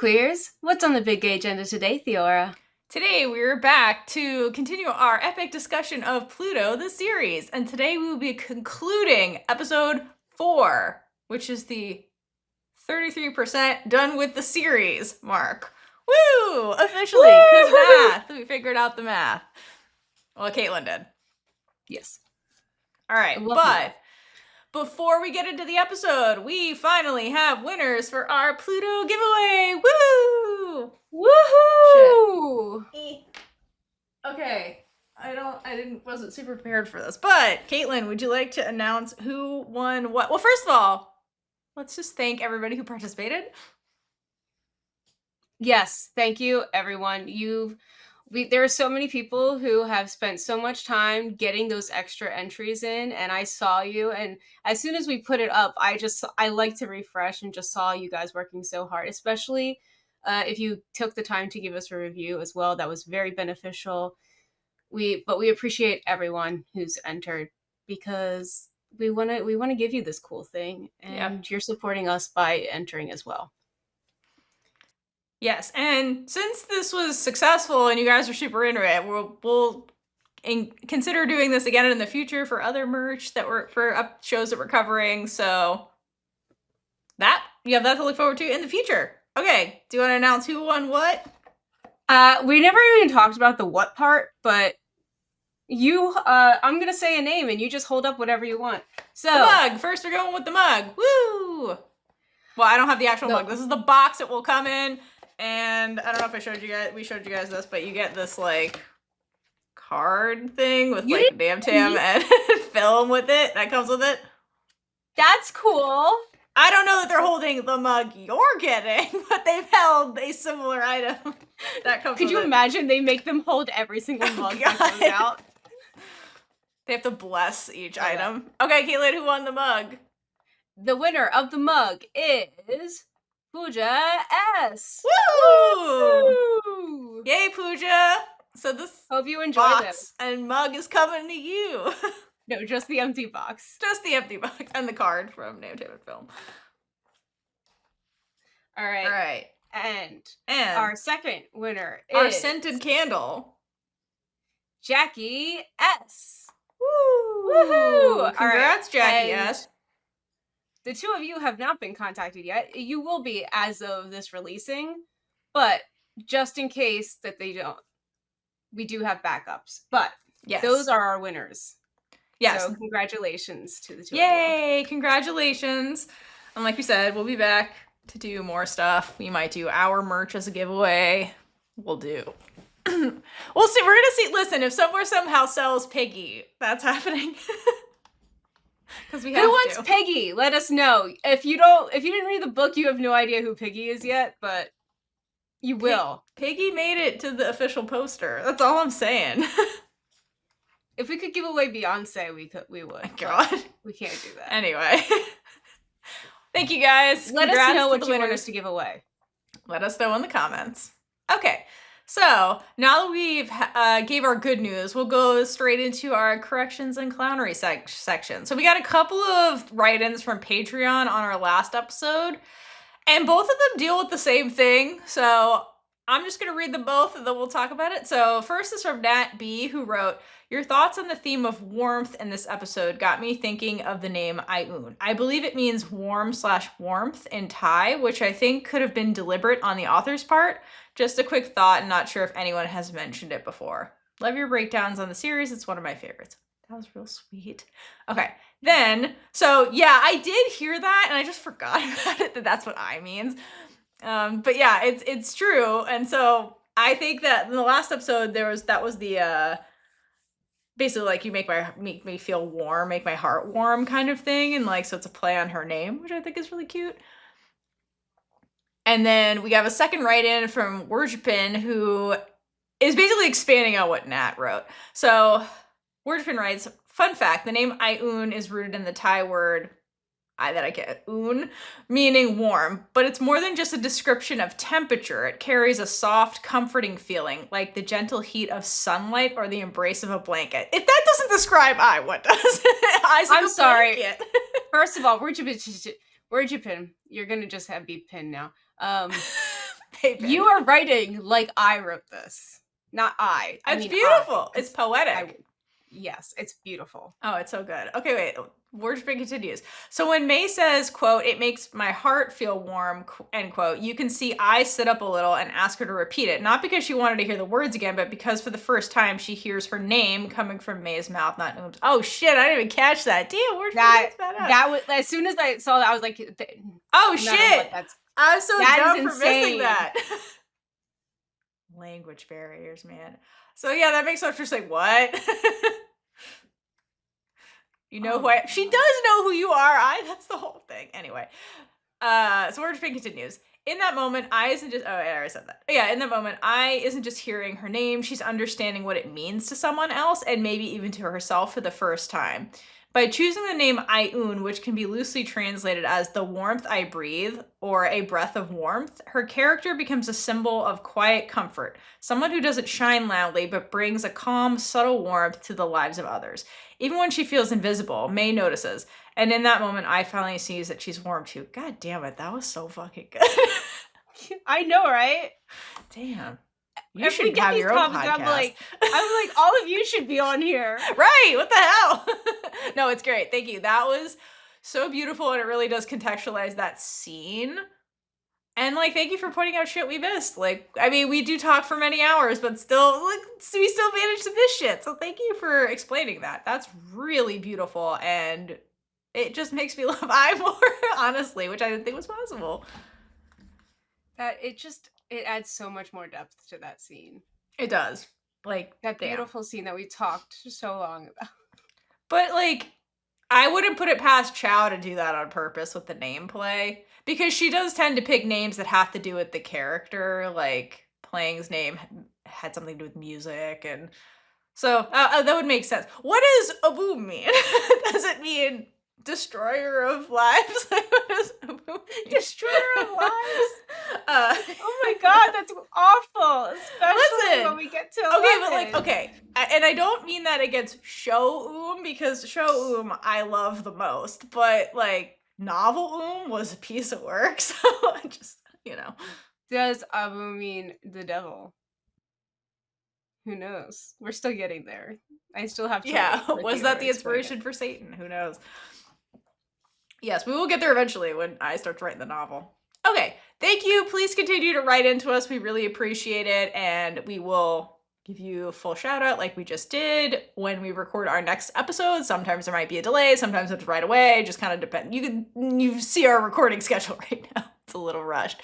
Queers. What's on the big gay agenda today, Theora? Today we're back to continue our epic discussion of Pluto, the series, and today we will be concluding episode 4, which is the 33% done with the series mark. Woo! Officially, because math. We figured out the math. Well, Caitlin did. Yes. All right, but before we get into the episode, we finally have winners for our Pluto giveaway. Woo! Woohoo! Okay, wasn't super prepared for this, but Caitlin, would you like to announce who won what? Well, first of all, let's just thank everybody who participated. Yes, thank you, everyone. There are so many people who have spent so much time getting those extra entries in, and I saw you, and as soon as we put it up, I like to refresh and just saw you guys working so hard, especially if you took the time to give us a review as well. That was very beneficial. But we appreciate everyone who's entered because we want to give you this cool thing, and you're supporting us by entering as well. Yes, and since this was successful and you guys are super into it, we'll consider doing this again in the future for other merch for shows that we're covering. So you have that to look forward to in the future. Okay, do you want to announce who won what? We never even talked about the what part, but I'm gonna say a name and you just hold up whatever you want. So the mug. First, we're going with the mug. Woo! Well, I don't have the actual mug. This is the box it will come in. And I don't know if we showed you guys this, but you get this like card thing with like Nam Tam and film with it that comes with it. That's cool. I don't know that they're holding the mug you're getting, but they've held a similar item that comes with it. Could you imagine they make them hold every single mug that goes out? They have to bless each item. Okay, Caitlin, who won the mug? The winner of the mug is Pooja S. Woo! Yay, Pooja! So this hope you enjoy box and mug is coming to you. No, just the empty box. Just the empty box and the card from Nam Tam and Film. All right. And our second winner is our scented candle, Jackie S. Woo! Woohoo! Congrats, Jackie S. The two of you have not been contacted yet. You will be as of this releasing, but just in case that they don't, we do have backups. But those are our winners. Yes. So congratulations to the two of you. Yay! Congratulations. And like we said, we'll be back to do more stuff. We might do our merch as a giveaway. We'll see. We're gonna see. Listen, if somewhere somehow sells Piggy, that's happening. Because we have Who wants Piggy? Let us know. If you didn't read the book, you have no idea who Piggy is yet, but you will. Piggy made it to the official poster. That's all I'm saying. If we could give away Beyonce, we would. Oh, God. We can't do that. Anyway. Thank you guys. Let us know what you want us to give away. Let us know in the comments. Okay. So, now that we've gave our good news, we'll go straight into our corrections and clownery section. So we got a couple of write-ins from Patreon on our last episode, and both of them deal with the same thing. So I'm just going to read them both, and then we'll talk about it. So first is from Nat B, who wrote, "Your thoughts on the theme of warmth in this episode got me thinking of the name Ioun. I believe it means warm/warmth in Thai, which I think could have been deliberate on the author's part. Just a quick thought, and not sure if anyone has mentioned it before. Love your breakdowns on the series. It's one of my favorites." That was real sweet. Okay, then, so yeah, I did hear that, and I just forgot about it, that's what I means. But yeah, it's true, and so I think that in the last episode, that was the, basically like you make me feel warm, make my heart warm kind of thing, and like, so it's a play on her name, which I think is really cute. And then we have a second write-in from Wurjapin, who is basically expanding on what Nat wrote. So Wurjapin writes, "Fun fact, the name Ioun is rooted in the Thai word that I get, un, meaning warm, but it's more than just a description of temperature. It carries a soft, comforting feeling, like the gentle heat of sunlight or the embrace of a blanket." If that doesn't describe what does? I'm sorry. First of all, Wurjapin, you're gonna just be pinned now. You are writing like I wrote this. Not I. It's beautiful. It's poetic. Yes, it's beautiful. Oh, it's so good. Okay, wait. Wordsprint continues. So when May says, quote, "It makes my heart feel warm," end quote, you can see I sit up a little and ask her to repeat it. Not because she wanted to hear the words again, but because for the first time she hears her name coming from May's mouth, not Oom's. Oh shit, I didn't even catch that. Damn, that was, as soon as I saw that, I was like, oh shit. I'm so dumb for missing that. Language barriers, man. So yeah, that makes Officer say, what? You know who she does know who you are. That's the whole thing. Anyway. So Wordsprint continues. In that moment, I isn't just, I already said that. Yeah, in that moment, I isn't just hearing her name, she's understanding what it means to someone else, and maybe even to herself for the first time. By choosing the name Ioun, which can be loosely translated as the warmth I breathe, or a breath of warmth, her character becomes a symbol of quiet comfort, someone who doesn't shine loudly, but brings a calm, subtle warmth to the lives of others. Even when she feels invisible, May notices, and in that moment, I finally sees that she's warm too. God damn it, that was so fucking good. I know, right? Damn. You should have your own podcast. I'm like, all of you should be on here. Right, what the hell? No, it's great. Thank you. That was so beautiful, and it really does contextualize that scene. And, like, thank you for pointing out shit we missed. Like, I mean, we do talk for many hours, but still, like, we still managed to miss shit. So thank you for explaining that. That's really beautiful, and it just makes me love I more, honestly, which I didn't think was possible. It adds so much more depth to that scene. It does. Like, that beautiful scene that we talked so long about. But, like, I wouldn't put it past Chow to do that on purpose with the name play, because she does tend to pick names that have to do with the character, like Plang's name had something to do with music, and so that would make sense. What does Aboom mean? Does it mean destroyer of lives? What does Aboom mean? Destroyer of lives? Oh my god, that's awful. Especially when we get to 11. Okay, but like, okay, and I don't mean that against Show because Show I love the most, but like Novel was a piece of work, so I just, you know. Does Abu mean the devil? Who knows? We're still getting there. I still have to. Yeah, was that the inspiration for Satan? Who knows? Yes, we will get there eventually when I start to write the novel. Okay, thank you. Please continue to write into us. We really appreciate it, and we will give you a full shout out like we just did when we record our next episode. Sometimes there might be a delay, sometimes it's right away, just kind of depends. You see our recording schedule right now. It's a little rushed.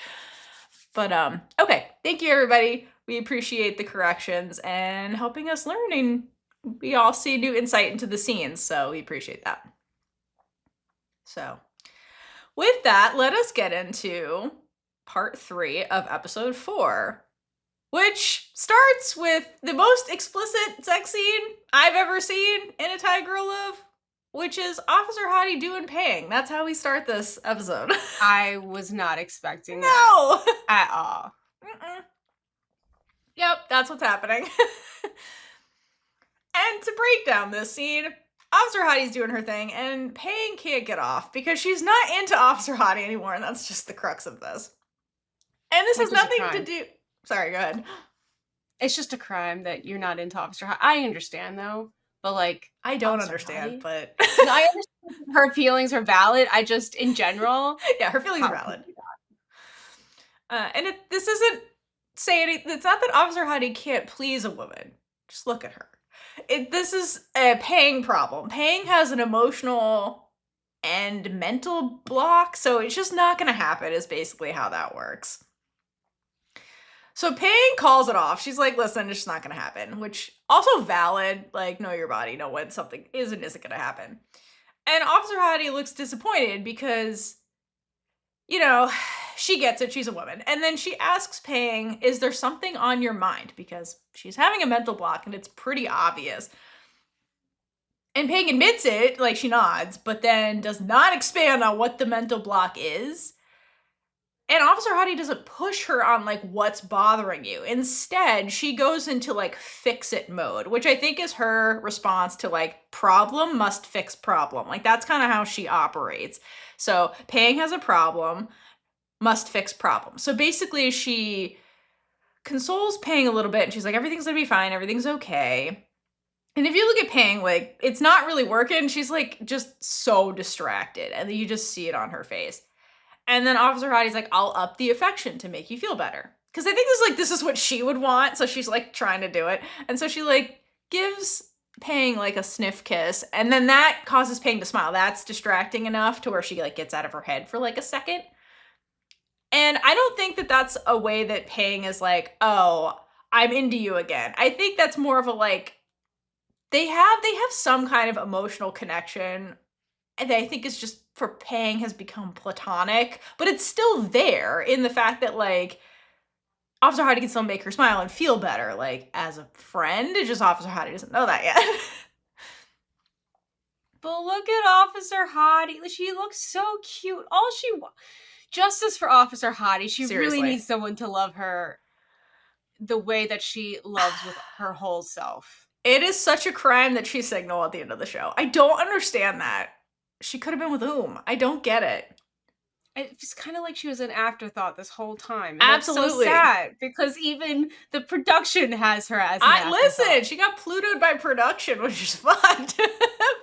But okay, thank you everybody. We appreciate the corrections and helping us learn, and we all see new insight into the scenes, so we appreciate that. So with that, let us get into part 3 of episode 4, which starts with the most explicit sex scene I've ever seen in a Thai girl love, which is Officer Hottie doing Pang. That's how we start this episode. I was not expecting that at all. Yep, that's what's happening. And to break down this scene, Officer Hottie's doing her thing, and Pang can't get off because she's not into Officer Hottie anymore, and that's just the crux of this. And this has nothing to do... Sorry, go ahead. It's just a crime that you're not into Officer Hottie. I understand, though, but, like... I don't understand, but... No, I understand her feelings are valid. I just, in general... Yeah, her feelings are valid. And this isn't saying... It's not that Officer Hottie can't please a woman. Just look at her. This is a Pang problem. Pang has an emotional and mental block, so it's just not going to happen is basically how that works. So Pang calls it off. She's like, listen, it's just not going to happen, which also valid, like, know your body, know when something is and isn't going to happen. And Officer Hottie looks disappointed because, you know, she gets it, she's a woman. And then she asks Pang, is there something on your mind? Because she's having a mental block and it's pretty obvious. And Pang admits it, like she nods, but then does not expand on what the mental block is. And Officer Hottie doesn't push her on, like, what's bothering you. Instead, she goes into, like, fix-it mode, which I think is her response to, like, problem must fix problem. Like, that's kind of how she operates. So, Pang has a problem. must fix problem. So basically she consoles Pang a little bit and she's like, everything's gonna be fine, everything's okay. And if you look at Pang, like, it's not really working. She's like just so distracted, and then you just see it on her face. And then Officer Hottie's like, I'll up the affection to make you feel better. Because I think this is what she would want, so she's like trying to do it. And so she like gives Pang like a sniff kiss, and then that causes Pang to smile. That's distracting enough to where she like gets out of her head for like a second. And I don't think that that's a way that Pang is like, oh, I'm into you again. I think that's more of a like, they have some kind of emotional connection, and I think it's just for Pang has become platonic, but it's still there in the fact that like Officer Hottie can still make her smile and feel better, like as a friend. It's just Officer Hottie doesn't know that yet. But look at Officer Hottie. She looks so cute. Justice for Officer Hottie. She Seriously. really needs someone to love her the way that she loves with her whole self. It is such a crime that she signal at the end of the show. I don't understand that. She could have been with I don't get it. It's kind of like she was an afterthought this whole time. And Absolutely. That's so sad because even the production has her as an afterthought. Listen, she got Plutoed by production, which is fucked.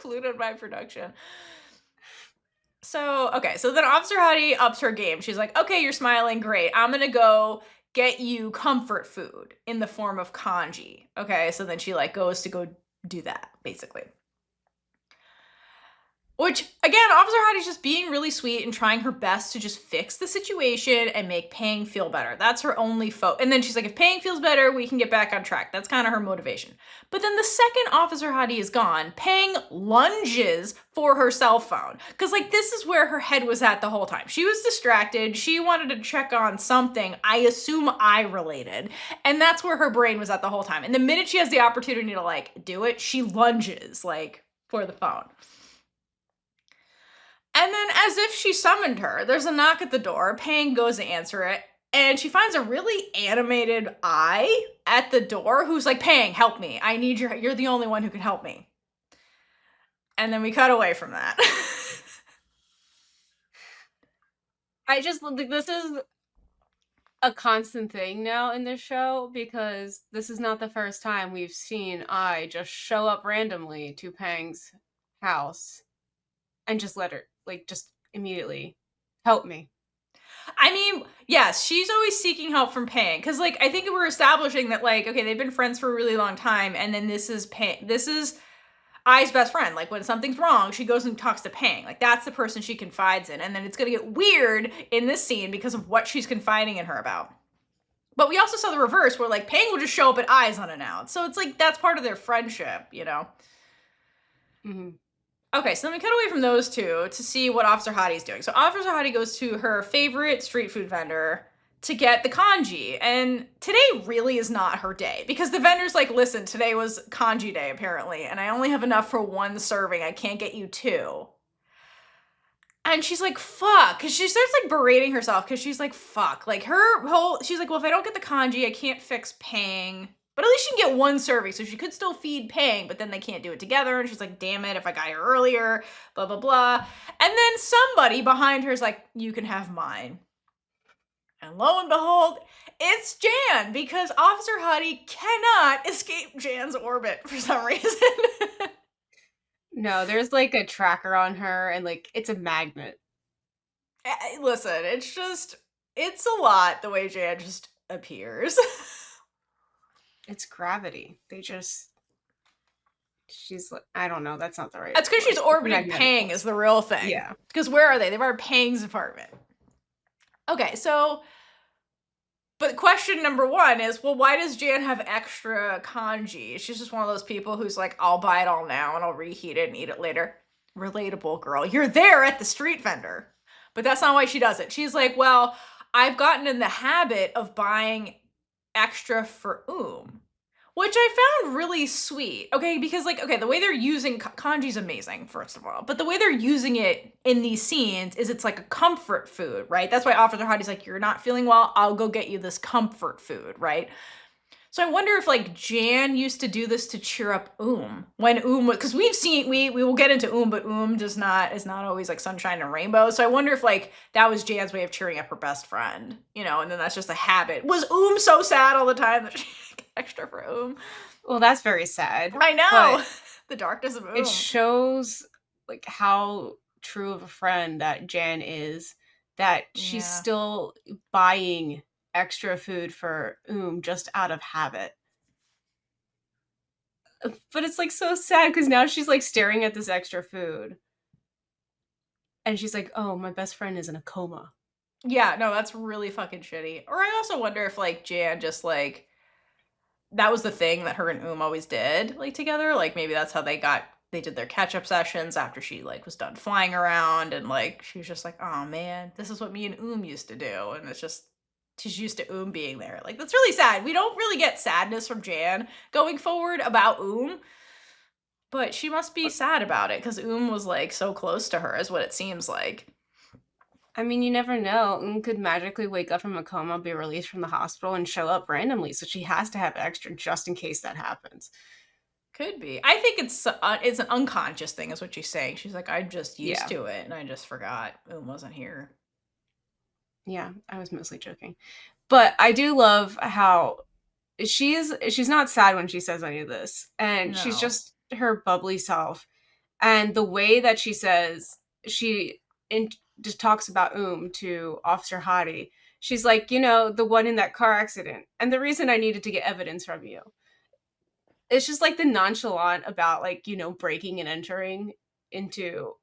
Plutoed by production. So, okay, so then Officer Hottie ups her game. She's like, okay, you're smiling, great. I'm gonna go get you comfort food in the form of kanji. Okay, so then she like goes to go do that, basically. Which, again, Officer Hottie's just being really sweet and trying her best to just fix the situation and make Pang feel better. That's her only and then she's like, if Pang feels better, we can get back on track. That's kind of her motivation. But then the second Officer Hottie is gone, Pang lunges for her cell phone. Because, like, this is where her head was at the whole time. She was distracted. She wanted to check on something, I assume eye-related. And that's where her brain was at the whole time. And the minute she has the opportunity to, like, do it, she lunges, like, for the phone. And then, as if she summoned her, there's a knock at the door. Pang goes to answer it, and she finds a really animated eye at the door who's like, Pang, help me. I need you're the only one who can help me. And then we cut away from that. This is a constant thing now in this show, because this is not the first time we've seen I just show up randomly to Pang's house and just let her, like, just immediately help me. I mean, yes, she's always seeking help from Pang. Because, like, I think we're establishing that, like, okay, they've been friends for a really long time. And then this is Ai's best friend. Like, when something's wrong, she goes and talks to Pang. Like, that's the person she confides in. And then it's going to get weird in this scene because of what she's confiding in her about. But we also saw the reverse where, like, Pang will just show up at Ai's unannounced. So it's like, that's part of their friendship, you know? Mm-hmm. Okay, so then we cut away from those two to see what Officer Hottie's doing. So Officer Hottie goes to her favorite street food vendor to get the kanji. And today really is not her day because the vendor's like, listen, today was kanji day apparently, and I only have enough for one serving. I can't get you two. And she's like, fuck, because she starts like berating herself because she's like, fuck. Like she's like, well, if I don't get the kanji, I can't fix Pang. But at least she can get one serving, so she could still feed Pang, but then they can't do it together. And she's like, damn it, if I got here earlier, blah, blah, blah. And then somebody behind her is like, you can have mine. And lo and behold, it's Jan, because Officer Hottie cannot escape Jan's orbit for some reason. No, there's like a tracker on her, and like, it's a magnet. Listen, it's a lot the way Jan just appears. It's gravity. She's like, I don't know. That's not the right. That's because she's orbiting Pang is the real thing. Yeah. Because where are they? They were at Pang's apartment. Okay, but question number one is, well, why does Jan have extra kanji? She's just one of those people who's like, I'll buy it all now and I'll reheat it and eat it later. Relatable, girl. You're there at the street vendor. But that's not why she does it. She's like, well, I've gotten in the habit of buying extra for which I found really sweet. Okay, because like, okay, the way they're using kanji's amazing, first of all, but the way they're using it in these scenes is it's like a comfort food, right? That's why Officer Hottie's like, you're not feeling well, I'll go get you this comfort food, right? So I wonder if like Jan used to do this to cheer up when because we will get into but is not always like sunshine and rainbows. So I wonder if like that was Jan's way of cheering up her best friend, and then that's just a habit. Was so sad all the time that she got extra for Well, that's very sad. I know. The darkness of It shows like how true of a friend that Jan is, that she's still buying extra food for just out of habit. But it's like so sad because now she's like staring at this extra food. And she's like, oh, my best friend is in a coma. Yeah, no, that's really fucking shitty. Or I also wonder if like Jan just like that was the thing that her and always did like together. Like maybe that's how they did their catch-up sessions after she like was done flying around, and like she was just like, oh man, this is what me and used to do. And it's just she's used to being there. Like that's really sad. We don't really get sadness from Jan going forward about but she must be sad about it because was like so close to her is what it seems like. I mean, you never know. Could magically wake up from a coma, be released from the hospital, and show up randomly. So she has to have extra just in case that happens. Could be. I think it's an unconscious thing is what she's saying. She's like, I'm just used to it, and I just forgot wasn't here. Yeah, I was mostly joking. But I do love how she's not sad when she says any of this. And she's just her bubbly self. And the way that she says, just talks about to Officer Hottie. She's like, the one in that car accident. And the reason I needed to get evidence from you. It's just like the nonchalant about like, breaking and entering into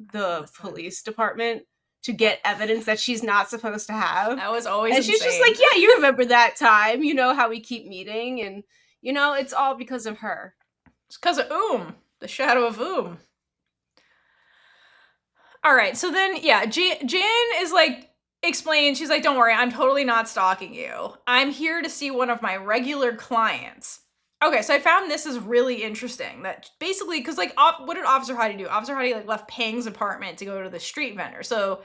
the police department to get evidence that she's not supposed to have. That was always and she's just like, yeah, you remember that time, how we keep meeting, and it's all because of her. It's because of the shadow of All right, so then Jan is like explains, she's like, don't worry, I'm totally not stalking you. I'm here to see one of my regular clients. Okay, so I found this is really interesting. That basically, because like, what did Officer Hottie do? Officer Hottie like left Pang's apartment to go to the street vendor. So,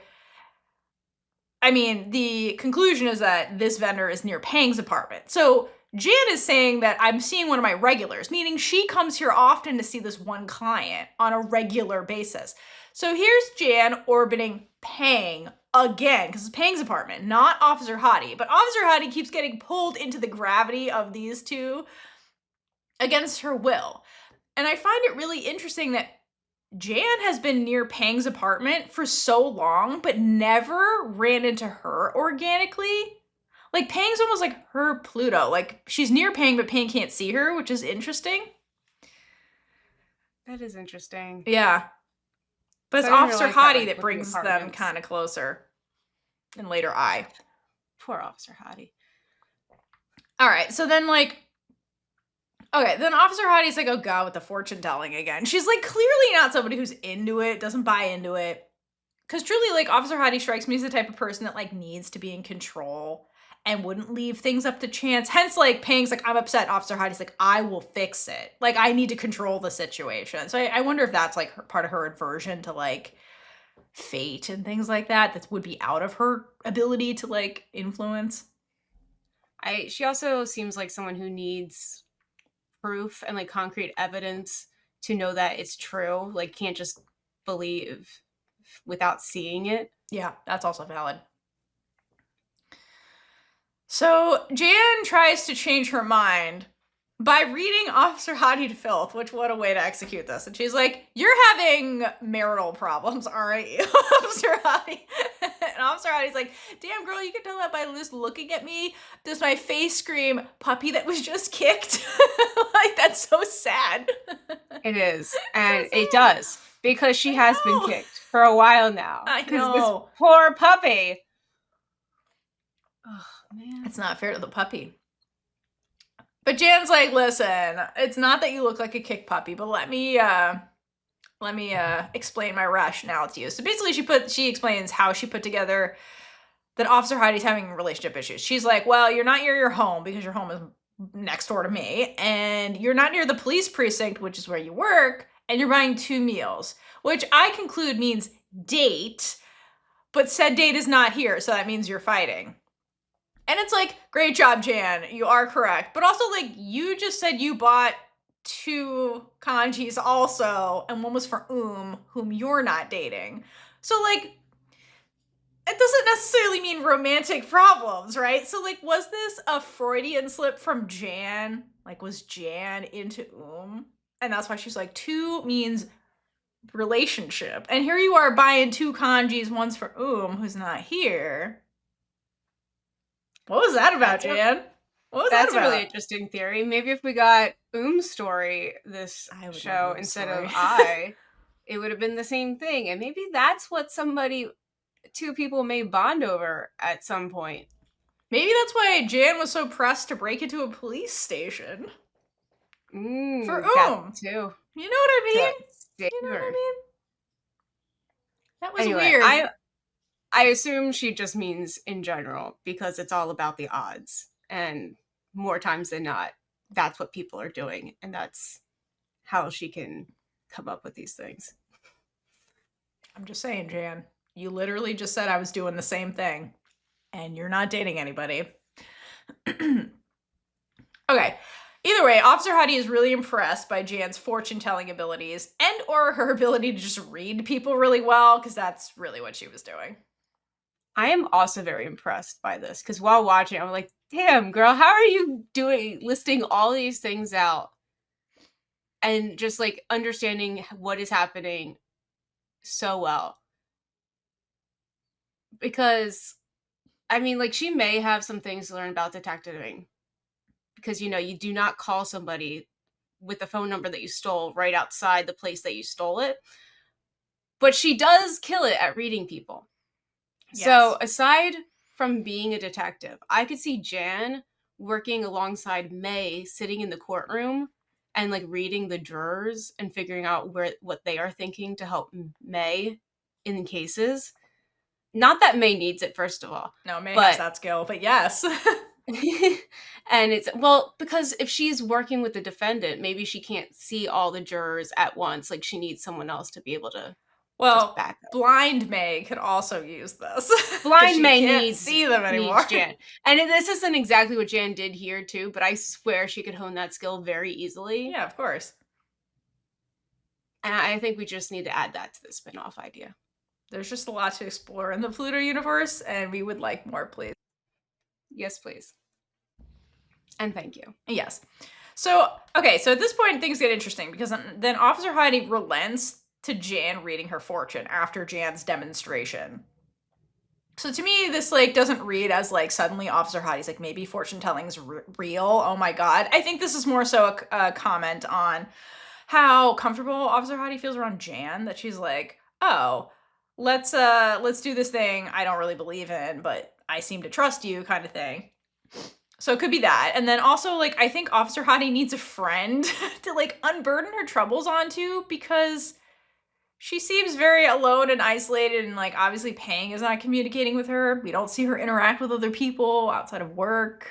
I mean, the conclusion is that this vendor is near Pang's apartment. So Jan is saying that I'm seeing one of my regulars, meaning she comes here often to see this one client on a regular basis. So here's Jan orbiting Pang again, because it's Pang's apartment, not Officer Hottie. But Officer Hottie keeps getting pulled into the gravity of these two against her will. And I find it really interesting that Jan has been near Pang's apartment for so long, but never ran into her organically. Like, Pang's almost like her Pluto. Like, she's near Pang, but Pang can't see her, which is interesting. That is interesting. Yeah. But it's Officer Hottie that brings them kind of closer. And later, Poor Officer Hottie. All right, so then, like, okay, then Officer Hottie's like, oh god, with the fortune telling again. She's like clearly not somebody who's into it, doesn't buy into it. Because truly, like, Officer Hottie strikes me as the type of person that like needs to be in control and wouldn't leave things up to chance. Hence, like, Pang's like, I'm upset. Officer Hottie's like, I will fix it. Like, I need to control the situation. So I wonder if that's like part of her aversion to like fate and things like that. That would be out of her ability to like influence. She also seems like someone who needs proof and like concrete evidence to know that it's true. Like, can't just believe without seeing it. Yeah, that's also valid. So Jan tries to change her mind by reading Officer Hottie to filth, which what a way to execute this. And she's like, you're having marital problems, aren't you, Officer Hottie? And Officer Hottie's like, damn girl, you can tell that by just looking at me. Does my face scream puppy that was just kicked? Like, that's so sad. It is. And it does. Because she has been kicked for a while now. I know. This poor puppy. Oh, man. It's not fair to the puppy. But Jan's like, listen, it's not that you look like a kick puppy, but let me explain my rationale to you. So basically she explains how she put together that Officer Hottie's having relationship issues. She's like, well, you're not near your home because your home is next door to me, and you're not near the police precinct, which is where you work, and you're buying 2 meals, which I conclude means date, but said date is not here, so that means you're fighting. And it's like, great job, Jan. You are correct. But also, like, you just said you bought 2 kanjis also, and one was for whom you're not dating. So, like, it doesn't necessarily mean romantic problems, right? So, like, was this a Freudian slip from Jan? Like, was Jan into And that's why she's like, 2 means relationship. And here you are buying 2 kanjis, one's for who's not here. What was that about, Jan? What was that That's a really about? interesting theory. Maybe if we got story this show instead of it would have been the same thing. And maybe that's what two people may bond over at some point. Maybe that's why Jan was so pressed to break into a police station. For that too. You know what I mean? You know what I mean? That was weird. I assume she just means in general, because it's all about the odds. And more times than not, that's what people are doing. And that's how she can come up with these things. I'm just saying, Jan, you literally just said I was doing the same thing. And you're not dating anybody. Okay. Either way, Officer Hottie is really impressed by Jan's fortune-telling abilities and or her ability to just read people really well, because that's really what she was doing. I am also very impressed by this, because while watching, I'm like, damn, girl, how are you listing all these things out and just like understanding what is happening so well? Because, I mean, like, she may have some things to learn about detectiving, because, you know, you do not call somebody with the phone number that you stole right outside the place that you stole it. But she does kill it at reading people. Yes. So aside from being a detective, I could see Jan working alongside May, sitting in the courtroom and like reading the jurors and figuring out what they are thinking to help May in cases. Not that May needs it, first of all. No, May has that skill, but yes. And it's, well, because if she's working with the defendant, maybe she can't see all the jurors at once. Like, she needs someone else to be able to just back up. Blind May could also use this. Blind May can't see them anymore. Jan. And this isn't exactly what Jan did here too, but I swear she could hone that skill very easily. Yeah, of course. And I think we just need to add that to the spin-off idea. There's just a lot to explore in the Pluto universe, and we would like more, please. Yes, please. And thank you. Yes. So, okay, so at this point, things get interesting, because then Officer Hottie relents to Jan reading her fortune after Jan's demonstration. So to me, this like doesn't read as like suddenly Officer Hottie's like, maybe fortune telling's real. Oh my god. I think this is more so a comment on how comfortable Officer Hottie feels around Jan, that she's like, oh, let's do this thing I don't really believe in, but I seem to trust you, kind of thing. So it could be that. And then also, like, I think Officer Hottie needs a friend to like unburden her troubles onto, because she seems very alone and isolated, and like obviously Pang is not communicating with her. We don't see her interact with other people outside of work.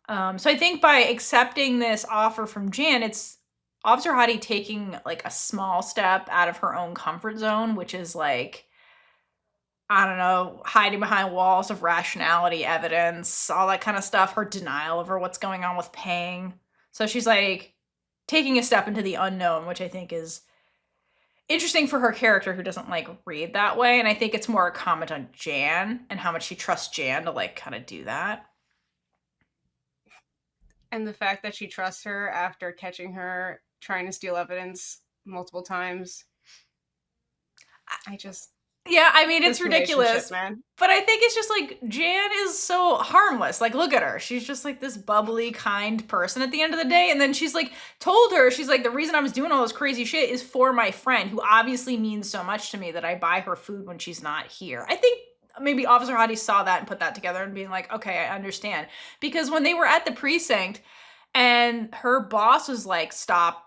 So I think by accepting this offer from Jan, it's Officer Hottie taking like a small step out of her own comfort zone, which is like, I don't know, hiding behind walls of rationality, evidence, all that kind of stuff, her denial over what's going on with Pang. So she's like taking a step into the unknown, which I think is interesting for her character, who doesn't like read that way. And I think it's more a comment on Jan and how much she trusts Jan to like kind of do that. And the fact that she trusts her after catching her trying to steal evidence multiple times. Yeah, I mean, it's ridiculous, man. But I think it's just like, Jan is so harmless. Like, look at her. She's just like this bubbly, kind person at the end of the day. And then she's like, told her, she's like, the reason I was doing all this crazy shit is for my friend, who obviously means so much to me, that I buy her food when she's not here. I think maybe Officer Hottie saw that and put that together and being like, okay, I understand. Because when they were at the precinct and her boss was like, stop,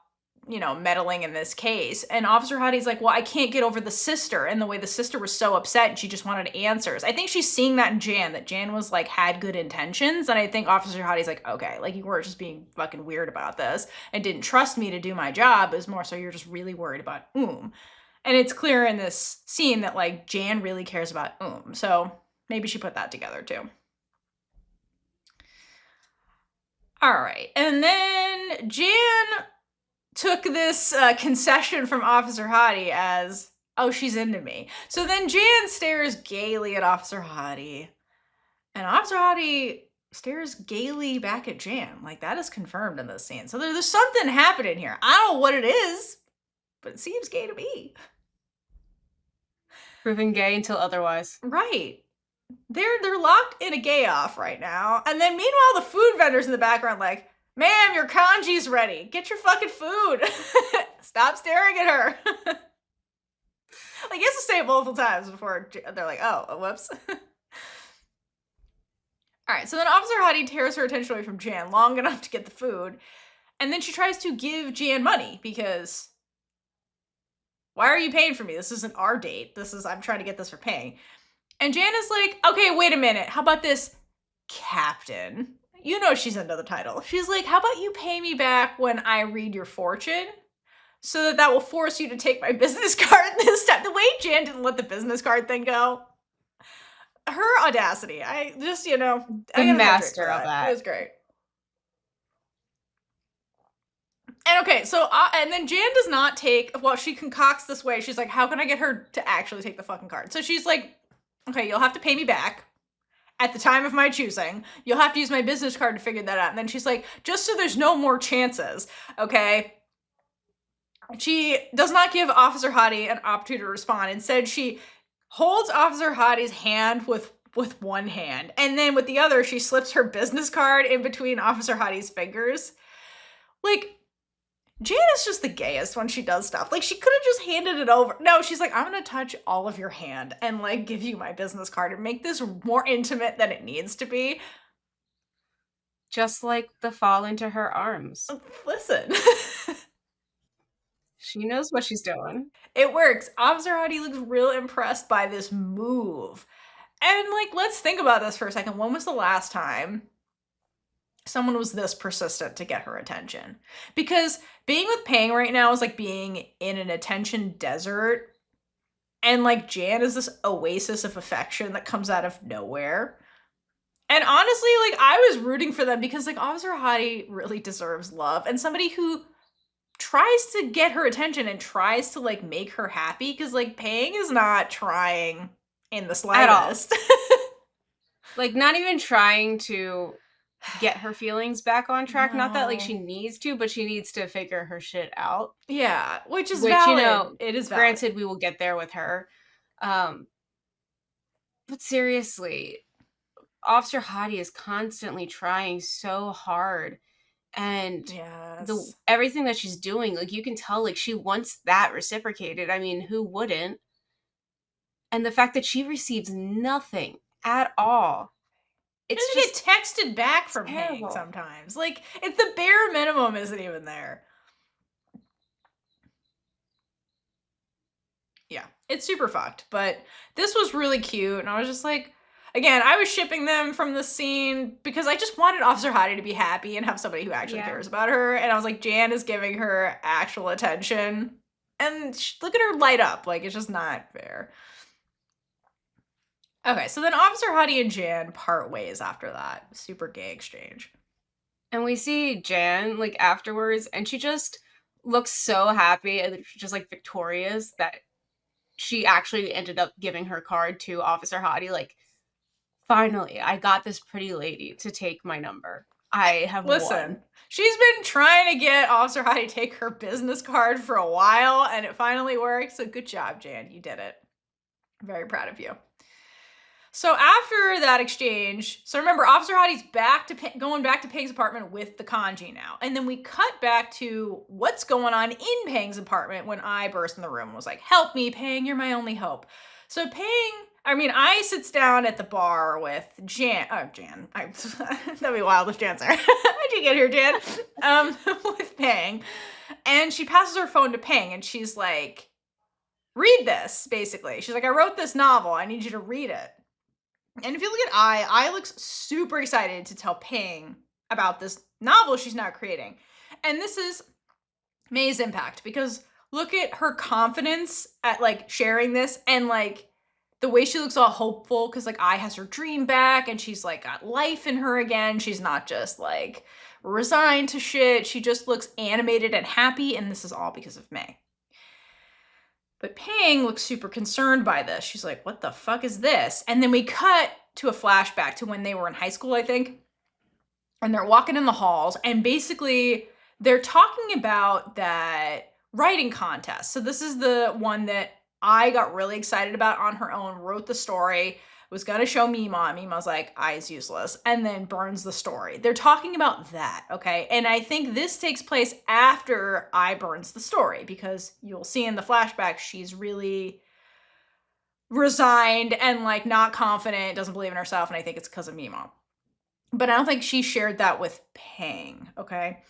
you know, meddling in this case. And Officer Hottie's like, well, I can't get over the sister, and the way the sister was so upset and she just wanted answers. I think she's seeing that in Jan, that Jan was like, had good intentions. And I think Officer Hottie's like, okay, like, you weren't just being fucking weird about this and didn't trust me to do my job. It was more so you're just really worried about And it's clear in this scene that like Jan really cares about So maybe she put that together too. All right. And then Jan took this concession from Officer Hottie as, oh, she's into me. So then Jan stares gaily at Officer Hottie. And Officer Hottie stares gaily back at Jan. Like, that is confirmed in this scene. So there's something happening here. I don't know what it is, but it seems gay to me. Proven gay until otherwise. Right. They're locked in a gay off right now. And then meanwhile, the food vendors in the background like, ma'am, your kanji's ready. Get your fucking food. Stop staring at her. Like, he has to say it multiple times before they're like, oh, whoops. All right, so then Officer Hottie tears her attention away from Jan long enough to get the food. And then she tries to give Jan money because why are you paying for me? This isn't our date. I'm trying to get this for paying. And Jan is like, okay, wait a minute. How about this, Captain? You know she's into the title. She's like, how about you pay me back when I read your fortune? So that will force you to take my business card this time. The way Jan didn't let the business card thing go. Her audacity. I just, I The master of that. It was great. And okay, so, and then Jan does not take, well, she concocts this way. She's like, how can I get her to actually take the fucking card? So she's like, okay, you'll have to pay me back at the time of my choosing. You'll have to use my business card to figure that out. And then she's like, just so there's no more chances, okay? She does not give Officer Hottie an opportunity to respond. Instead, she holds Officer Hottie's hand with one hand. And then with the other, she slips her business card in between Officer Hottie's fingers. Like, Jan is just the gayest when she does stuff. Like, she could have just handed it over. No, she's like, I'm gonna touch all of your hand and, like, give you my business card and make this more intimate than it needs to be. Just like the fall into her arms. Listen. She knows what she's doing. It works. Officer Hottie looks real impressed by this move. And, like, let's think about this for a second. When was the last time someone was this persistent to get her attention? Because being with Pang right now is like being in an attention desert. And, like, Jan is this oasis of affection that comes out of nowhere. And honestly, like, I was rooting for them because, like, Officer Hottie really deserves love. And somebody who tries to get her attention and tries to, like, make her happy. Because, like, Pang is not trying in the slightest. Like, not even trying to get her feelings back on track. No. Not that, like, she needs to, but she needs to figure her shit out. Yeah, which is valid. It is valid. Granted, we will get there with her. But seriously, Officer Hottie is constantly trying so hard. And everything that she's doing, like, you can tell, like, she wants that reciprocated. I mean, who wouldn't? And the fact that she receives nothing at all. It's just get texted back from Pang sometimes. Like, it's the bare minimum isn't even there. Yeah, it's super fucked. But this was really cute. And I was just like, again, I was shipping them from the scene because I just wanted Officer Hottie to be happy and have somebody who actually cares about her. And I was like, Jan is giving her actual attention. And look at her light up. Like, it's just not fair. Okay, so then Officer Hottie and Jan part ways after that. Super gay exchange. And we see Jan, like, afterwards, and she just looks so happy and just, like, victorious that she actually ended up giving her card to Officer Hottie. Like, finally, I got this pretty lady to take my number. I have won. She's been trying to get Officer Hottie to take her business card for a while, and it finally worked. So good job, Jan. You did it. I'm very proud of you. So after that exchange, so remember, Officer Hottie's going back to Pang's apartment with the kanji now. And then we cut back to what's going on in Pang's apartment when I burst in the room and was like, help me, Pang, you're my only hope. So I sits down at the bar with Jan. That'd be wild if Jan's there. How'd you get here, Jan? With Pang. And she passes her phone to Pang and she's like, read this, basically. She's like, I wrote this novel. I need you to read it. And if you look at I looks super excited to tell Pang about this novel she's now creating. And this is May's impact because look at her confidence at, like, sharing this and, like, the way she looks all hopeful because, like, I has her dream back and she's, like, got life in her again. She's not just, like, resigned to shit. She just looks animated and happy, and this is all because of May. But Pang looks super concerned by this. She's like, what the fuck is this? And then we cut to a flashback to when they were in high school, I think. And they're walking in the halls, and basically they're talking about that writing contest. So this is the one that I got really excited about on her own, wrote the story, was gonna show Mima. Mima's like, I's useless, and then burns the story. They're talking about that, okay? And I think this takes place after I burns the story, because you'll see in the flashback, she's really resigned and like not confident, doesn't believe in herself, and I think it's because of Mima. But I don't think she shared that with Pang, okay?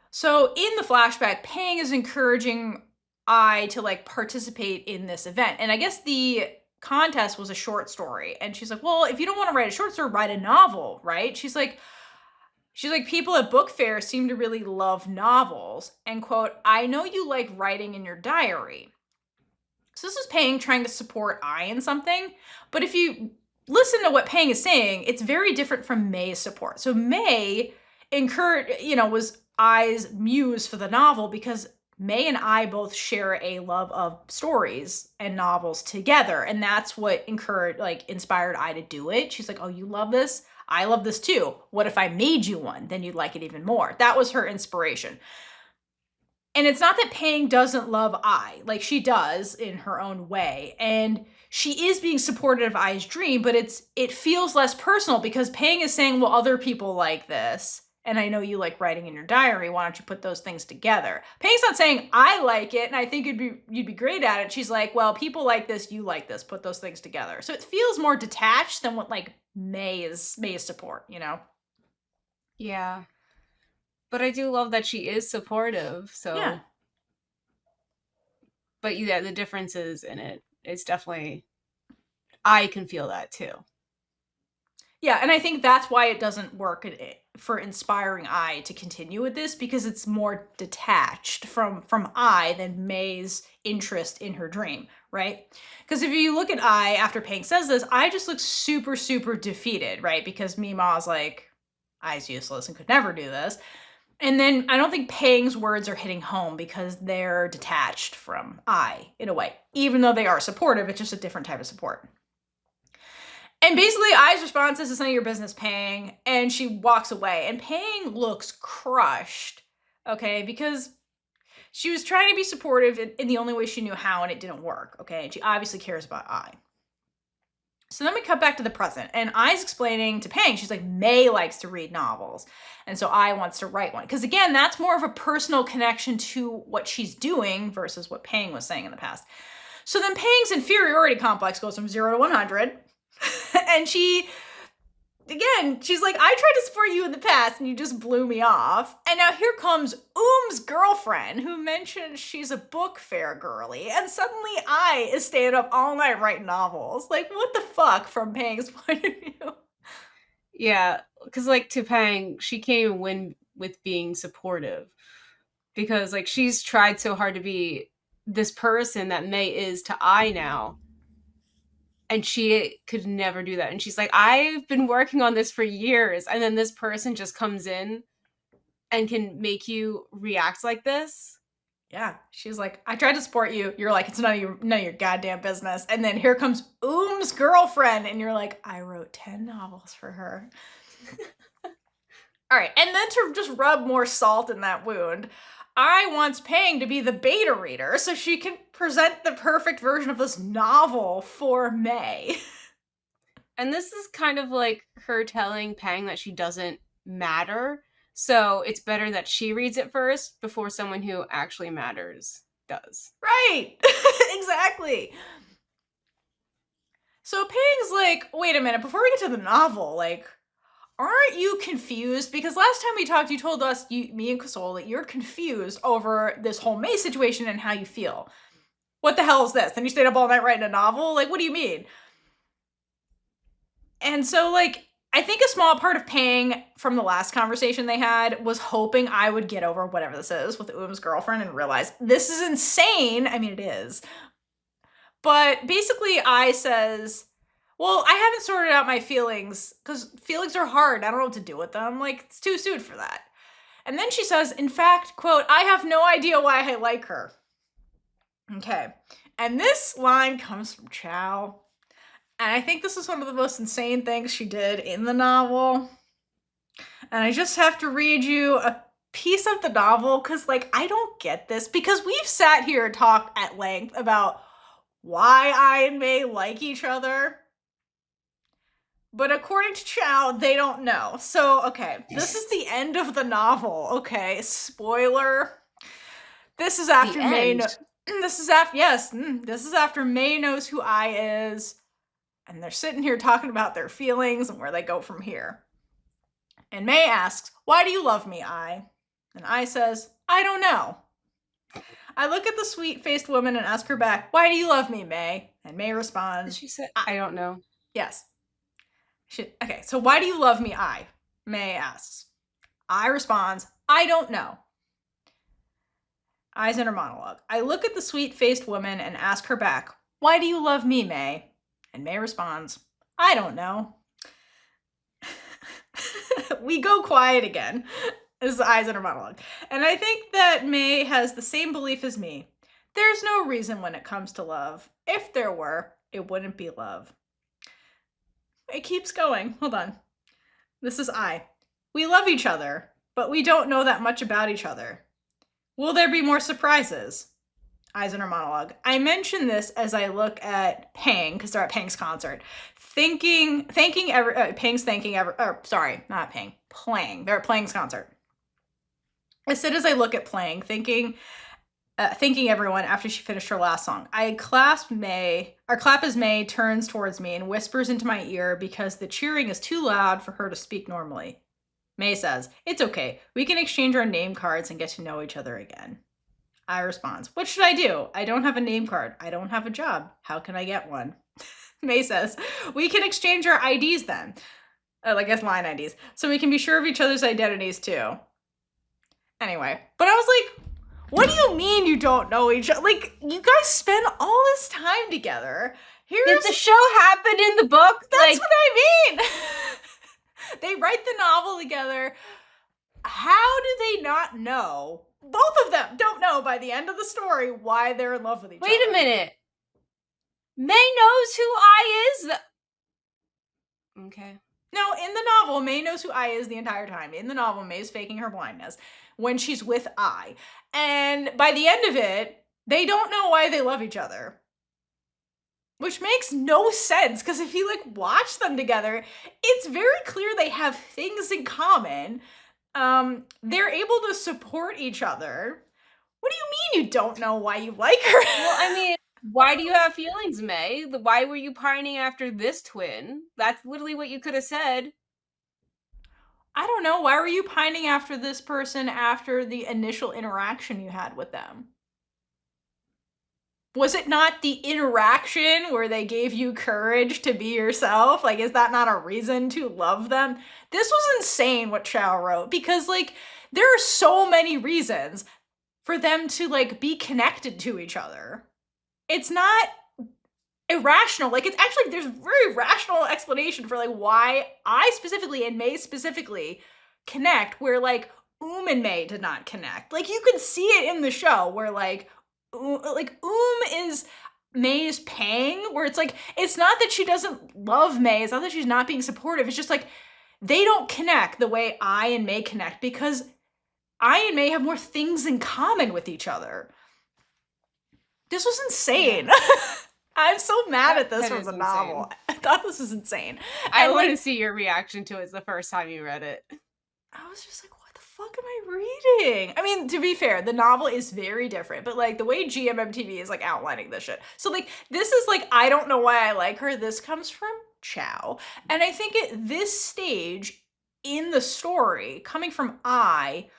So in the flashback, Pang is encouraging I to like participate in this event. And I guess the contest was a short story. And she's like, well, if you don't want to write a short story, write a novel, right? She's like, people at book fair seem to really love novels. And quote, I know you like writing in your diary. So this is Pang trying to support I in something. But if you listen to what Pang is saying, it's very different from May's support. So May was I's muse for the novel because May and I both share a love of stories and novels together. And that's what inspired I to do it. She's like, oh, you love this? I love this too. What if I made you one? Then you'd like it even more. That was her inspiration. And it's not that Pang doesn't love I, like she does in her own way. And she is being supportive of I's dream, but it feels less personal because Pang is saying, well, other people like this. And I know you like writing in your diary. Why don't you put those things together? Pang's not saying, I like it and I think you'd be great at it. She's like, well, people like this, you like this, put those things together. So it feels more detached than what like May's support, you know? Yeah. But I do love that she is supportive. So, yeah. But yeah, the differences in it, it's definitely, I can feel that too. Yeah, and I think that's why it doesn't work for inspiring I to continue with this, because it's more detached from I than May's interest in her dream, right? Because if you look at I after Pang says this, I just looks super, super defeated, right? Because Mima's like, I's useless and could never do this. And then I don't think Pang's words are hitting home because they're detached from I in a way. Even though they are supportive, it's just a different type of support. And basically, I's response is, it's none of your business, Pang. And she walks away. And Pang looks crushed, okay? Because she was trying to be supportive in the only way she knew how, and it didn't work, okay? And she obviously cares about I. So then we cut back to the present. And I's explaining to Pang, she's like, May likes to read novels. And so I wants to write one. Because again, that's more of a personal connection to what she's doing versus what Pang was saying in the past. So then Pang's inferiority complex goes from 0 to 100. And she's like, I tried to support you in the past and you just blew me off. And now here comes girlfriend, who mentions she's a book fair girly. And suddenly I is staying up all night writing novels. Like, what the fuck from Pang's point of view? Yeah, because like to Pang, she can't even win with being supportive. Because like she's tried so hard to be this person that May is to I now. And she could never do that. And she's like, I've been working on this for years. And then this person just comes in and can make you react like this. Yeah. She's like, I tried to support you. You're like, it's none of your goddamn business. And then here comes girlfriend. And you're like, I wrote 10 novels for her. All right. And then to just rub more salt in that wound, I wants Pang to be the beta reader so she can present the perfect version of this novel for May. And this is kind of like her telling Pang that she doesn't matter. So it's better that she reads it first before someone who actually matters does. Right. Exactly. So Pang's like, wait a minute, before we get to the novel, like, aren't you confused? Because last time we talked, you told us, me and Kasol, that you're confused over this whole May situation and how you feel. What the hell is this? And you stayed up all night writing a novel? Like, what do you mean? And so, like, I think a small part of Pang from the last conversation they had was hoping I would get over whatever this is with Oom's girlfriend and realize this is insane. I mean, it is. But basically, I says, well, I haven't sorted out my feelings because feelings are hard. I don't know what to do with them. Like, it's too soon for that. And then she says, in fact, quote, I have no idea why I like her. Okay. And this line comes from Chow. And I think this is one of the most insane things she did in the novel. And I just have to read you a piece of the novel because, like, I don't get this. Because we've sat here and talked at length about why I and May like each other. But according to Chow, they don't know. So, okay, this is the end of the novel. Okay, spoiler. This is after May. This is after, yes, this is after May knows who I is. And they're sitting here talking about their feelings and where they go from here. And May asks, why do you love me, I? And I says, I don't know. I look at the sweet-faced woman and ask her back, why do you love me, May? And May responds, She said, I don't know. Yes. Okay, so why do you love me, I? May asks. I responds, I don't know. I's inner monologue. I look at the sweet-faced woman and ask her back, why do you love me, May? And May responds, I don't know. We go quiet again. This is I's inner monologue. And I think that May has the same belief as me. There's no reason when it comes to love. If there were, it wouldn't be love. It keeps going. Hold on. This is I. We love each other, but we don't know that much about each other. Will there be more surprises? I's inner monologue. I mention this as I look at Pang, because they're at Pang's concert. Pang's thanking sorry, not Pang. Plang. They're at Plang's concert. I sit as I look at Plang, thanking everyone after she finished her last song. I clap as May turns towards me and whispers into my ear because the cheering is too loud for her to speak normally. May says, it's okay. We can exchange our name cards and get to know each other again. I respond, what should I do? I don't have a name card. I don't have a job. How can I get one? May says, we can exchange our IDs then. I guess line IDs. So we can be sure of each other's identities too. Anyway, but I was like, what do you mean you don't know each other? Like, you guys spend all this time together. Did the show happen in the book? That's what I mean. They write the novel together. How do they not know? Both of them don't know by the end of the story why they're in love with each other. Wait a minute. May knows who I is? Okay. No, in the novel, May knows who I is the entire time. In the novel, May's faking her blindness when she's with I. And by the end of it, they don't know why they love each other. Which makes no sense, because if you watch them together, it's very clear they have things in common. They're able to support each other. What do you mean you don't know why you like her? Well, I mean, why do you have feelings, May? Why were you pining after this twin? That's literally what you could have said. I don't know. Why were you pining after this person after the initial interaction you had with them? Was it not the interaction where they gave you courage to be yourself? Is that not a reason to love them? This was insane what Chow wrote, because there are so many reasons for them to be connected to each other. It's not irrational. It's actually, there's a very rational explanation for why I specifically and May specifically connect, where and May did not connect. You could see it in the show where is May's Pang, where it's not that she doesn't love May, it's not that she's not being supportive, it's just they don't connect the way I and May connect, because I and May have more things in common with each other. This was insane. I'm so mad at this from the novel. I thought this was insane. I want to see your reaction to it the first time you read it. I was just what the fuck am I reading? I mean, to be fair, the novel is very different, but the way GMMTV is outlining this shit. So this is I don't know why I like her. This comes from Chow. And I think at this stage in the story, coming from I,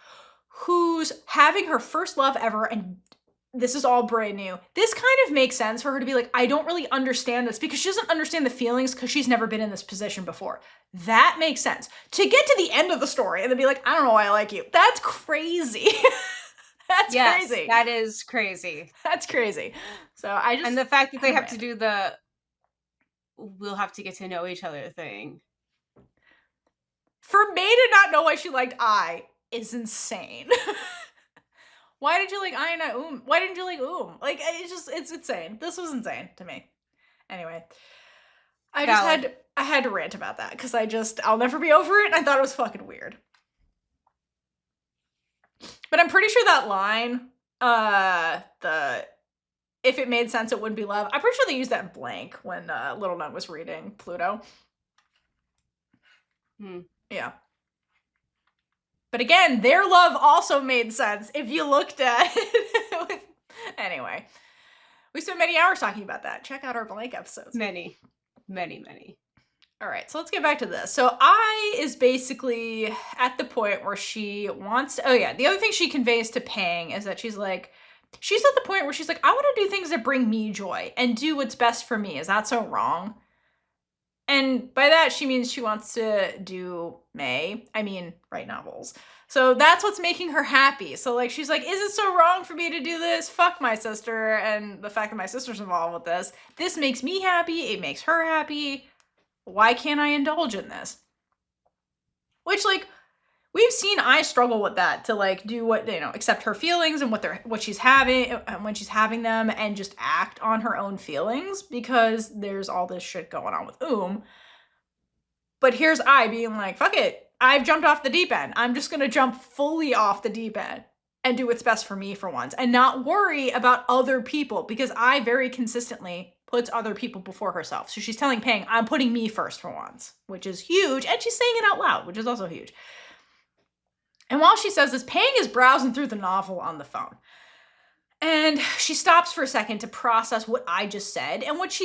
who's having her first love ever, and this is all brand new, this kind of makes sense for her to be I don't really understand this, because she doesn't understand the feelings because she's never been in this position before. That makes sense. To get to the end of the story and then be I don't know why I like you. That's crazy. That's crazy. That is crazy. That's crazy. So and the fact that they have to do the we'll have to get to know each other thing. For May to not know why she liked I is insane. Why did you like Aina Why didn't you like Like, it's insane. This was insane to me. Anyway, Valid. I had to rant about that because I'll never be over it. I thought it was fucking weird. But I'm pretty sure that line, if it made sense, it wouldn't be love. I'm pretty sure they used that in Blank when Little Nun was reading Pluto. Yeah. But again, their love also made sense if you looked at it. Anyway, we spent many hours talking about that. Check out our Blank episodes. Many. All right, so let's get back to this. So I is basically at the point where she wants to, the other thing she conveys to Pang is that she's at the point where she's like, I want to do things that bring me joy and do what's best for me. Is that so wrong? And by that, she means she wants to do write novels. So that's what's making her happy. So like, she's like, is it so wrong for me to do this? Fuck my sister. And the fact that my sister's involved with this makes me happy. It makes her happy. Why can't I indulge in this? Which, like, we've seen I struggle with that to like do what, accept her feelings and what she's having when she's having them and just act on her own feelings because there's all this shit going on with But here's I being like, fuck it. I've jumped off the deep end. I'm just going to jump fully off the deep end and do what's best for me for once and not worry about other people because I very consistently puts other people before herself. So she's telling Pang, I'm putting me first for once, which is huge. And she's saying it out loud, which is also huge. And while she says this, Pang is browsing through the novel on the phone. And she stops for a second to process what I just said. And what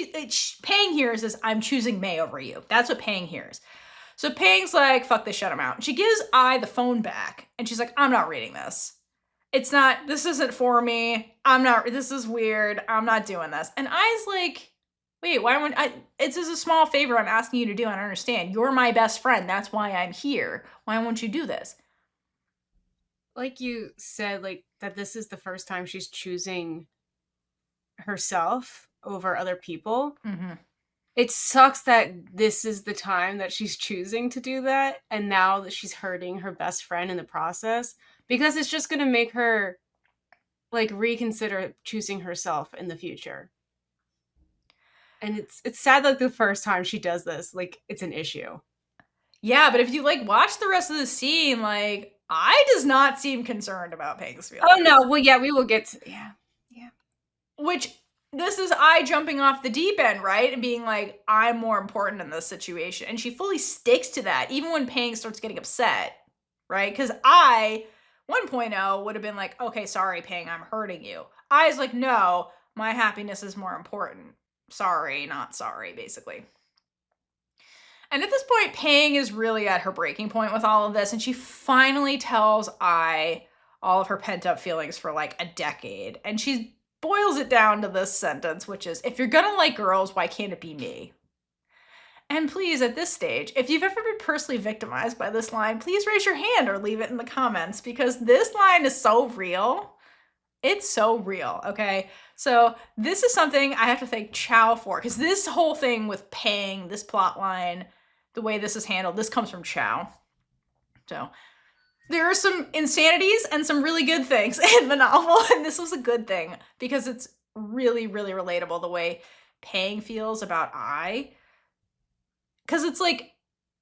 Pang hears is, I'm choosing May over you. That's what Pang hears. So Pang's like, fuck this, shut him out. And she gives I the phone back. And she's like, I'm not reading this. This isn't for me. This is weird. I'm not doing this. And I's like, wait, it's just a small favor I'm asking you to do. I don't understand. You're my best friend. That's why I'm here. Why won't you do this? Like you said, like that this is the first time she's choosing herself over other people. Mm-hmm. It sucks that this is the time that she's choosing to do that. And now that she's hurting her best friend in the process. Because it's just going to make her, like, reconsider choosing herself in the future. And it's sad that the first time she does this, like, it's an issue. Yeah, but if you, like, watch the rest of the scene, like, I does not seem concerned about Pang's feelings. Oh, no. Well, yeah, we will get to... Yeah. Which, this is I jumping off the deep end, right? And being like, I'm more important in this situation. And she fully sticks to that, even when Pang starts getting upset, right? Because 1.0 would have been like, okay, sorry, Pang, I'm hurting you. I's like, no, my happiness is more important. Sorry, not sorry, basically. And at this point, Pang is really at her breaking point with all of this, and she finally tells I all of her pent-up feelings for like a decade. And she boils it down to this sentence, which is, if you're gonna like girls, why can't it be me? And please, at this stage, if you've ever been personally victimized by this line, please raise your hand or leave it in the comments because this line is so real. It's so real, okay? So this is something I have to thank Chow for because this whole thing with Pang, this plot line, the way this is handled, this comes from Chow. So there are some insanities and some really good things in the novel, and this was a good thing because it's really, really relatable the way Pang feels about I. Because it's like,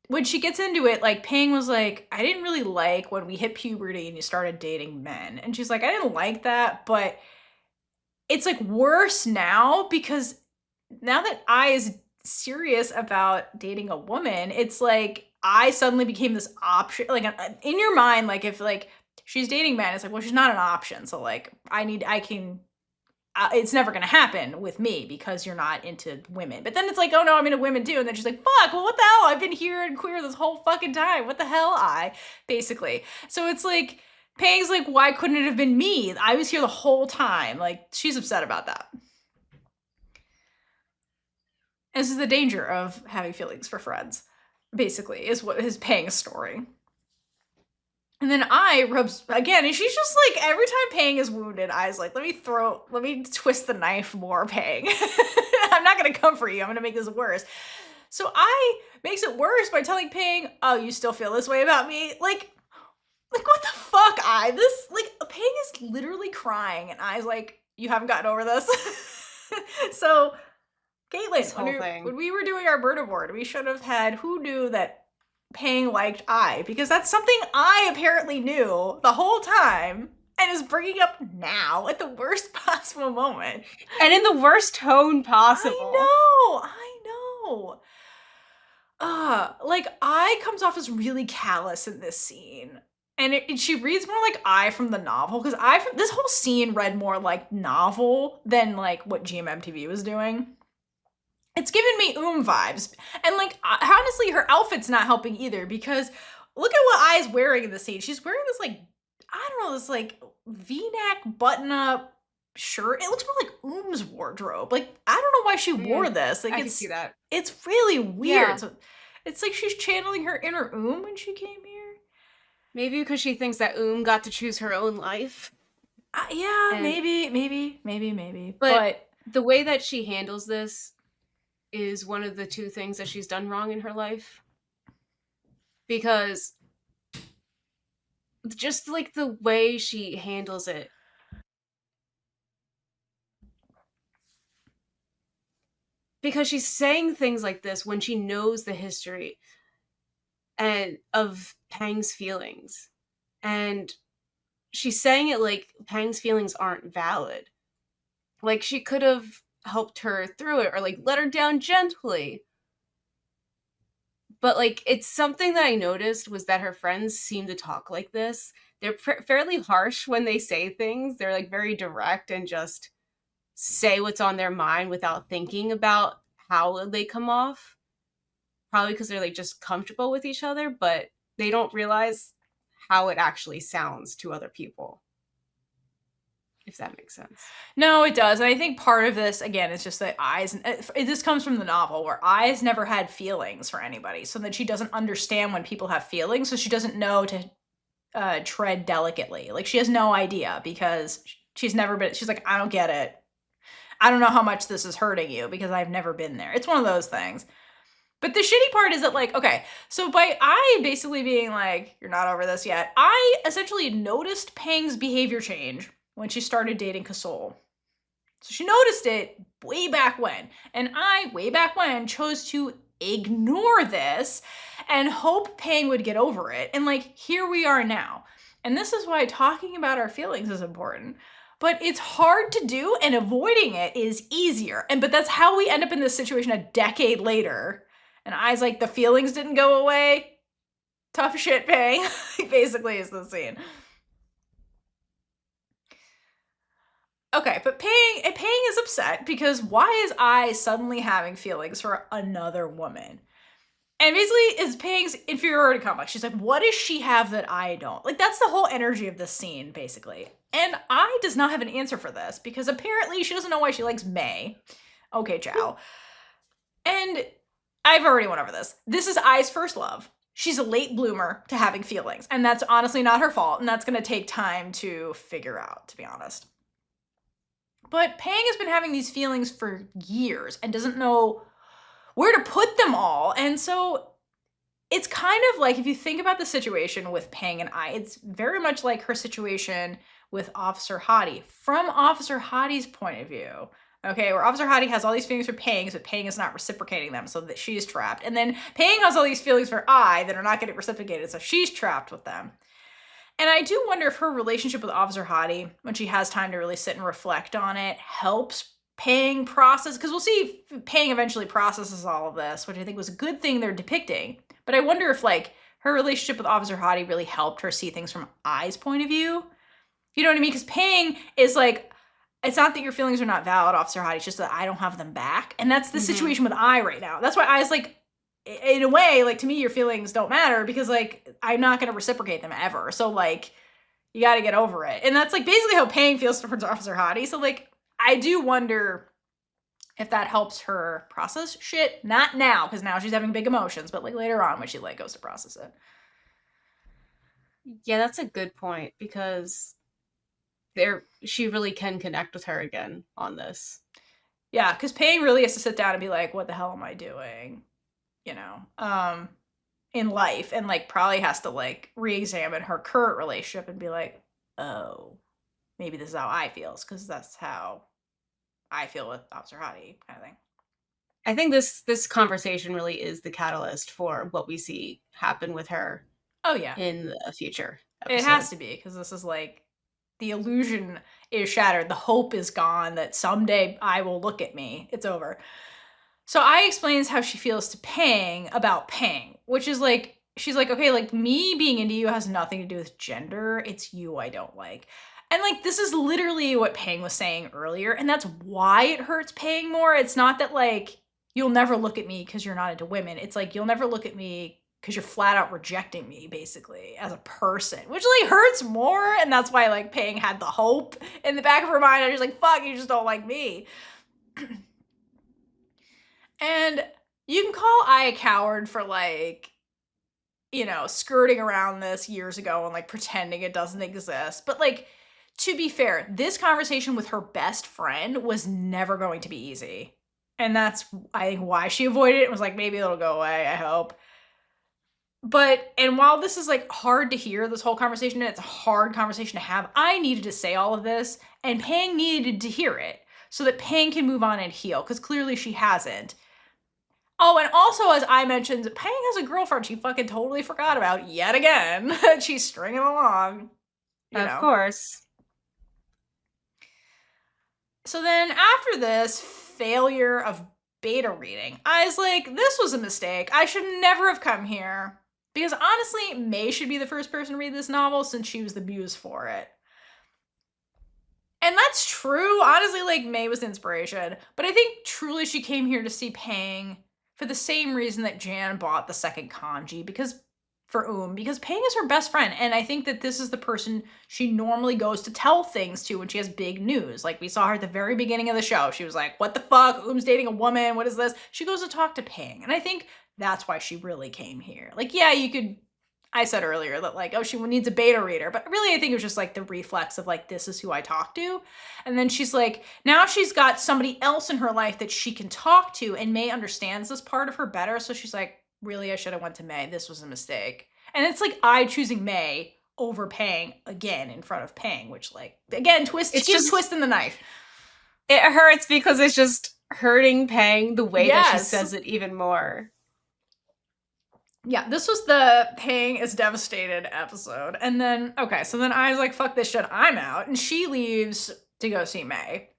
when she gets into it, like, Pang was like, I didn't really like when we hit puberty and you started dating men. And she's like, I didn't like that, but it's, like, worse now because now that I is serious about dating a woman, it's like, I suddenly became this option. Like, in your mind, like, if, like, she's dating men, it's like, well, she's not an option. So, like, it's never going to happen with me because you're not into women. But then it's like, oh no, I'm into women too. And then she's like, fuck, well, what the hell? I've been here and queer this whole fucking time. What the hell, basically. So it's like, Pang's like, why couldn't it have been me? I was here the whole time. Like, she's upset about that. This is the danger of having feelings for friends, basically, is what is Pang's story. And then I rubs again, and she's just like, every time Pang is wounded, I's like, let me twist the knife more, Pang. I'm not gonna come for you, I'm gonna make this worse. So I makes it worse by telling Pang, oh, you still feel this way about me? Like, Like, what the fuck, I? This, like, Pang is literally crying, and I's like, you haven't gotten over this? So, This Caitlin, whole thing. when we were doing our Berta board, we should have had who knew that Pang liked I, because that's something I apparently knew the whole time and is bringing up now at the worst possible moment. And in the worst tone possible. I know. Like, I comes off as really callous in this scene. And she reads more like I from the novel, because this whole scene read more like novel than like what GMMTV was doing. It's giving me vibes. And like, honestly, her outfit's not helping either, because look at what Ai's wearing in the scene. She's wearing this like, I don't know, this like V-neck button-up shirt. It looks more like wardrobe. Like, I don't know why she wore this. Like, I can see that. It's really weird. Yeah. So it's like she's channeling her inner when she came here. Maybe because she thinks that got to choose her own life. Yeah, And, maybe. But the way that she handles this is one of the two things that she's done wrong in her life. Because just like the way she handles it. Because she's saying things like this when she knows the history and of Pang's feelings. And she's saying it like Pang's feelings aren't valid. Like, she could have helped her through it or like let her down gently. But like, it's something that I noticed was that her friends seem to talk like this. They're fairly harsh when they say things. They're like very direct and just say what's on their mind without thinking about how they come off. Probably because they're like just comfortable with each other, but they don't realize how it actually sounds to other people. If that makes sense. No, it does. And I think part of this, again, is just that this comes from the novel, where Ai's never had feelings for anybody, so that she doesn't understand when people have feelings, so she doesn't know to tread delicately. Like, she has no idea, because she's like, I don't get it. I don't know how much this is hurting you, because I've never been there. It's one of those things. But the shitty part is that, like, okay, so by I basically being like, you're not over this yet, I essentially noticed Pang's behavior change when she started dating Kasol. So she noticed it way back when. And I, way back when, chose to ignore this and hope Pang would get over it. And like, here we are now. And this is why talking about our feelings is important. But it's hard to do, and avoiding it is easier. But that's how we end up in this situation a decade later. And I's like, the feelings didn't go away. Tough shit, Pang. Basically is the scene. Okay, but Pang is upset because why is I suddenly having feelings for another woman? And basically, it's Pang's inferiority complex. She's like, what does she have that I don't? Like, that's the whole energy of this scene, basically. And I does not have an answer for this, because apparently she doesn't know why she likes May. Okay, ciao. And I've already went over this. This is I's first love. She's a late bloomer to having feelings, and that's honestly not her fault, and that's going to take time to figure out, to be honest. But Pang has been having these feelings for years and doesn't know where to put them all. And so it's kind of like, if you think about the situation with Pang and I, it's very much like her situation with Officer Hottie, from Officer Hottie's point of view. Okay, where Officer Hottie has all these feelings for Pang, but Pang is not reciprocating them, so that she's trapped. And then Pang has all these feelings for I that are not getting reciprocated, so she's trapped with them. And I do wonder if her relationship with Officer Hottie, when she has time to really sit and reflect on it, helps Pang process, because we'll see if Pang eventually processes all of this, which I think was a good thing they're depicting. But I wonder if, like, her relationship with Officer Hottie really helped her see things from I's point of view. You know what I mean? Because Pang is like, it's not that your feelings are not valid, Officer Hottie, it's just that I don't have them back. And that's the situation with I right now. That's why I's like, in a way, like, to me, your feelings don't matter, because, like, I'm not going to reciprocate them ever. So, like, you got to get over it. And that's, like, basically how Pang feels towards Officer Hottie. So, like, I do wonder if that helps her process shit. Not now, because now she's having big emotions, but, like, later on when she, like, goes to process it. Yeah, that's a good point, because she really can connect with her again on this. Yeah, because Pang really has to sit down and be like, what the hell am I doing? You know? in life and like probably has to like re-examine her current relationship and be like, oh, maybe this is how I feel, because that's how I feel with Officer Hottie, kind of thing. I think this conversation really is the catalyst for what we see happen with her Oh yeah, in a future it episode. has to be, because this is like the illusion is shattered, the hope is gone that someday I will look at me. It's over. So I explains how she feels to Pang about Pang, which is like, she's like, okay, like me being into you has nothing to do with gender. It's you I don't like. And like, this is literally what Pang was saying earlier. And that's why it hurts Pang more. It's not that like, you'll never look at me because you're not into women. It's like, you'll never look at me because you're flat out rejecting me, basically, as a person, which like hurts more. And that's why like Pang had the hope in the back of her mind. And she's like, fuck, you just don't like me. And you can call I a coward for like, you know, skirting around this years ago and like pretending it doesn't exist. But like, to be fair, this conversation with her best friend was never going to be easy. And that's, I think, why she avoided it and was like, maybe it'll go away, I hope. But, and while this is like hard to hear, this whole conversation, and it's a hard conversation to have, I needed to say all of this, and Pang needed to hear it so that Pang can move on and heal, because clearly she hasn't. Oh, and also, as I mentioned, Pang has a girlfriend she fucking totally forgot about yet again. She's stringing along, you Of know. course. So then after this failure of beta reading, I was like, this was a mistake. I should never have come here. Because honestly, May should be the first person to read this novel since she was the muse for it. And that's true. Honestly, like, May was the inspiration. But I think truly she came here to see Pang for the same reason that Jan bought the second kanji, because Pang is her best friend. And I think that this is the person she normally goes to tell things to when she has big news. Like, we saw her at the very beginning of the show. She was like, what the fuck? Oom's dating a woman. What is this? She goes to talk to Pang. And I think that's why she really came here. Like, yeah, you could, I said earlier that like, oh, she needs a beta reader. But really, I think it was just like the reflex of like, this is who I talk to. And then she's like, now she's got somebody else in her life that she can talk to, and May understands this part of her better. So she's like, really, I should have went to May. This was a mistake. And it's like I choosing May over Pang again in front of Pang, which like, again, twisting the knife. It hurts because it's just hurting Pang the way that she Yes. says it even more. Yeah, this was the Pang is devastated episode. And then, okay, so then I was like, fuck this shit, I'm out. And she leaves to go see May.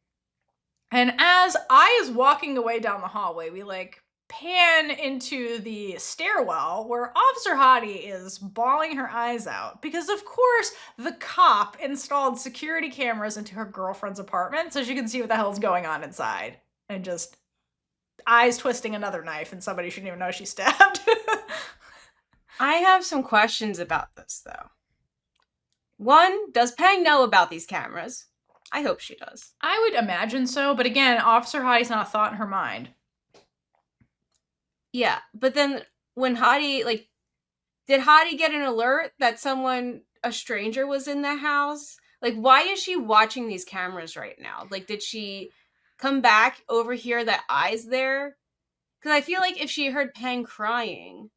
And as I is walking away down the hallway, we like pan into the stairwell where Officer Hottie is bawling her eyes out because, of course, the cop installed security cameras into her girlfriend's apartment so she can see what the hell's going on inside. And just eyes twisting another knife, and somebody shouldn't even know she stabbed. I have some questions about this, though. One, does Pang know about these cameras? I hope she does. I would imagine so, but again, Officer Hottie's not a thought in her mind. Yeah, but then when Hottie, like, did Hottie get an alert that a stranger was in the house? Like, why is she watching these cameras right now? Like, did she come back over here that I's there? Because I feel like if she heard Pang crying,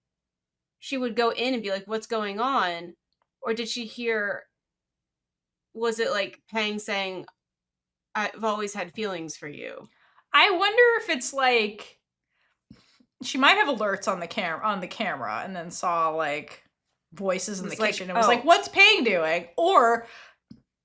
she would go in and be like, what's going on? Or did she hear, was it like Pang saying, I've always had feelings for you? I wonder if it's like she might have alerts on the camera and then saw like voices in the kitchen and was like, what's Pang doing? Or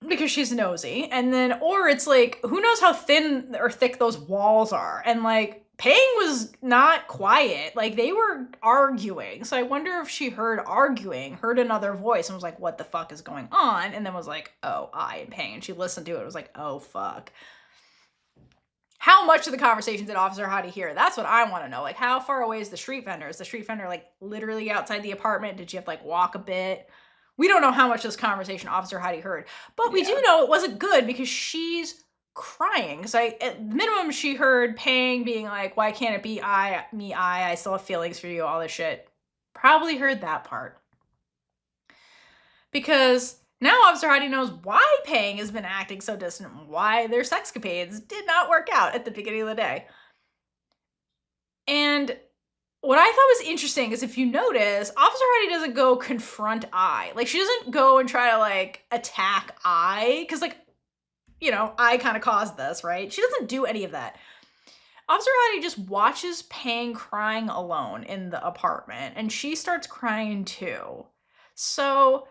because she's nosy, and then, or it's like, who knows how thin or thick those walls are, and like Pang was not quiet, like they were arguing. So I wonder if she heard another voice and was like, what the fuck is going on? And then was like, oh, I and Pang, and she listened to it, was like, oh fuck. How much of the conversation did Officer Hottie hear? That's what I want to know. Like, how far away is the street vendor? Is the street vendor like literally outside the apartment? Did she have to like walk a bit? We don't know how much this conversation Officer Hottie heard, but we do know it wasn't good because she's crying. Because at minimum, she heard Pang being like, why can't it be I still have feelings for you, all this shit. Probably heard that part. Because now Officer Hottie knows why Pang has been acting so distant and why their sexcapades did not work out at the beginning of the day. And what I thought was interesting is if you notice, Officer Hottie doesn't go confront I. Like, she doesn't go and try to, like, attack I. Because, like, you know, I kind of caused this, right? She doesn't do any of that. Officer Hottie just watches Pang crying alone in the apartment, and she starts crying too. So,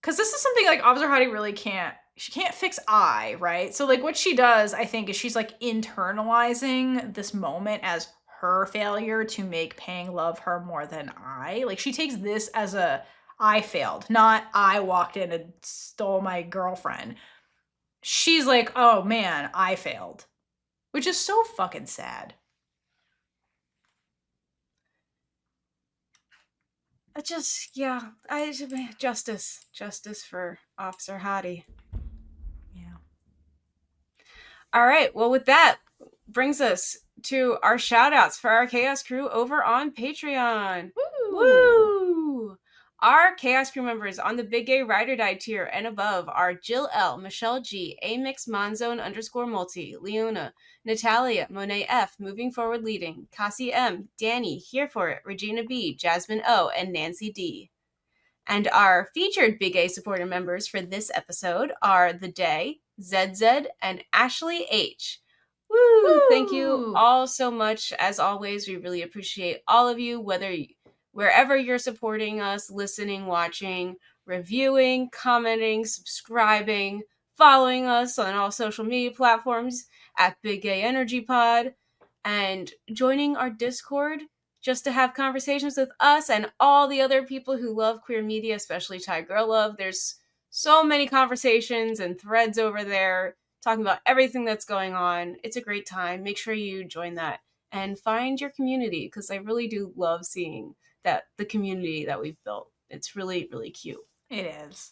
because this is something, like, Officer Hottie really she can't fix I, right? So, like, what she does, I think, is she's, like, internalizing this moment as her failure to make Pang love her more than I. Like, she takes this as I failed, not I walked in and stole my girlfriend. She's like, oh man, I failed, which is so fucking sad. Justice for Officer Hottie. Yeah. All right. Well, with that brings us to our shout outs for our Chaos Crew over on Patreon. Woo! Woo! Our Chaos Crew members on the Big Gay Ride or Die tier and above are Jill L, Michelle G, Amix Monzone _multi, Leona, Natalia, Monet F, Moving Forward Leading, Cassie M, Danny, Here For It, Regina B, Jasmine O, and Nancy D. And our featured Big A supporter members for this episode are The Day, ZZ, and Ashley H. Woo! Woo! Thank you all so much. As always, we really appreciate all of you, wherever you're supporting us, listening, watching, reviewing, commenting, subscribing, following us on all social media platforms at Big Gay Energy Pod, and joining our Discord just to have conversations with us and all the other people who love queer media, especially Thai Girl Love. There's so many conversations and threads over there talking about everything that's going on. It's a great time. Make sure you join that and find your community, because I really do love seeing that the community that we've built. It's really, really cute. It is.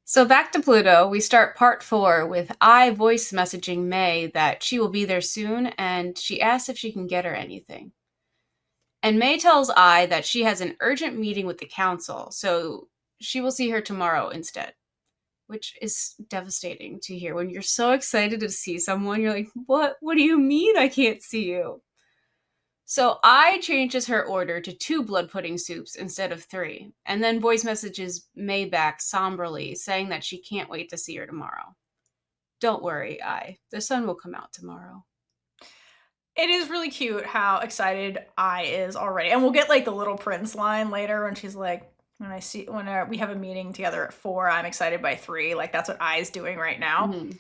So back to Pluto, we start part 4 with I voice messaging May that she will be there soon, and she asks if she can get her anything. And May tells I that she has an urgent meeting with the council, so she will see her tomorrow instead. Which is devastating to hear. When you're so excited to see someone, you're like, what do you mean I can't see you? So I changes her order to 2 blood pudding soups instead of 3, and then voice messages May back somberly, saying that she can't wait to see her tomorrow. Don't worry, the sun will come out tomorrow. It is really cute how excited I is already. And we'll get, like, the Little Prince line later when she's like, when we have a meeting together at 4, I'm excited by 3. Like, that's what I's doing right now. Mm-hmm.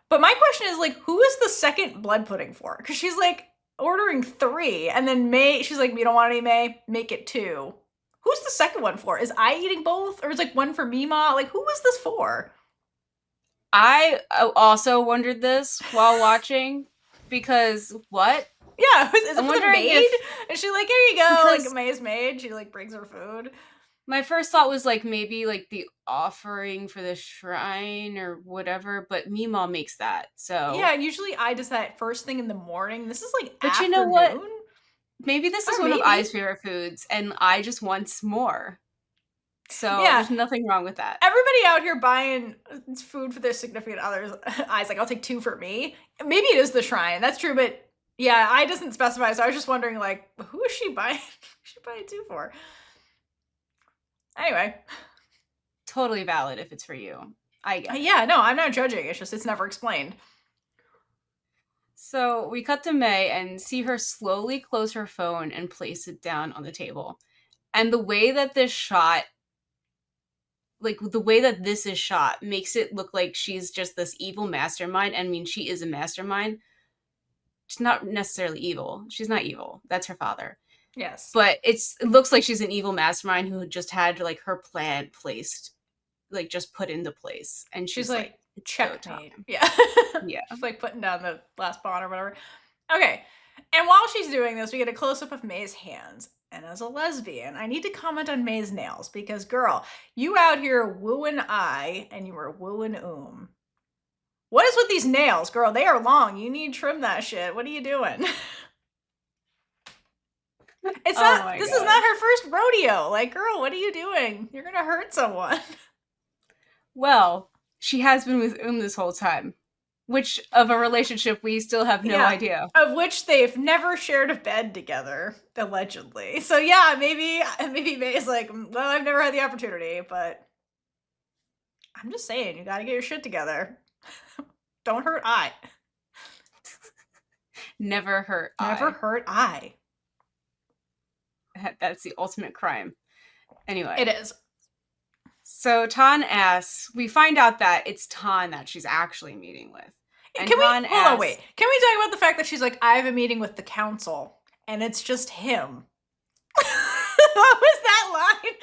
But my question is, like, who is the second blood pudding for? Because she's, like, ordering 3, and then May, she's like, you don't want any, May? Make it 2. Who's the second one for? Is I eating both? Or is, like, one for Mima? Like, who is this for? I also wondered this while watching, because what? Yeah, is it for the maid? And she's like, here you go, like, May's maid. She, like, brings her food. My first thought was, like, maybe, like, the offering for the shrine or whatever, but Mima makes that, so... Yeah, and usually I does that first thing in the morning. This is, like, but afternoon. You know what? Maybe this is one of I's favorite foods, and I just wants more. So yeah, there's nothing wrong with that. Everybody out here buying food for their significant others. I's like, I'll take 2 for me. Maybe it is the shrine. That's true, but yeah, I doesn't specify, so I was just wondering, like, who is she buying? Who's she buying 2 for? Anyway. Totally valid if it's for you. I get it. Yeah, no, I'm not judging. It's just, it's never explained. So we cut to May and see her slowly close her phone and place it down on the table. And the way that this shot, like the way that this is shot, makes it look like she's just this evil mastermind. I mean, she is a mastermind. She's not necessarily evil. She's not evil. That's her father. Yes. But it looks like she's an evil mastermind who just had, like, her plan placed, like, just put into place. And she's like checkmate. Yeah. Yeah. She's, like, putting down the last pawn or whatever. Okay. And while she's doing this, we get a close-up of May's hands. And as a lesbian, I need to comment on May's nails. Because, girl, you out here wooing I, and you were wooing What is with these nails, girl? They are long. You need to trim that shit. What are you doing? It's not, this is not her first rodeo. Like, girl, what are you doing? You're gonna hurt someone. Well, she has been with this whole time. which of a relationship we still have no idea. Of which they've never shared a bed together, allegedly. So yeah, maybe May's like, well, I've never had the opportunity, but I'm just saying, you gotta get your shit together. Don't hurt I. Never hurt Never I. hurt I. That's the ultimate crime. Anyway. It is. So Tan asks, we find out that it's Tan that she's actually meeting with. And Can Tan we, hold on, wait. Can we talk about the fact that she's like, I have a meeting with the council, and it's just him? What was that line?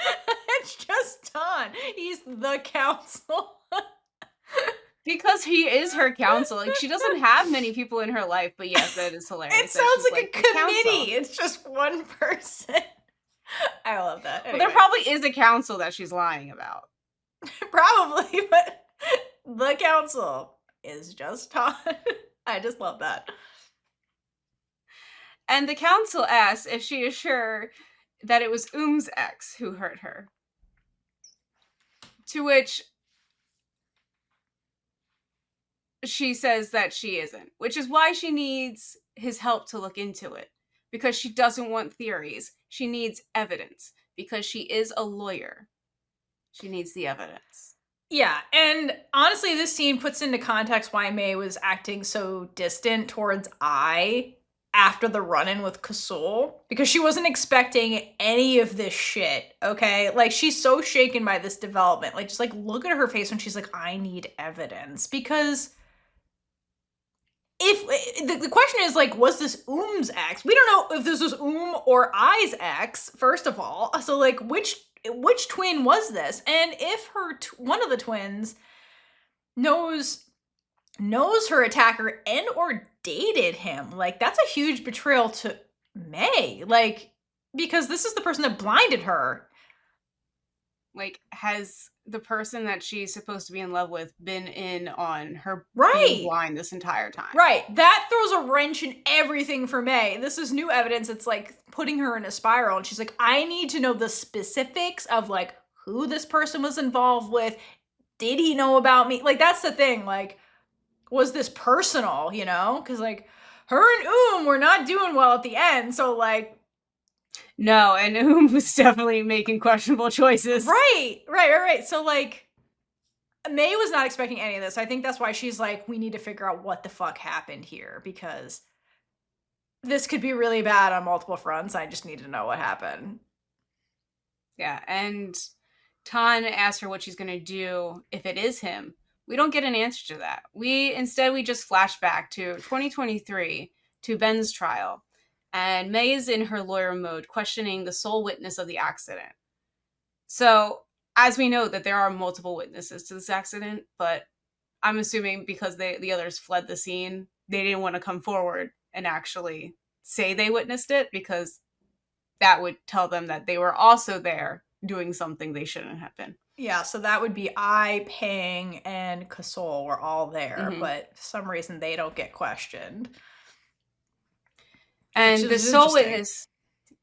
It's just Tan. He's the council. Because he is her counsel. Like, she doesn't have many people in her life, but yes, that is hilarious. It sounds like a committee. It's just one person. I love that. Anyway. Well, there probably is a council that she's lying about. Probably, but the council is just Tan. I just love that. And the council asks if she is sure that it was ex who hurt her. To which she says that she isn't, which is why she needs his help to look into it. Because she doesn't want theories. She needs evidence. Because she is a lawyer. She needs the evidence. Yeah, and honestly, this scene puts into context why May was acting so distant towards I after the run-in with Kasul, because she wasn't expecting any of this shit, okay? Like, she's so shaken by this development. Like, just, like, look at her face when she's like, I need evidence. Because if the question is, like, was this ex? We don't know if this was or I's ex, first of all. So, like, which twin was this? And if one of the twins knows her attacker and or dated him, like, that's a huge betrayal to May. Like, because this is the person that blinded her. Like, has the person that she's supposed to be in love with been in on her being blind this entire time? Right. That throws a wrench in everything for May. This is new evidence. It's like putting her in a spiral. And she's like, I need to know the specifics of, like, who this person was involved with. Did he know about me? Like, that's the thing. Like, was this personal, you know? Because, like, her and were not doing well at the end. So, like, no, and was definitely making questionable choices. Right. So, like, May was not expecting any of this. I think that's why she's like, we need to figure out what the fuck happened here, because this could be really bad on multiple fronts. I just need to know what happened. Yeah, and Tan asks her what she's going to do if it is him. We don't get an answer to that. Instead, we just flash back to 2023, to Ben's trial. And May is in her lawyer mode, questioning the sole witness of the accident. So, as we know that there are multiple witnesses to this accident, but I'm assuming because the others fled the scene, they didn't want to come forward and actually say they witnessed it, because that would tell them that they were also there doing something they shouldn't have been. Yeah, so that would be I, Pang, and Kasul were all there, but for some reason they don't get questioned. And the sole witness,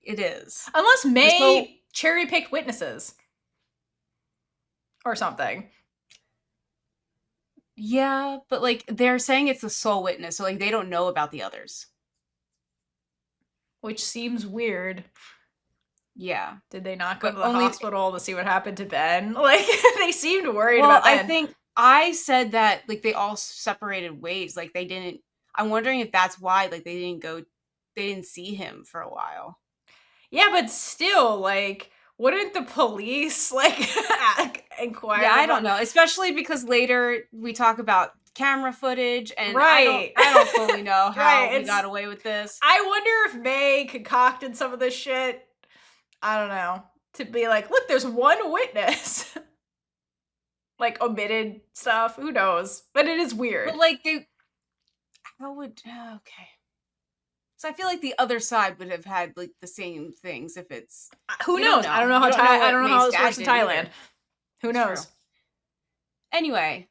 it is. Unless May cherry-picked witnesses. Or something. Yeah, but, like, they're saying it's the sole witness, so, like, they don't know about the others. Which seems weird. Yeah. Did they not go to the hospital to see what happened to Ben? Like, they seemed worried about Ben. I think I said that, like, they all separated ways. Like, they didn't... I'm wondering if that's why, like, they didn't see him for a while. Yeah, but still, like, wouldn't the police, like, inquire? Yeah, I don't know. Especially because later we talk about camera footage, and I don't fully know how we got away with this. I wonder if May concocted some of this shit. I don't know. To be like, look, there's one witness. Like, omitted stuff. Who knows? But it is weird. But, like, okay. So I feel like the other side would have had, like, the same things if it's... Who knows? I don't know how this works in Thailand. Either. Who knows? Anyway,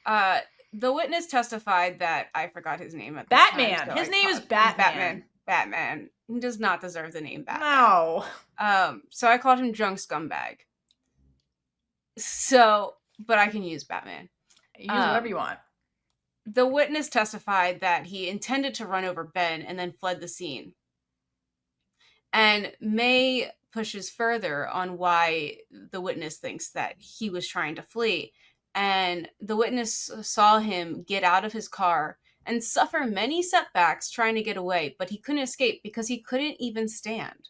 the witness testified that... I forgot his name at this Batman. time, so his name is Batman. Batman. He does not deserve the name Batman. No. So I called him drunk scumbag. So, but I can use Batman. Use whatever you want. The witness testified that he intended to run over Ben and then fled the scene. And May pushes further on why the witness thinks that he was trying to flee. And the witness saw him get out of his car and suffer many setbacks trying to get away, but he couldn't escape because he couldn't even stand.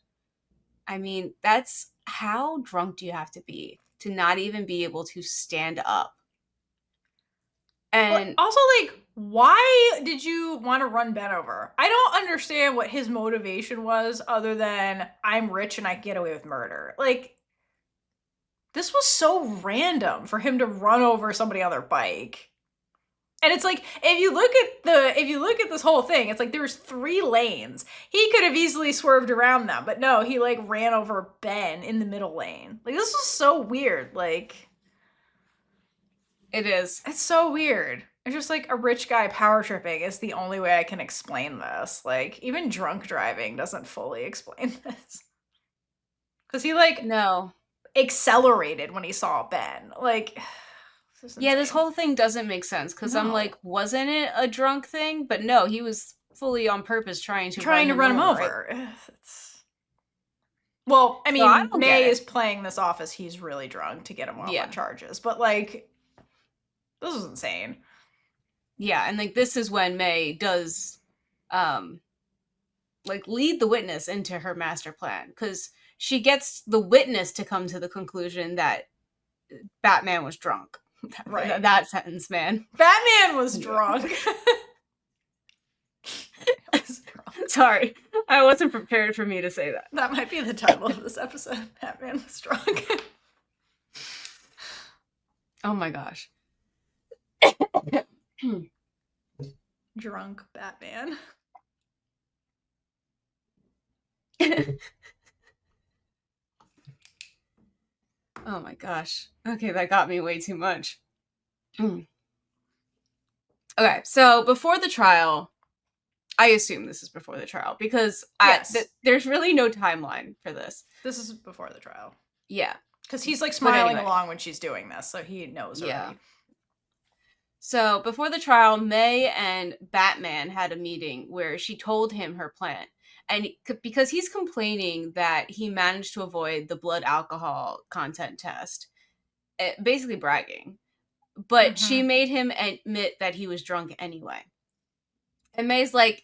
I mean, that's how drunk do you have to be to not even be able to stand up? But And also, like, why did you want to run Ben over? I don't understand what his motivation was other than I'm rich and I get away with murder. Like, this was so random for him to run over somebody on their bike. And it's like, if you look at this whole thing, it's like there's 3 lanes. He could have easily swerved around them, but no, he like ran over Ben in the middle lane. Like, this was so weird. Like, it is. it's so weird. It's just like a rich guy power tripping is the only way I can explain this. Like, even drunk driving doesn't fully explain this. Because he like No. accelerated when he saw Ben. Like, this whole thing doesn't make sense because I'm like, wasn't it a drunk thing? But no, he was fully on purpose trying to run him over. Right? Well, I mean, I don't May get it. is playing this off as he's really drunk to get him off on charges, but like, this is insane. Yeah, and like this is when May does like lead the witness into her master plan because she gets the witness to come to the conclusion that Batman was drunk. Right. That sentence, man. Batman was drunk. Sorry, I wasn't prepared for me to say that. That might be the title of this episode. Batman was drunk. Oh my gosh. Drunk Batman. Oh my gosh. Okay, that got me way too much. Okay, so before the trial, I assume this is before the trial because there's really no timeline for this. This is before the trial. Yeah. Because he's like smiling along when she's doing this, so he knows already. Yeah. So before the trial, May and Batman had a meeting where she told him her plan. And because he's complaining that he managed to avoid the blood alcohol content test, basically bragging. But she made him admit that he was drunk anyway. And May's like,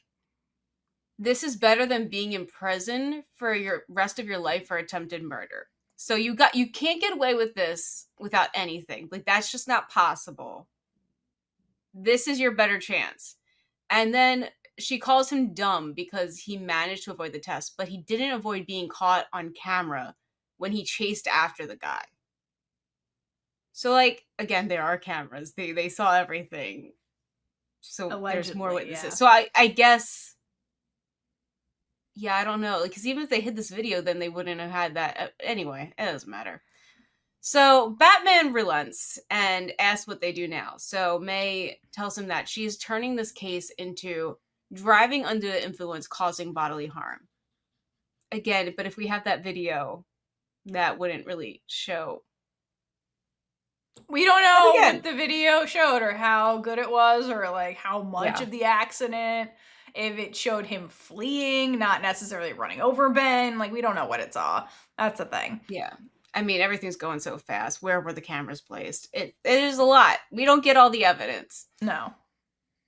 this is better than being in prison for your rest of your life for attempted murder. So you can't get away with this without anything. Like, that's just not possible. This is your better chance. And then she calls him dumb because he managed to avoid the test, but he didn't avoid being caught on camera when he chased after the guy. So, like, again, there are cameras. They saw everything. So allegedly, there's more witnesses. Yeah. So I guess, yeah, I don't know. Because even if they hid this video, then they wouldn't have had that. Anyway, it doesn't matter. So Batman relents and asks what they do now. So May tells him that she's turning this case into driving under the influence causing bodily harm. Again, but if we have that video, that wouldn't really show. We don't know what the video showed or how good it was or like how much of the accident. If it showed him fleeing, not necessarily running over Ben. Like, we don't know what it saw. That's the thing. Yeah. I mean, everything's going so fast. Where were the cameras placed? It is a lot. We don't get all the evidence. No.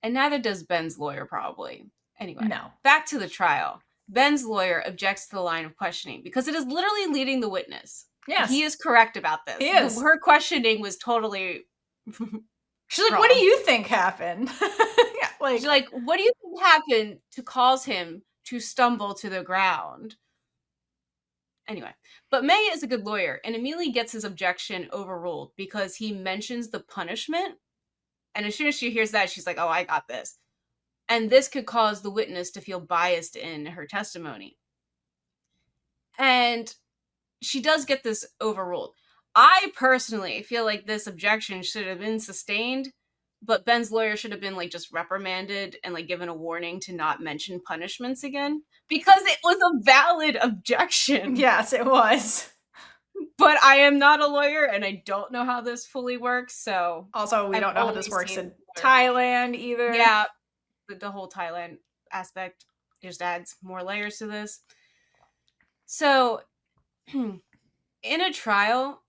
And neither does Ben's lawyer, probably. Anyway. No. Back to the trial. Ben's lawyer objects to the line of questioning because it is literally leading the witness. Yes. He is correct about this. He is. Her questioning was totally She's like, wrong. What do you think happened? Yeah, like, she's like, what do you think happened to cause him to stumble to the ground? Anyway, but May is a good lawyer and immediately gets his objection overruled because he mentions the punishment. And as soon as she hears that, she's like, oh, I got this. And this could cause the witness to feel biased in her testimony. And she does get this overruled. I personally feel like this objection should have been sustained, but Ben's lawyer should have been like just reprimanded and like given a warning to not mention punishments again because it was a valid objection. Yes, it was. But I am not a lawyer and I don't know how this fully works. So also, we don't know how this works in Thailand either. Yeah, the whole Thailand aspect just adds more layers to this. So, in a trial,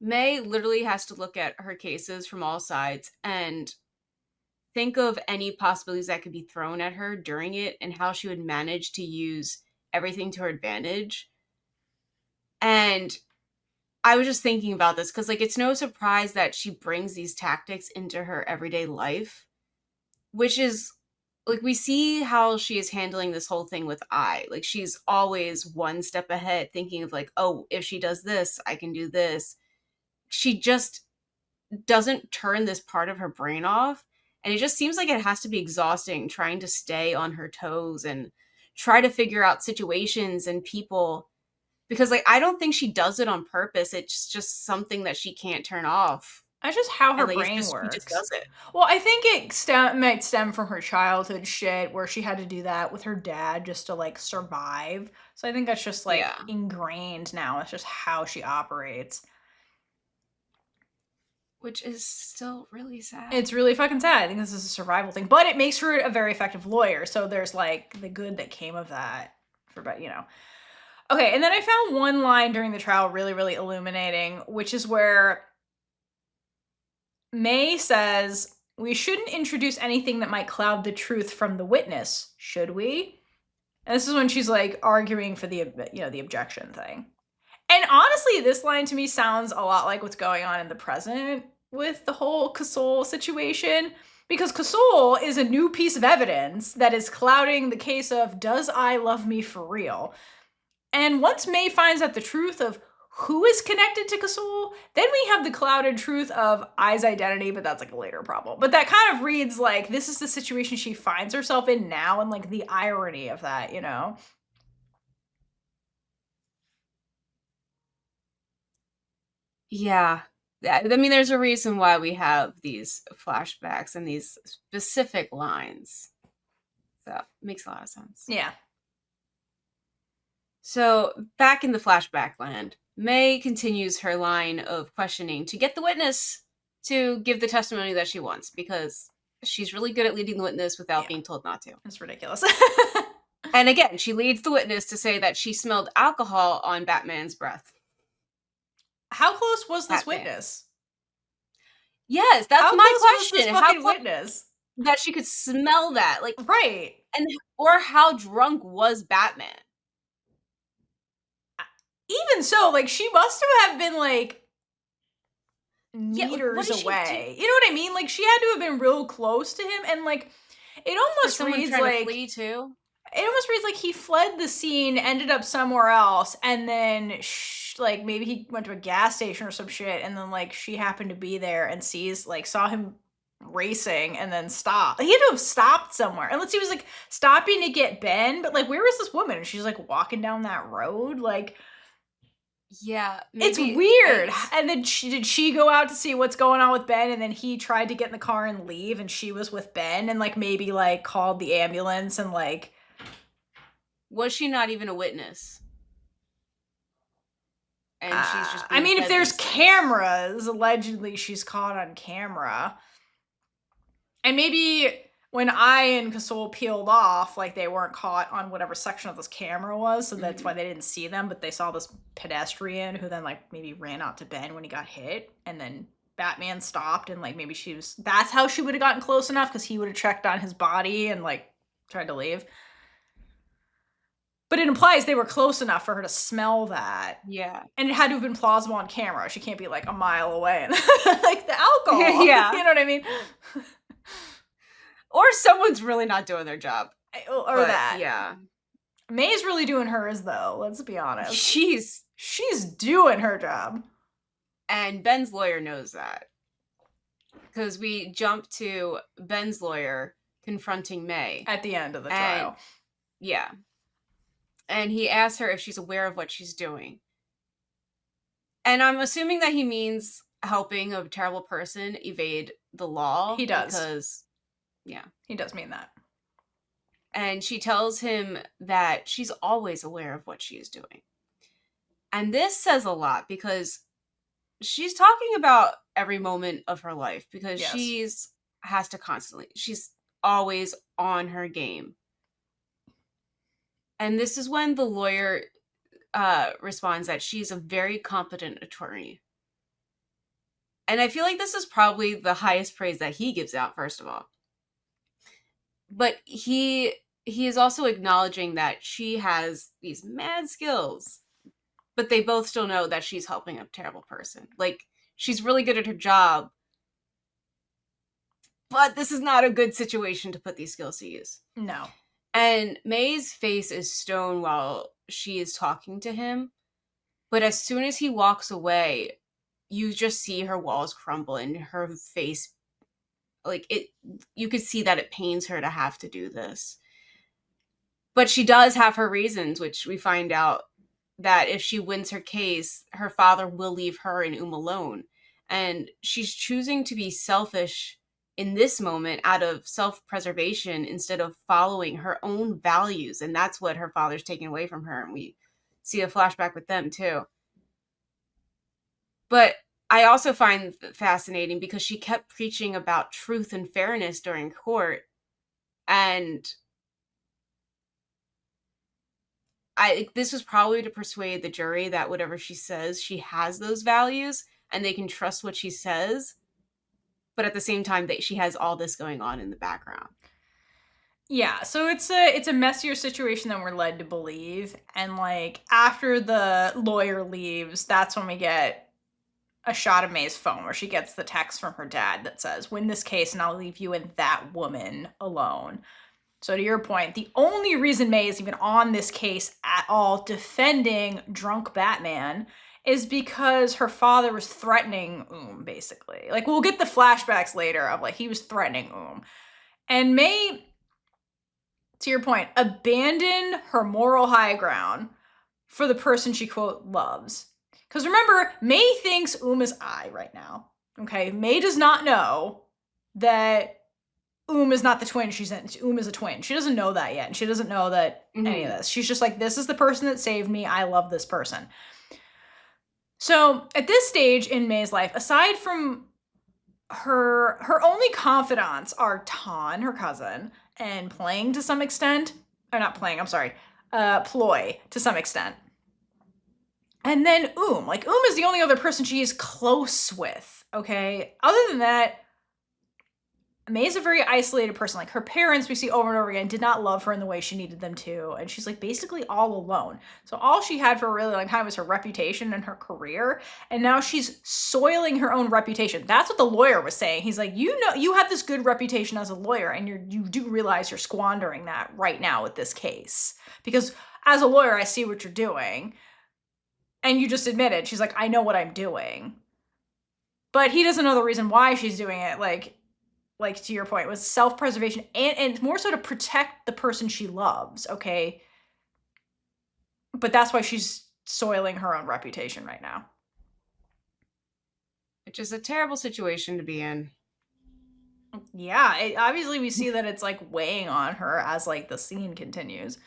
May literally has to look at her cases from all sides and think of any possibilities that could be thrown at her during it and how she would manage to use everything to her advantage. And I was just thinking about this because, like, it's no surprise that she brings these tactics into her everyday life, which is like we see how she is handling this whole thing with I. Like, she's always one step ahead, thinking of, like, oh, if she does this, I can do this. She just doesn't turn this part of her brain off. And it just seems like it has to be exhausting trying to stay on her toes and try to figure out situations and people, because, like, I don't think she does it on purpose. It's just something that she can't turn off. That's just how her And, like, it's brain just she just works. does it. Well, I think it might stem from her childhood shit where she had to do that with her dad just to like survive. So I think that's just like Yeah. ingrained now. It's just how she operates. Which is still really sad. It's really fucking sad. I think this is a survival thing, but it makes her a very effective lawyer. So there's like the good that came of that for, you know. Okay, and then I found one line during the trial really, really illuminating, which is where May says, "We shouldn't introduce anything that might cloud the truth from the witness, should we?" And this is when she's like arguing for the, you know, the objection thing. And honestly, this line to me sounds a lot like what's going on in the present with the whole Kasol situation, because Kasol is a new piece of evidence that is clouding the case of, does I love me for real? And once May finds out the truth of who is connected to Kasol, then we have the clouded truth of I's identity, but that's like a later problem. But that kind of reads like this is the situation she finds herself in now, and like the irony of that, you know? Yeah. I mean, there's a reason why we have these flashbacks and these specific lines. So it makes a lot of sense. Yeah. So back in the flashback land, May continues her line of questioning to get the witness to give the testimony that she wants, because she's really good at leading the witness without being told not to. It's ridiculous. And again, she leads the witness to say that she smelled alcohol on Batman's breath. How close was this Batman. witness? Yes, that's How my close was question. this How fucking close witness? that she could smell that? Like, Right. and or how drunk was Batman? Even so, like, she must have been like Yeah, like, meters what is she away. You know what I mean? Like, she had to have been real close to him, and like it For almost someone reads trying to like flee too? it almost reads like he fled the scene, ended up somewhere else, and then like maybe he went to a gas station or some shit, and then like she happened to be there and saw him racing and then stopped. He had to have stopped somewhere. Unless he was like stopping to get Ben, but like where was this woman? And she's like walking down that road. Like, Yeah, it's maybe weird. And then did she go out to see what's going on with Ben, and then he tried to get in the car and leave, and she was with Ben and like maybe like called the ambulance and like. Was she not even a witness? And she's just I mean, if there's these things. cameras, allegedly she's caught on camera. And maybe when I and Kasol peeled off, like they weren't caught on whatever section of this camera was, so that's why they didn't see them, but they saw this pedestrian who then like maybe ran out to Ben when he got hit, and then Batman stopped, and like maybe that's how she would have gotten close enough, because he would have checked on his body and like tried to leave. But it implies they were close enough for her to smell that. Yeah. And it had to have been plausible on camera. She can't be like a mile away and like the alcohol. Yeah. You know what I mean? Or someone's really not doing their job. Or that. Yeah. May's really doing hers though, let's be honest. She's doing her job. And Ben's lawyer knows that. Because we jump to Ben's lawyer confronting May. At the end of the trial. Yeah. And he asks her if she's aware of what she's doing. And I'm assuming that he means helping a terrible person evade the law. He does. Because, yeah. He does mean that. And she tells him that she's always aware of what she is doing. And this says a lot, because she's talking about every moment of her life because Yes. she's always on her game. And this is when the lawyer responds that she's a very competent attorney. And I feel like this is probably the highest praise that he gives out, first of all. But he is also acknowledging that she has these mad skills, but they both still know that she's helping a terrible person. Like, she's really good at her job, but this is not a good situation to put these skills to use. No. And May's face is stone while she is talking to him, but as soon as he walks away, you just see her walls crumble and her face, like, it, you could see that it pains her to have to do this. But she does have her reasons, which we find out that if she wins her case, her father will leave her and alone. And she's choosing to be selfish in this moment out of self-preservation instead of following her own values. And that's what her father's taking away from her. And we see a flashback with them too. But I also find fascinating because she kept preaching about truth and fairness during court. And this was probably to persuade the jury that whatever she says, she has those values and they can trust what she says. But at the same time, that she has all this going on in the background. Yeah, so it's a messier situation than we're led to believe. And like after the lawyer leaves, that's when we get a shot of May's phone where she gets the text from her dad that says, "Win this case and I'll leave you and that woman alone." So to your point, the only reason May is even on this case at all defending drunk Batman is because her father was threatening basically. Like we'll get the flashbacks later of like he was threatening And May, to your point, abandoned her moral high ground for the person she, quote, loves. Because remember, May thinks is I right now. Okay, May does not know that is not the twin she's in. Is a twin. She doesn't know that yet. And she doesn't know that any of this. She's just like, this is the person that saved me. I love this person. So at this stage in May's life, aside from her only confidants are Ton, her cousin, and playing to some extent. Or not playing, I'm sorry. Ploy to some extent. And then Like, is the only other person she is close with, okay? Other than that, May's a very isolated person. Like, her parents, we see over and over again, did not love her in the way she needed them to. And she's, like, basically all alone. So all she had for a really long time was her reputation and her career. And now she's soiling her own reputation. That's what the lawyer was saying. He's like, you know, you have this good reputation as a lawyer, and you do realize you're squandering that right now with this case. Because as a lawyer, I see what you're doing. And you just admitted, she's like, I know what I'm doing. But he doesn't know the reason why she's doing it. Like to your point, was self-preservation and more so to protect the person she loves, okay? But that's why she's soiling her own reputation right now. Which is a terrible situation to be in. Yeah, obviously we see that it's like weighing on her as like the scene continues.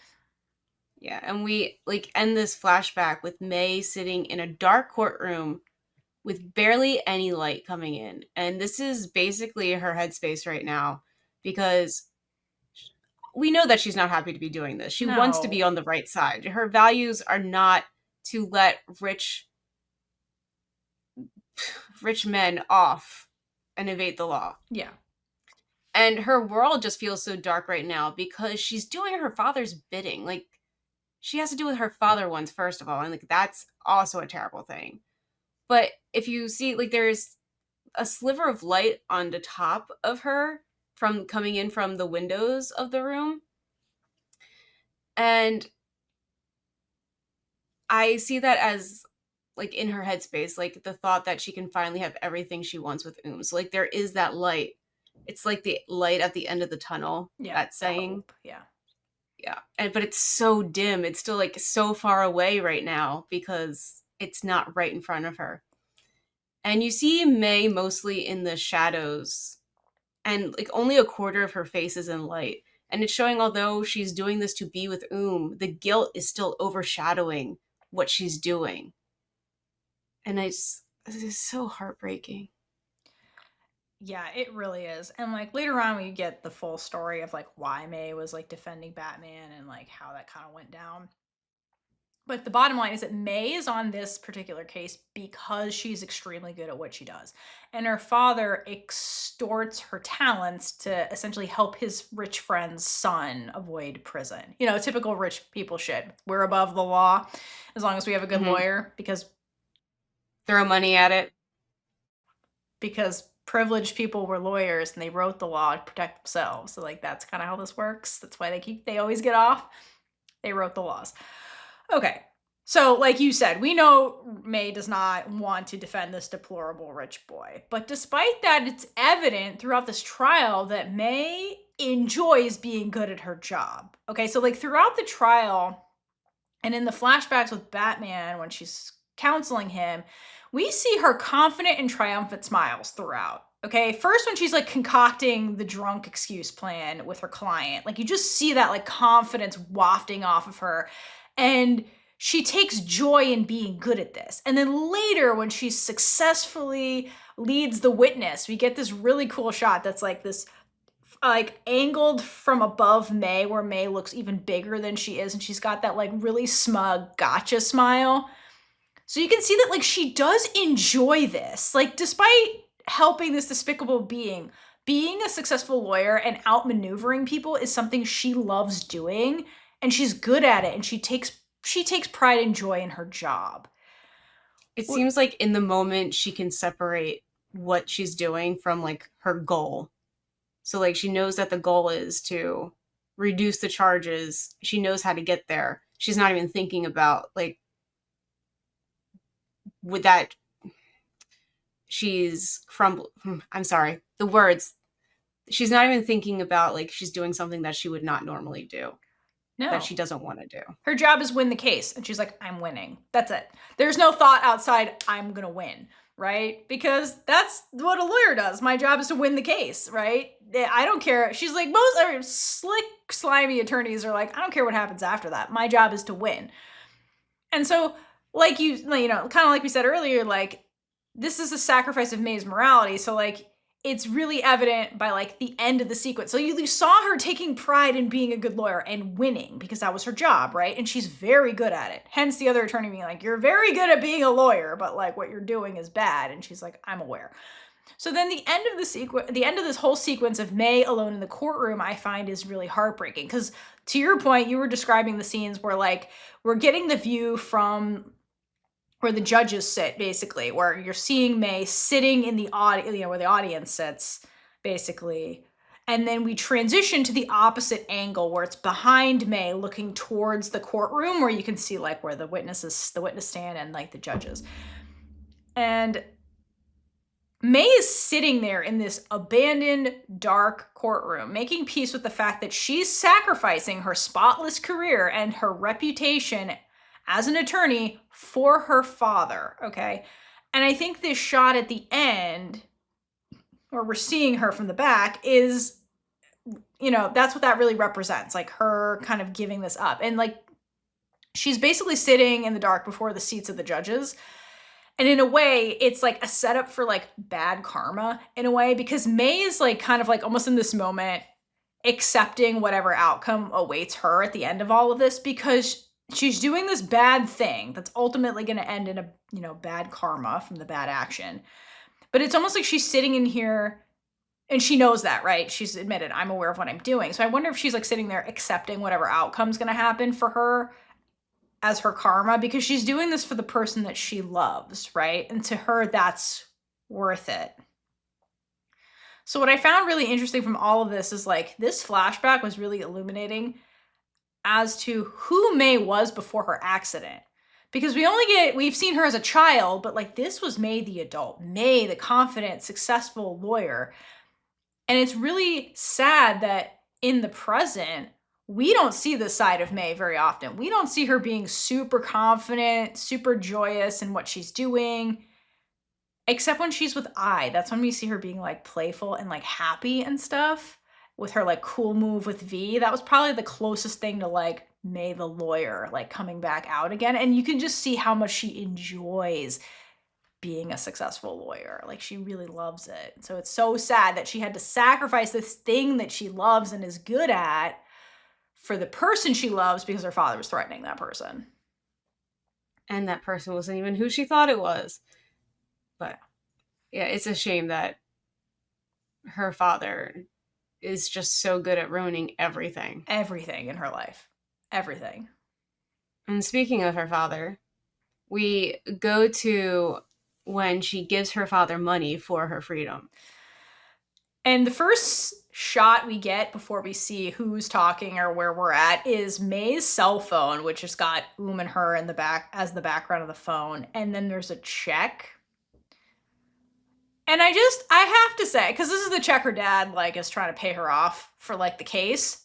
Yeah, and we like end this flashback with May sitting in a dark courtroom with barely any light coming in. And this is basically her headspace right now because we know that she's not happy to be doing this. She wants to be on the right side. Her values are not to let rich men off and evade the law. Yeah. And her world just feels so dark right now because she's doing her father's bidding. Like, she has to do with her father once, first of all, and like that's also a terrible thing. But if you see, like, there's a sliver of light on the top of her from coming in from the windows of the room. And I see that as like in her headspace, like the thought that she can finally have everything she wants with So like there is that light. It's like the light at the end of the tunnel. Yeah. That saying. Hope. Yeah. Yeah. But it's so dim. It's still like so far away right now because it's not right in front of her. And you see May mostly in the shadows, and like only a quarter of her face is in light. And it's showing, although she's doing this to be with the guilt is still overshadowing what she's doing. And This is so heartbreaking. Yeah, it really is. And like later on we get the full story of like why May was like defending Batman and like how that kind of went down. But the bottom line is that May is on this particular case because she's extremely good at what she does. And her father extorts her talents to essentially help his rich friend's son avoid prison. You know, typical rich people shit. We're above the law as long as we have a good lawyer, because Throw money at it. privileged people were lawyers and they wrote the law to protect themselves. So like that's kind of how this works. That's why they always get off. They wrote the laws. Okay. So like you said, we know May does not want to defend this deplorable rich boy. But despite that, it's evident throughout this trial that May enjoys being good at her job. Okay. So like throughout the trial and in the flashbacks with Batman, when she's counseling him, we see her confident and triumphant smiles throughout. Okay, first when she's like concocting the drunk excuse plan with her client, like you just see that like confidence wafting off of her, and she takes joy in being good at this. And then later when she successfully leads the witness, we get this really cool shot that's like this like angled from above May, where May looks even bigger than she is, and she's got that like really smug gotcha smile. So you can see that like she does enjoy this. Like despite helping this despicable being a successful lawyer and outmaneuvering people is something she loves doing, and she's good at it, and she takes pride and joy in her job. It seems like in the moment she can separate what she's doing from like her goal. So like she knows that the goal is to reduce the charges. She knows how to get there. She's not even thinking about like with that she's I'm sorry, the words. She's not even thinking about like she's doing something that she would not normally do. No. That she doesn't want to do. Her job is win the case. And she's like, I'm winning. That's it. There's no thought outside, I'm going to win, right? Because that's what a lawyer does. My job is to win the case, right? I don't care. She's like, most slick, slimy attorneys are like, I don't care what happens after that. My job is to win. And so, like you know, kind of like we said earlier, like, this is a sacrifice of May's morality. So, like, it's really evident by like the end of the sequence. So you saw her taking pride in being a good lawyer and winning because that was her job, right? And she's very good at it. Hence the other attorney being like, you're very good at being a lawyer, but like what you're doing is bad. And she's like, I'm aware. So then the end of this whole sequence of May alone in the courtroom, I find is really heartbreaking. Because to your point, you were describing the scenes where like we're getting the view from where the judges sit, basically, where you're seeing May sitting in the audience, you know, where the audience sits, basically. And then we transition to the opposite angle where it's behind May looking towards the courtroom, where you can see like where the witness stand and like the judges. And May is sitting there in this abandoned, dark courtroom, making peace with the fact that she's sacrificing her spotless career and her reputation as an attorney for her father, okay? And I think this shot at the end, where we're seeing her from the back, is, you know, that's what that really represents, like her kind of giving this up. And like, she's basically sitting in the dark before the seats of the judges. And in a way, it's like a setup for like bad karma in a way, because May is like kind of like almost in this moment accepting whatever outcome awaits her at the end of all of this, because she's doing this bad thing that's ultimately going to end in a, you know, bad karma from the bad action. But it's almost like she's sitting in here and she knows that, right? She's admitted, I'm aware of what I'm doing. So I wonder if she's like sitting there accepting whatever outcome's going to happen for her as her karma, because she's doing this for the person that she loves, right? And to her, that's worth it. So what I found really interesting from all of this is like this flashback was really illuminating as to who May was before her accident. Because we've seen her as a child, but like this was May the adult, May the confident, successful lawyer. And it's really sad that in the present, we don't see this side of May very often. We don't see her being super confident, super joyous in what she's doing, except when she's with I. That's when we see her being like playful and like happy and stuff with her like cool move with V. That was probably the closest thing to like May the lawyer, like coming back out again. And you can just see how much she enjoys being a successful lawyer. Like, she really loves it. So it's so sad that she had to sacrifice this thing that she loves and is good at for the person she loves because her father was threatening that person. And that person wasn't even who she thought it was. But yeah, it's a shame that her father is just so good at ruining everything. Everything in her life. Everything. And speaking of her father, we go to when she gives her father money for her freedom. And the first shot we get before we see who's talking or where we're at is May's cell phone, which has got and her in the back as the background of the phone. And then there's a check. And I have to say, because this is the check her dad, like, is trying to pay her off for, like, the case.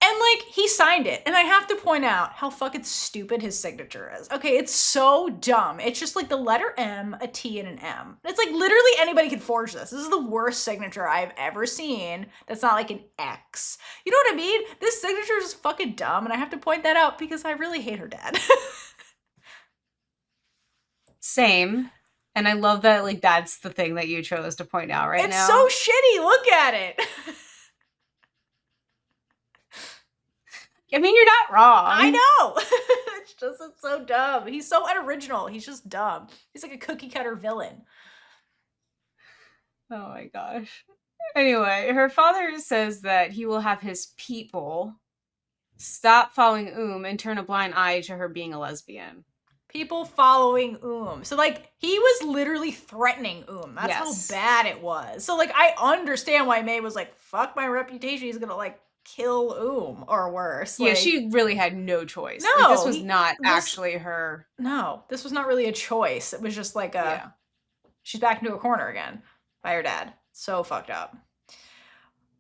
And, like, he signed it. And I have to point out how fucking stupid his signature is. Okay, it's so dumb. It's just, like, the letter M, a T, and an M. It's, like, literally anybody could forge this. This is the worst signature I've ever seen that's not, like, an X. You know what I mean? This signature is fucking dumb, and I have to point that out because I really hate her dad. Same. And I love that, like, that's the thing that you chose to point out right now. It's so shitty. Look at it. I mean, you're not wrong. I know. It's so dumb. He's so unoriginal. He's just dumb. He's like a cookie cutter villain. Oh my gosh. Anyway, her father says that he will have his people stop following and turn a blind eye to her being a lesbian. People following So, like, he was literally threatening That's yes. how bad it was. So, like, I understand why May was like, fuck my reputation. He's gonna, like, kill or worse. Yeah, like, she really had no choice. No, like, this was not actually her. No, this was not really a choice. It was just like she's back into a corner again by her dad. So fucked up.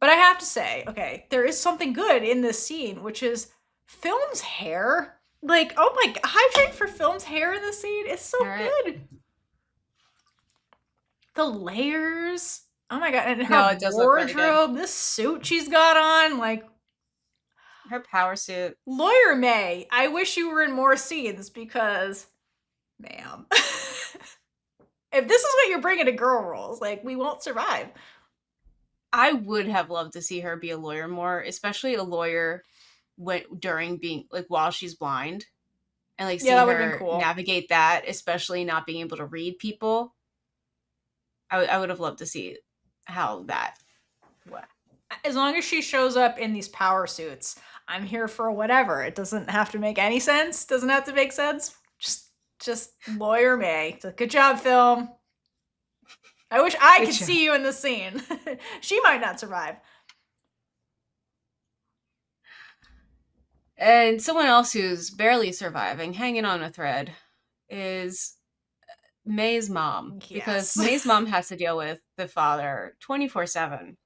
But I have to say, okay, there is something good in this scene, which is Film's hair. Like, oh my god, hydrate for Film's hair in this scene. It's so good. The layers. Oh my god, and her wardrobe, this suit she's got on, like, her power suit. Lawyer May, I wish you were in more scenes because, ma'am, if this is what you're bringing to girl roles, like, we won't survive. I would have loved to see her be a lawyer more, especially a lawyer during being, like, while she's blind, and, like, see her navigate that, especially not being able to read people. I would have loved to see how that. As long as she shows up in these power suits, I'm here for whatever. It doesn't have to make any sense. Doesn't have to make sense. Just Lawyer May. Good job, Film. I wish I could see you in this scene. She might not survive. And someone else who's barely surviving, hanging on a thread, is May's mom. Yes. Because May's mom has to deal with the father 24/7.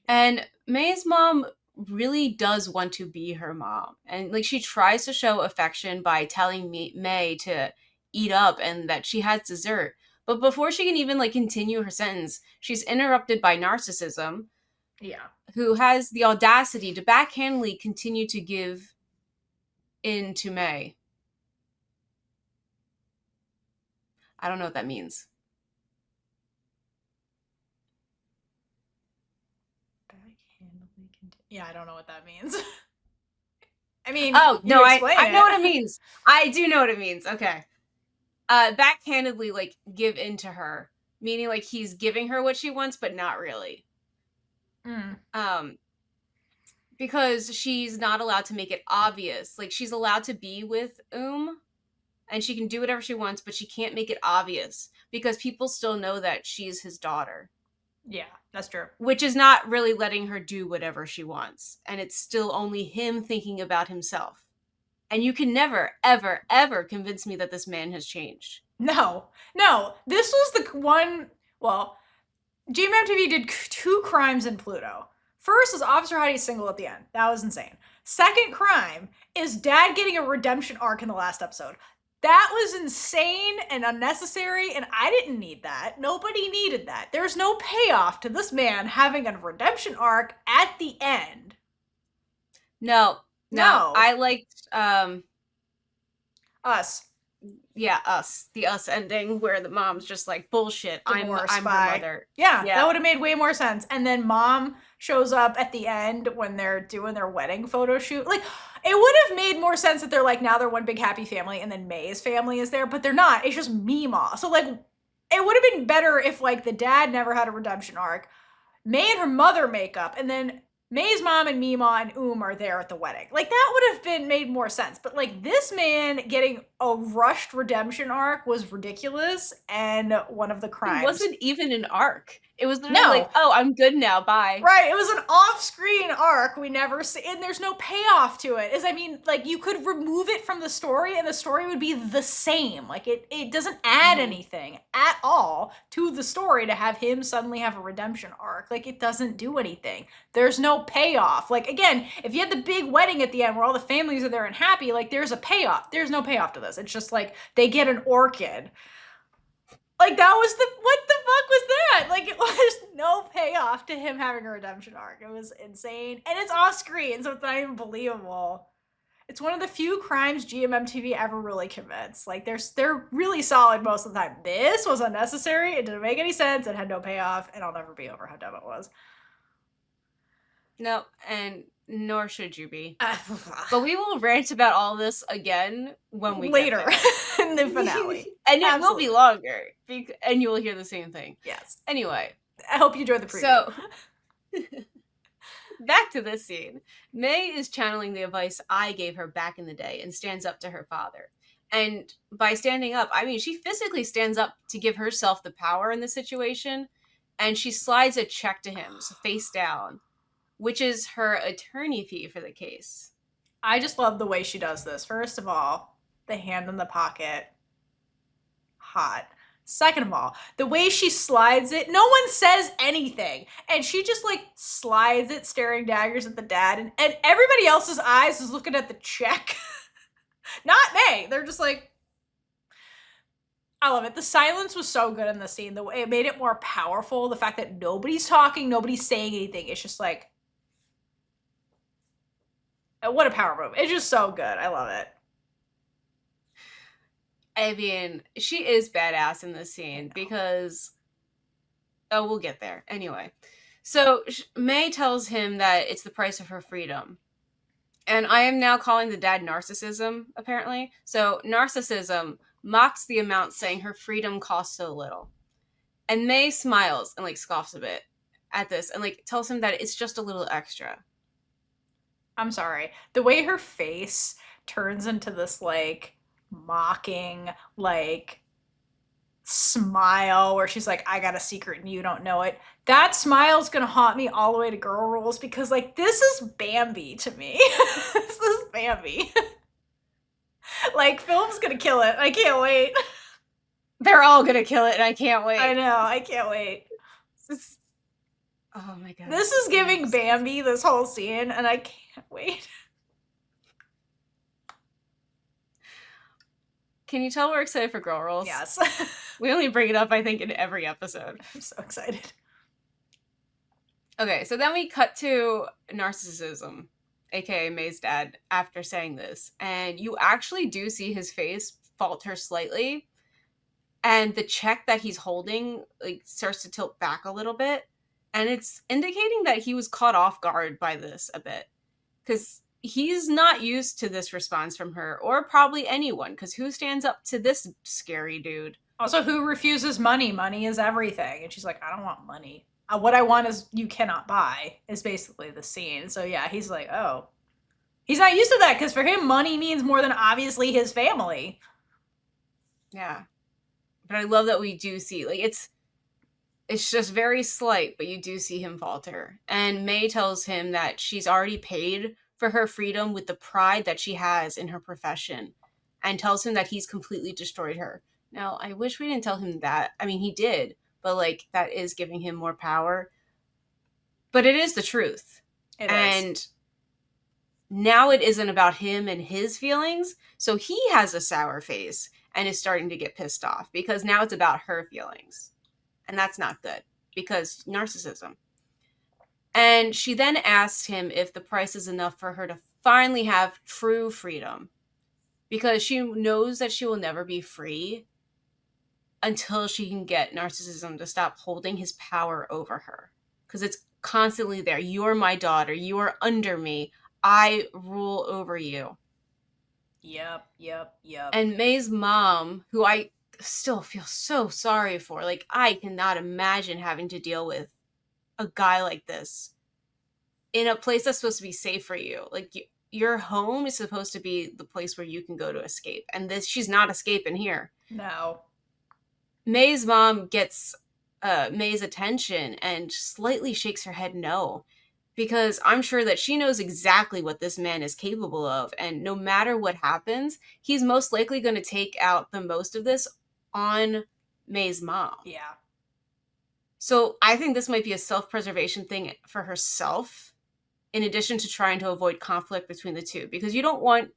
And May's mom really does want to be her mom. And, like, she tries to show affection by telling May to eat up and that she has dessert. But before she can even, like, continue her sentence, she's interrupted by Narcissism. Yeah. Who has the audacity to backhandedly continue to give in to May. I don't know what that means. Yeah, I don't know what that means. I mean, oh no, I know what it means. I do know what it means. Okay, backhandedly, like, give in to her, meaning, like, he's giving her what she wants, but not really. Because she's not allowed to make it obvious. Like, she's allowed to be with and she can do whatever she wants, but she can't make it obvious because people still know that she's his daughter. Yeah, that's true. Which is not really letting her do whatever she wants. And it's still only him thinking about himself. And you can never, ever, ever convince me that this man has changed. No. This was the one, well, GMMTV did 2 crimes in Pluto. First is Officer Hottie single at the end. That was insane. Second crime is dad getting a redemption arc in the last episode. That was insane and unnecessary, and I didn't need that. Nobody needed that. There's no payoff to this man having a redemption arc at the end. No. I liked Us. Yeah, us. The us ending where the mom's just like, bullshit. Divorced I'm her by. mother. Yeah, that Yeah. would have made way more sense. And then mom shows up at the end when they're doing their wedding photo shoot. Like, it would have made more sense that they're like, now they're one big happy family and then May's family is there, but they're not. It's just Mima. So, like, it would have been better if, like, the dad never had a redemption arc. May and her mother make up, and then May's mom and Mima and are there at the wedding. Like, that would have been made more sense. But, like, this man getting a rushed redemption arc was ridiculous and one of the It crimes. wasn't even an arc. It was literally No. like, oh, I'm good now. Bye. Right, it was an off-screen arc we never see, and there's no payoff to it. I mean, like, you could remove it from the story and the story would be the same. Like, it doesn't add anything at all to the story to have him suddenly have a redemption arc. Like, it doesn't do anything. There's no payoff. Like, again, if you had the big wedding at the end where all the families are there and happy, like, there's a payoff. There's no payoff to this. It's just like they get an orchid. Like, that was what the fuck was that? Like, it was no payoff to him having a redemption arc. It was insane. And it's off screen, so it's not even believable. It's one of the few crimes GMMTV ever really commits. Like, they're really solid most of the time. This was unnecessary. It didn't make any sense. It had no payoff, and I'll never be over how dumb it was. No, and nor should you be. But we will rant about all this again when we later in the finale. And it will be longer, and you will hear the same thing. Yes. Anyway. I hope you enjoyed the preview. So, back to this scene. May is channeling the advice I gave her back in the day and stands up to her father. And by standing up, I mean, she physically stands up to give herself the power in the situation, and she slides a check to him, so face down, which is her attorney fee for the case. I just love the way she does this. First of all, the hand in the pocket. Hot. Second of all, the way she slides it, no one says anything. And she just, like, slides it, staring daggers at the dad. And everybody else's eyes is looking at the check. Not May. They're just like, I love it. The silence was so good in the scene. The way it made it more powerful. The fact that nobody's talking, nobody's saying anything. It's just like, what a power move. It's just so good. I love it. I mean, she is badass in this scene because, oh, we'll get there. Anyway, so May tells him that it's the price of her freedom. And I am now calling the dad narcissism, apparently. So narcissism mocks the amount, saying her freedom costs so little. And May smiles and, like, scoffs a bit at this and, like, tells him that it's just a little extra. I'm sorry. The way her face turns into this, like, mocking, like, smile where she's like, I got a secret and you don't know it. That smile's gonna haunt me all the way to Girl Rules because, like, this is Bambi to me. This is Bambi. Like, film's gonna kill it. I can't wait. They're all gonna kill it and I can't wait. I know. I can't wait. Oh my god. This is giving Bambi, this whole scene, and I can't wait. Can you tell we're excited for Girl Rules? Yes. We only bring it up, I think, in every episode. I'm so excited. Okay, so then we cut to narcissism, aka May's dad, after saying this. And you actually do see his face falter slightly. And the check that he's holding, like, starts to tilt back a little bit. And it's indicating that he was caught off guard by this a bit. Because he's not used to this response from her, or probably anyone, because who stands up to this scary dude? Also, who refuses money? Money is everything. And she's like, I don't want money. What I want is you cannot buy, is basically the scene. So yeah, he's like, oh. He's not used to that, because for him, money means more than obviously his family. Yeah. But I love that we do see, like, it's just very slight, but you do see him falter. And May tells him that she's already paid for her freedom with the pride that she has in her profession, and tells him that he's completely destroyed her. Now, I wish we didn't tell him that. I mean, he did, but, like, that is giving him more power. But it is the truth. And now it isn't about him and his feelings, so he has a sour face and is starting to get pissed off because now it's about her feelings. And that's not good, because narcissism. And she then asked him if the price is enough for her to finally have true freedom. because she knows that she will never be free until she can get narcissism to stop holding his power over her. Because it's constantly there. You're my daughter. You are under me. I rule over you. Yep. And May's mom, who I still feel so sorry for, like, I cannot imagine having to deal with a guy like this in a place that's supposed to be safe for you. Like, your home is supposed to be the place where you can go to escape. And she's not escaping here. No. May's mom gets May's attention and slightly shakes her head no, because I'm sure that she knows exactly what this man is capable of. And no matter what happens, he's most likely going to take out the most of this on May's mom. Yeah. So I think this might be a self-preservation thing for herself, in addition to trying to avoid conflict between the two, because you don't want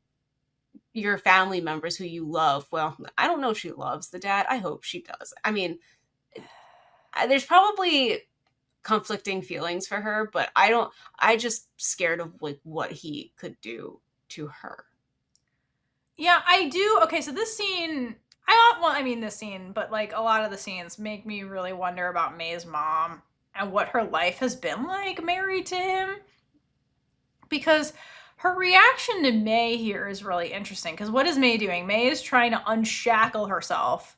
your family members who you love. Well, I don't know if she loves the dad. I hope she does. I mean, there's probably conflicting feelings for her, but I just scared of like what he could do to her. Yeah, I do. Okay, so this scene, this scene, but like a lot of the scenes make me really wonder about May's mom and what her life has been like married to him. Because her reaction to May here is really interesting. Because what is May doing? May is trying to unshackle herself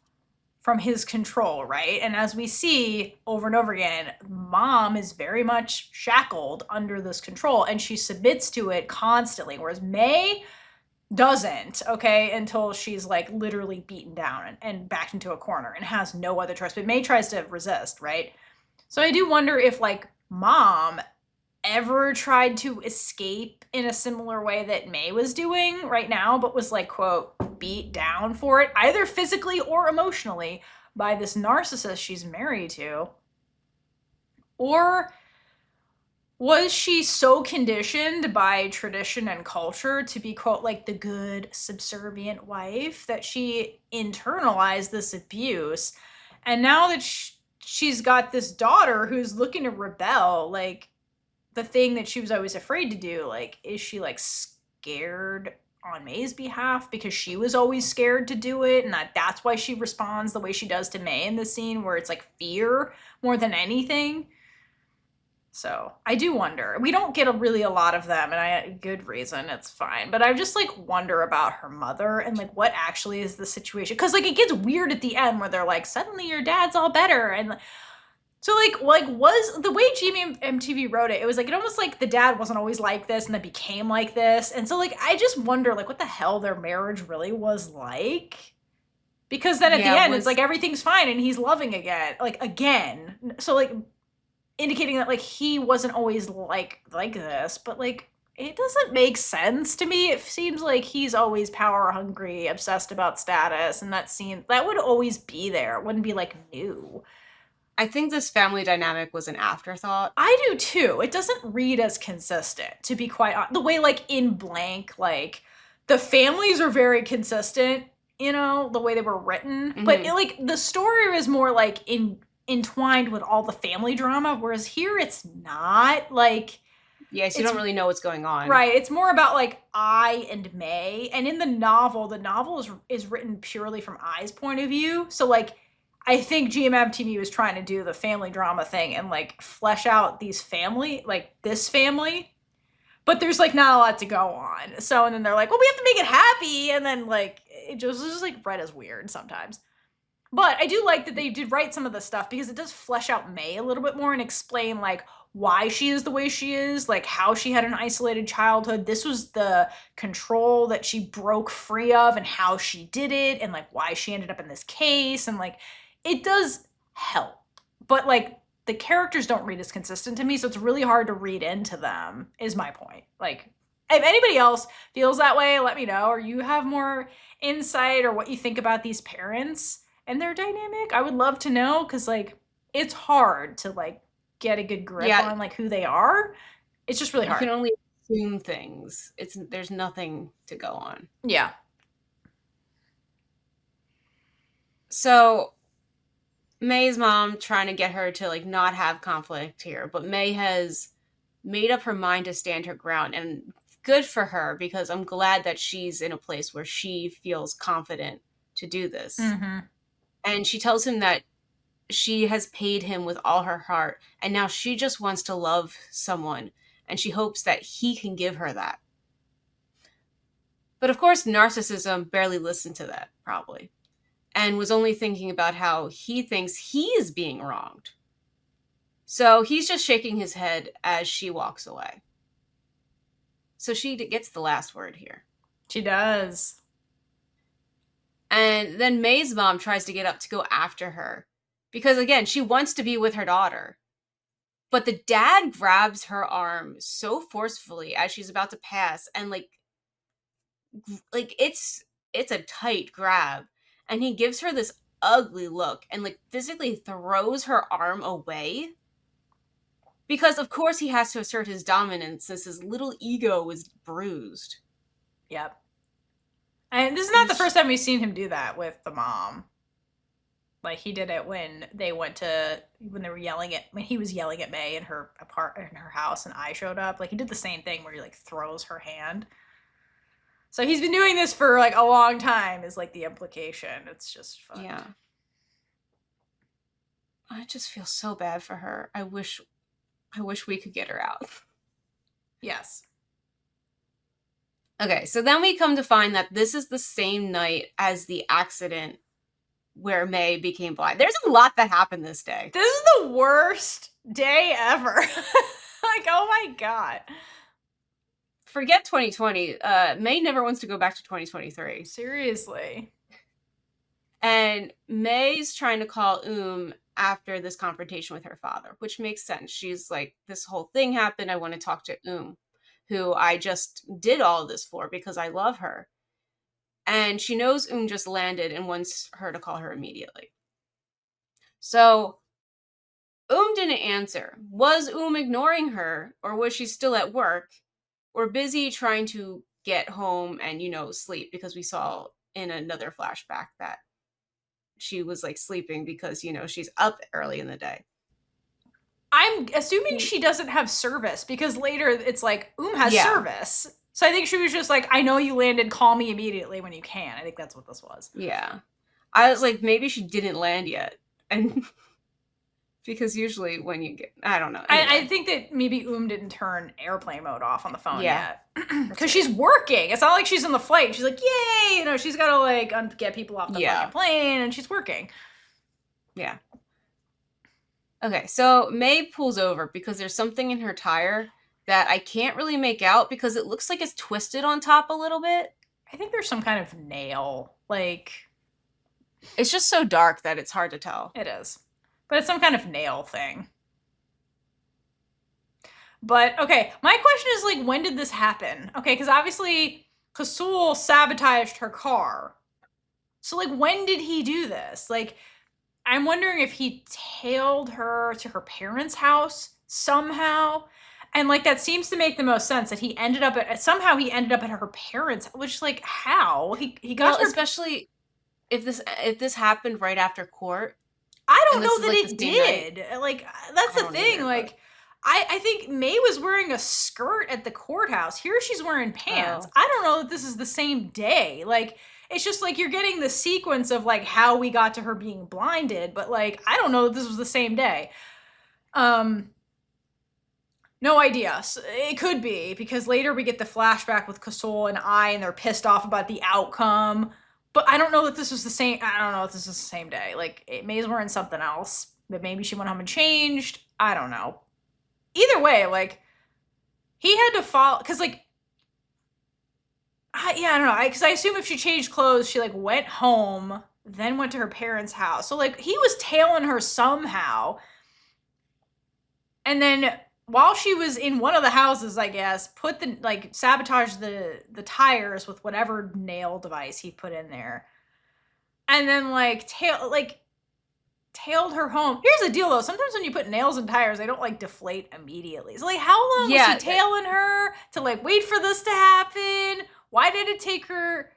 from his control, right? And as we see over and over again, mom is very much shackled under this control and she submits to it constantly, whereas May doesn't, okay, until she's like literally beaten down and backed into a corner and has no other choice. But May tries to resist, right? So I do wonder if like mom ever tried to escape in a similar way that May was doing right now, but was like, quote, beat down for it, either physically or emotionally, by this narcissist she's married to. Or was she so conditioned by tradition and culture to be, quote, like the good, subservient wife that she internalized this abuse? And now that she's got this daughter who's looking to rebel, like, the thing that she was always afraid to do, like, is she like scared on May's behalf because she was always scared to do it, and that's why she responds the way she does to May in this scene, where it's like fear more than anything? So I do wonder. We don't get really a lot of them, and a good reason, it's fine. But I just like wonder about her mother and like what actually is the situation, because like it gets weird at the end where they're like, suddenly your dad's all better, and so like was the way GMMTV wrote it, it was like, it almost like the dad wasn't always like this and then became like this. And so like I just wonder like what the hell their marriage really was like. Because then at the end it's like everything's fine and he's loving again. So like indicating that like he wasn't always like this, but like it doesn't make sense to me. It seems like he's always power hungry, obsessed about status, and that would always be there. It wouldn't be like new. I think this family dynamic was an afterthought. I do too. It doesn't read as consistent, to be quite honest. The way like in Blank, like the families are very consistent, you know, the way they were written. Mm-hmm. But like the story is more like entwined with all the family drama, whereas here it's not. Like, yes, you don't really know what's going on. Right. It's more about like I and May. And in the novel is written purely from I's point of view. So like I think GMMTV was trying to do the family drama thing and like flesh out this family, but there's like not a lot to go on. So, and then they're like, well, we have to make it happy. And then like, it just like read as weird sometimes. But I do like that they did write some of the stuff because it does flesh out May a little bit more and explain like why she is the way she is, like how she had an isolated childhood. This was the control that she broke free of and how she did it and like why she ended up in this case. And like, it does help, but like the characters don't read as consistent to me, so it's really hard to read into them, is my point. Like, if anybody else feels that way, let me know, or you have more insight or what you think about these parents and their dynamic. I would love to know, because like it's hard to like get a good grip on like who they are. It's just really hard. You can only assume things. There's nothing to go on. Yeah. So May's mom trying to get her to like not have conflict here, but May has made up her mind to stand her ground. And good for her, because I'm glad that she's in a place where she feels confident to do this. Mm-hmm. And she tells him that she has paid him with all her heart, and now she just wants to love someone, and she hopes that he can give her that. But of course, narcissism barely listened to that, probably, and was only thinking about how he thinks he is being wronged. So he's just shaking his head as she walks away. So she gets the last word here. She does. And then May's mom tries to get up to go after her, because again, she wants to be with her daughter. But the dad grabs her arm so forcefully as she's about to pass, and like it's a tight grab, and he gives her this ugly look and like physically throws her arm away, because of course he has to assert his dominance since his little ego was bruised. Yep. And this is not the first time we've seen him do that with the mom. Like, he did it when they were yelling when he was yelling at May in her house, and I showed up. Like, he did the same thing where he like throws her hand. So he's been doing this for like a long time, is like the implication. It's just fun. Yeah. I just feel so bad for her. I wish we could get her out. Yes. Okay, so then we come to find that this is the same night as the accident where May became blind. There's a lot that happened this day. This is the worst day ever. Like, oh my God. Forget 2020. May never wants to go back to 2023. Seriously. And May's trying to call after this confrontation with her father, which makes sense. She's like, this whole thing happened. I want to talk to who I just did all this for because I love her. And she knows just landed and wants her to call her immediately. So didn't answer. Was ignoring her, or was she still at work or busy trying to get home and, sleep? Because we saw in another flashback that she was like sleeping because, she's up early in the day. I'm assuming she doesn't have service, because later it's like, has service. So I think she was just like, I know you landed, call me immediately when you can. I think that's what this was. Yeah. I was like, maybe she didn't land yet. And because usually when you get, I don't know. Anyway. I think that maybe didn't turn airplane mode off on the phone yet. Because she's working. It's not like she's on the flight. She's like, yay! She's got to like get people off the fucking plane, and she's working. Yeah. Okay, so May pulls over because there's something in her tire that I can't really make out because it looks like it's twisted on top a little bit. I think there's some kind of nail. Like, it's just so dark that it's hard to tell. It is. But it's some kind of nail thing. But, okay, my question is, like, when did this happen? Okay, because obviously Kasul sabotaged her car. So, like, when did he do this? Like, I'm wondering if he tailed her to her parents' house somehow. And, like, that seems to make the most sense, that he ended up at her parents', which, like, how? He got her... especially if this happened right after court. I don't know that it did. Like, that's the thing. Like, I think May was wearing a skirt at the courthouse. Here she's wearing pants. I don't know that this is the same day. Like, it's just like you're getting the sequence of like how we got to her being blinded, but like I don't know that this was the same day. No idea. So it could be, because later we get the flashback with Kasul and they're pissed off about the outcome. But I don't know that this was the same. I don't know if this was the same day. Like, May's wearing something else, but maybe she went home and changed. I don't know. Either way, like, he had to follow, because, like, I don't know. Because I assume if she changed clothes, she, like, went home, then went to her parents' house. So, like, he was tailing her somehow. And then while she was in one of the houses, I guess, sabotaged the tires with whatever nail device he put in there. And then, tailed her home. Here's the deal, though. Sometimes when you put nails in tires, they don't, like, deflate immediately. So, like, how long was he tailing her to, like, wait for this to happen? Why did it take her...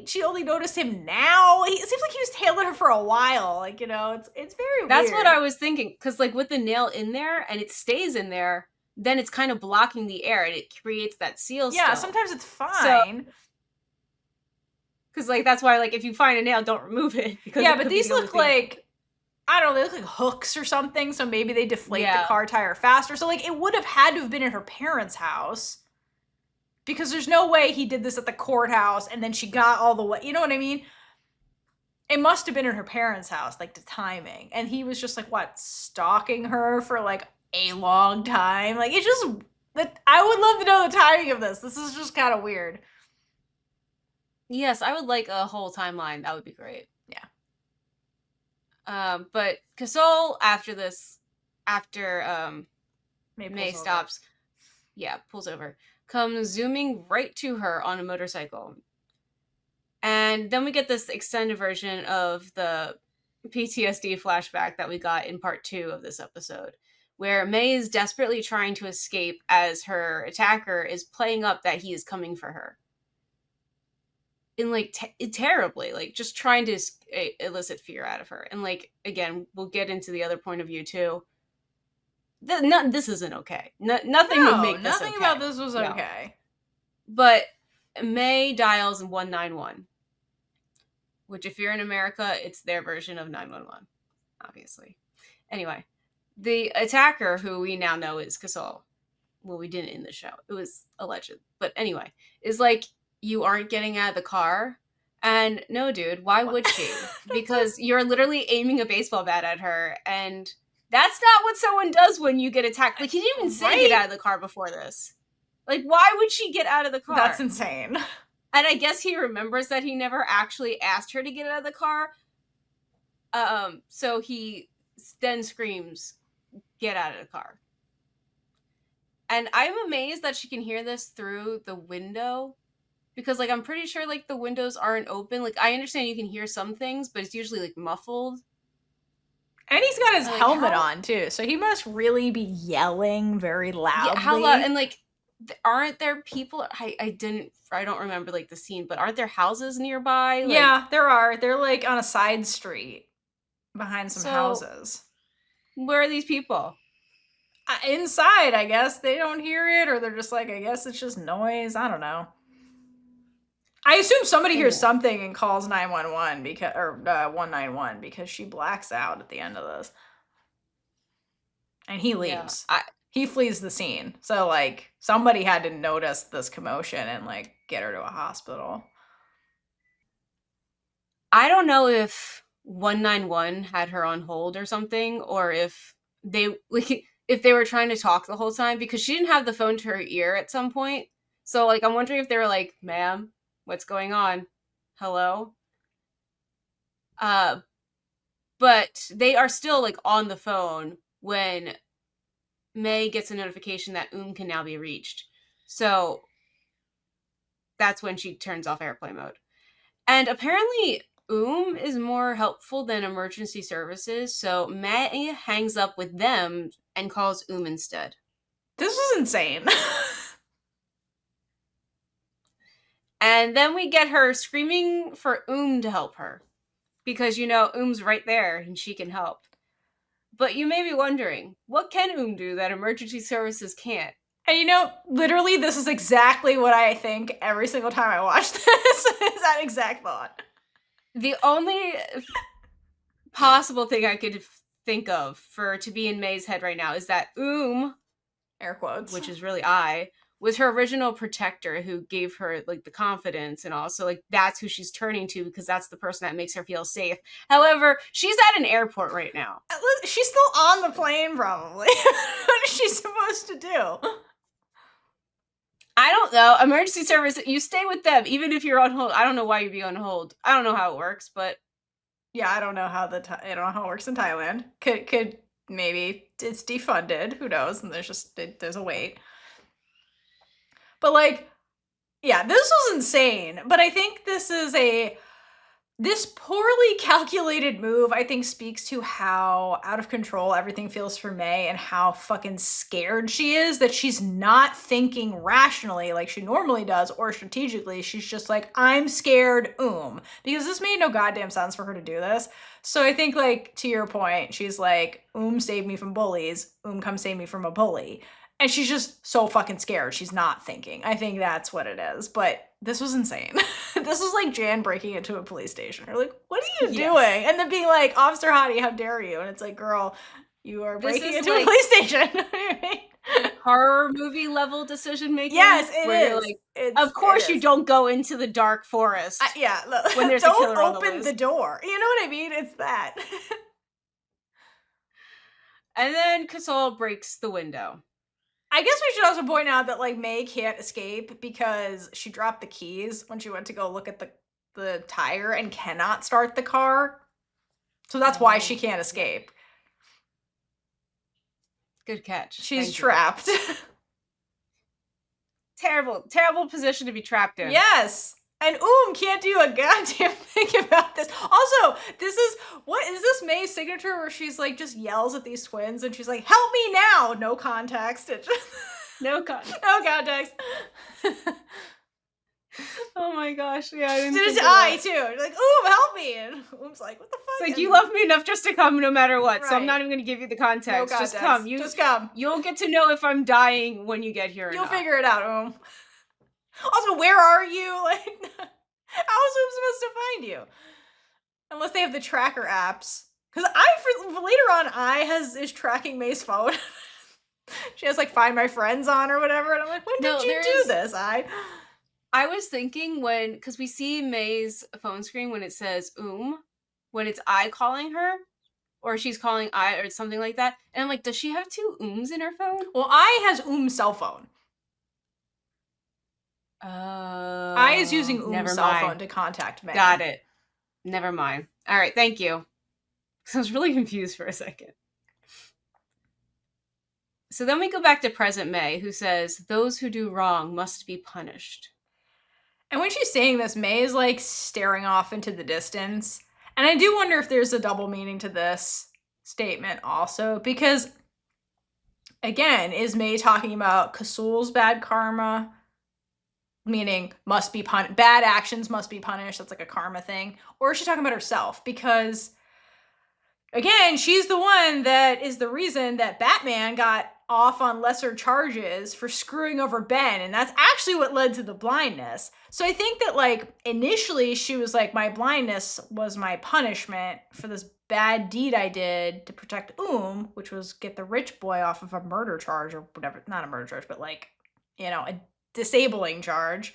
she only notice him now? It seems like he was tailing her for a while. Like, it's very weird. That's what I was thinking. Because, like, with the nail in there and it stays in there, then it's kind of blocking the air and it creates that seal Yeah, still. sometimes it's fine. Because, like, that's why, like, if you find a nail, don't remove it. Because yeah, but these look like, I don't know, they look like hooks or something, so maybe they deflate the car tire faster. So, like, it would have had to have been in her parents' house. Because there's no way he did this at the courthouse and then she got all the way. You know what I mean? It must have been in her parents' house, like the timing. And he was just like, what, stalking her for like a long time? Like, I would love to know the timing of this. This is just kind of weird. Yes, I would like a whole timeline. That would be great. Yeah. But Casol, after May stops, pulls over, comes zooming right to her on a motorcycle. And then we get this extended version of the PTSD flashback that we got in part 2 of this episode, where May is desperately trying to escape as her attacker is playing up that he is coming for her. And, like, terribly, like, just trying to elicit fear out of her. And, like, again, we'll get into the other point of view, too. This isn't okay. Nothing would make this okay. Nothing about this was okay. But May dials 191, which, if you're in America, it's their version of 911, obviously. Anyway, the attacker, who we now know is Casol, well, we didn't in the show. It was alleged. But anyway, is like, you aren't getting out of the car. And no, dude, why would she? Because you're literally aiming a baseball bat at her, and that's not what someone does when you get attacked. Like, he didn't even say get out of the car before this. Like, why would she get out of the car? That's insane. And I guess he remembers that he never actually asked her to get out of the car. So he then screams, get out of the car. And I'm amazed that she can hear this through the window. Because, like, I'm pretty sure, like, the windows aren't open. Like, I understand you can hear some things, but it's usually, like, muffled. And he's got his helmet on, too. So he must really be yelling very loudly. Yeah, how loud? And, like, aren't there people? I don't remember, like, the scene, but aren't there houses nearby? Like, yeah, there are. They're, like, on a side street behind some houses. Where are these people? Inside, I guess. They don't hear it, or they're just like, I guess it's just noise. I don't know. I assume somebody hears something and calls 911 or 191 because she blacks out at the end of this. And he leaves. Yeah, he flees the scene. So, like, somebody had to notice this commotion and, like, get her to a hospital. I don't know if 191 had her on hold or something, or if they were trying to talk the whole time, because she didn't have the phone to her ear at some point. So, like, I'm wondering if they were like, ma'am, what's going on? Hello? But they are still, like, on the phone when May gets a notification that can now be reached. So that's when she turns off airplane mode. And apparently is more helpful than emergency services, so May hangs up with them and calls instead. This was insane. And then we get her screaming for to help her. Because, Um's right there and she can help. But you may be wondering, what can do that emergency services can't? And literally this is exactly what I think every single time I watch this, is that exact thought. The only possible thing I could think of to be in May's head right now is that air quotes, which is really was her original protector who gave her, like, the confidence, and also, like, that's who she's turning to because that's the person that makes her feel safe. However, she's at an airport right now. She's still on the plane, probably. What is she supposed to do? I don't know. Emergency service, you stay with them, even if you're on hold. I don't know why you'd be on hold. I don't know how it works, but... Yeah, I don't know how it works in Thailand. Could maybe it's defunded. Who knows? And there's a wait. But, like, yeah, this was insane. But I think this is This poorly calculated move, I think, speaks to how out of control everything feels for May and how fucking scared she is that she's not thinking rationally like she normally does or strategically. She's just like, I'm scared, because this made no goddamn sense for her to do this. So I think, like, to your point, she's like, save me from bullies. Come save me from a bully. And she's just so fucking scared. She's not thinking. I think that's what it is. But this was insane. This was like Jan breaking into a police station. You're like, what are you doing? And then being like, Officer Hottie, how dare you? And it's like, girl, you are breaking into a police station. Horror movie level decision making. Yes, it is. Like, of course you don't go into the dark forest. Yeah, look, when there's a killer on the open the door. You know what I mean? It's that. And then Casol breaks the window. I guess we should also point out that, like, May can't escape because she dropped the keys when she went to go look at the tire and cannot start the car. So that's why she can't escape. Good catch. She's trapped. Terrible position to be trapped in. Yes. And can't do a goddamn thing about this. Also, what is this May's signature where she's like just yells at these twins and she's like, help me now. No context. It just no context. No context. Oh my gosh. Yeah, I didn't think of that. Too. You're like, help me. And like, what the fuck? It's like, you love me enough just to come no matter what. Right. So I'm not even going to give you the context. No context. Just come. Just come. You'll get to know if I'm dying when you get here. You'll figure it out, Also, where are you? Like, how is supposed to find you? Unless they have the tracker apps. Because later on, is tracking May's phone. She has, like, Find My Friends on or whatever. And I'm like, when did you do this, I was thinking because we see May's phone screen when it says, when it's I calling her. Or she's calling I or something like that. And I'm like, does she have two in her phone? Well, I has cell phone. I is using cell phone to contact May. Got it. Never mind. All right, thank you. I was really confused for a second. So then we go back to present May, who says, those who do wrong must be punished. And when she's saying this, May is like staring off into the distance. And I do wonder if there's a double meaning to this statement also, because again, is May talking about Kasul's bad karma? Meaning must be bad actions must be punished. That's like a karma thing. Or is she talking about herself? Because again, she's the one that is the reason that Batman got off on lesser charges for screwing over Ben. And that's actually what led to the blindness. So I think that, like, initially she was like, my blindness was my punishment for this bad deed I did to protect which was get the rich boy off of a murder charge or whatever. Not a murder charge, but like, a disabling charge.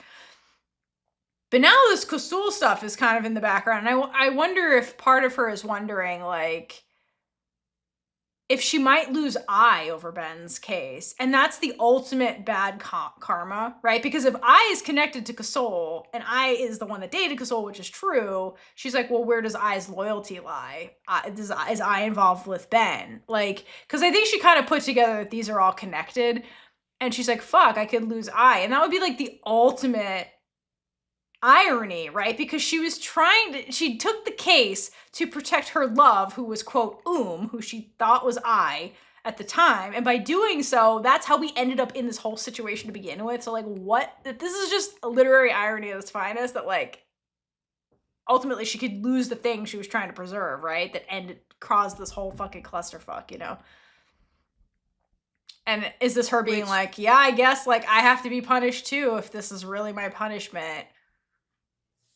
But now this Kasul stuff is kind of in the background. And I wonder if part of her is wondering, like, if she might lose I over Ben's case. And that's the ultimate bad karma, right? Because if I is connected to Kasul and I is the one that dated Kasul, which is true, she's like, well, where does I's loyalty lie? Is I involved with Ben? Like, because I think she kind of put together that these are all connected. And she's like, fuck, I could lose I. And that would be like the ultimate irony, right? Because she took the case to protect her love, who was, quote, who she thought was I at the time. And by doing so, that's how we ended up in this whole situation to begin with. So, like, this is just a literary irony at its finest, that, like, ultimately she could lose the thing she was trying to preserve, right? That caused this whole fucking clusterfuck, And is this her being like, yeah, I guess, like, I have to be punished too if this is really my punishment?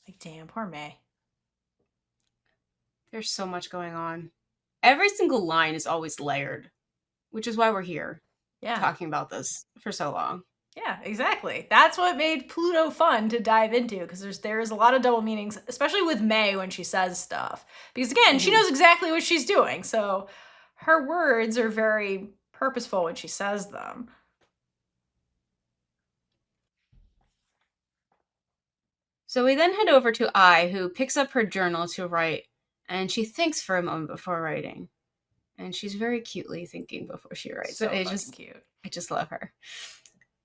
Like, damn, poor May. There's so much going on. Every single line is always layered, which is why we're here. Yeah. Talking about this for so long. Yeah, exactly. That's what made Pluto fun to dive into, because there's a lot of double meanings, especially with May when she says stuff. Because again, she knows exactly what she's doing. So her words are very purposeful when she says them. So we then head over to I, who picks up her journal to write, and she thinks for a moment before writing. And she's very cutely thinking before she writes. So fucking cute. I just love her.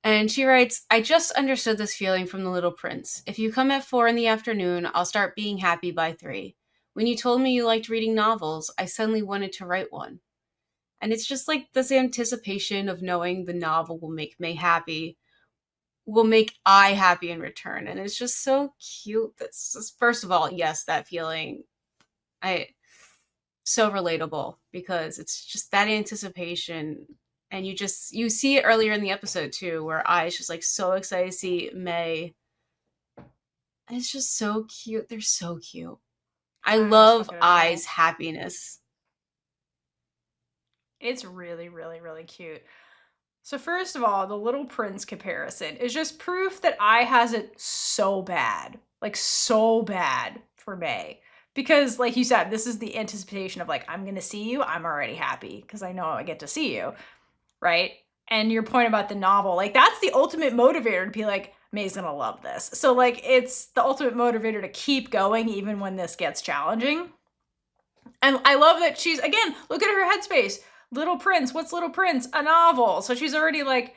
And she writes, I just understood this feeling from the little prince. If you come at 4 in the afternoon, I'll start being happy by 3. When you told me you liked reading novels, I suddenly wanted to write one. And it's just like this anticipation of knowing the novel will make May happy, will make I happy in return. And it's just so cute. That's just, first of all, yes, that feeling. I so relatable because it's just that anticipation, and you see it earlier in the episode too, where I is just like so excited to see May. And it's just so cute. They're so cute. I I'm just love looking at it I's all. happiness. It's really, really, really cute. So first of all, the Little Prince comparison is just proof that I has it so bad. Like so bad for May. Because like you said, this is the anticipation of like, I'm going to see you. I'm already happy because I know I get to see you. Right? And your point about the novel, like that's the ultimate motivator to be like, May's going to love this. So like it's the ultimate motivator to keep going even when this gets challenging. And I love that she's, again, look at her headspace. Little Prince, what's Little Prince? A novel. So she's already like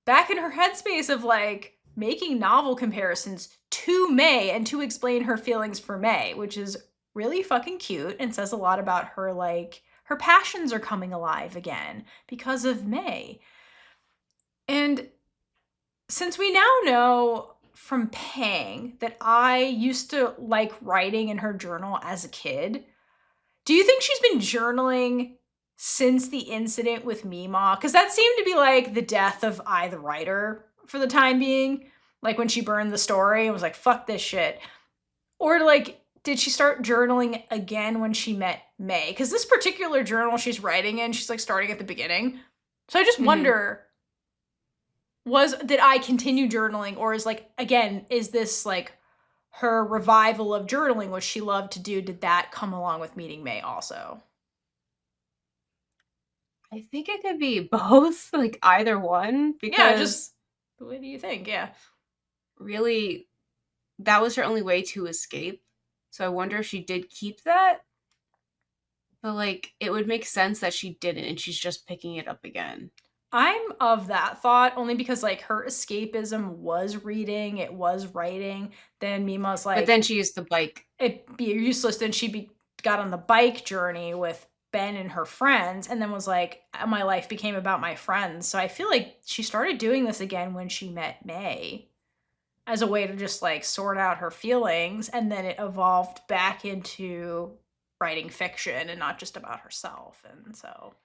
back in her headspace of like making novel comparisons to May and to explain her feelings for May, which is really fucking cute and says a lot about her, like her passions are coming alive again because of May. And since we now know from Pang that I used to like writing in her journal as a kid, do you think she's been journaling since the incident with Mima? Because that seemed to be like the death of I, the writer, for the time being. Like when she burned the story and was like, fuck this shit. Or like, did she start journaling again when she met May? Because this particular journal she's writing in, she's like starting at the beginning. So I just Mm-hmm. wonder, did I continue journaling? Or is like, again, is this like her revival of journaling, which she loved to do, did that come along with meeting May also? I think it could be both, like either one, Yeah, just because what do you think? Yeah. really that was her only way to escape. So I wonder if she did keep that. But like it would make sense that she didn't and she's just picking it up again. I'm of that thought only because like her escapism was reading, it was writing. Then Mima's But like, then she used the bike. it'd be useless. Then got on the bike journey with Ben and her friends, and then was like, my life became about my friends. So I feel like she started doing this again when she met May as a way to just like sort out her feelings. And then it evolved back into writing fiction and not just about herself. And so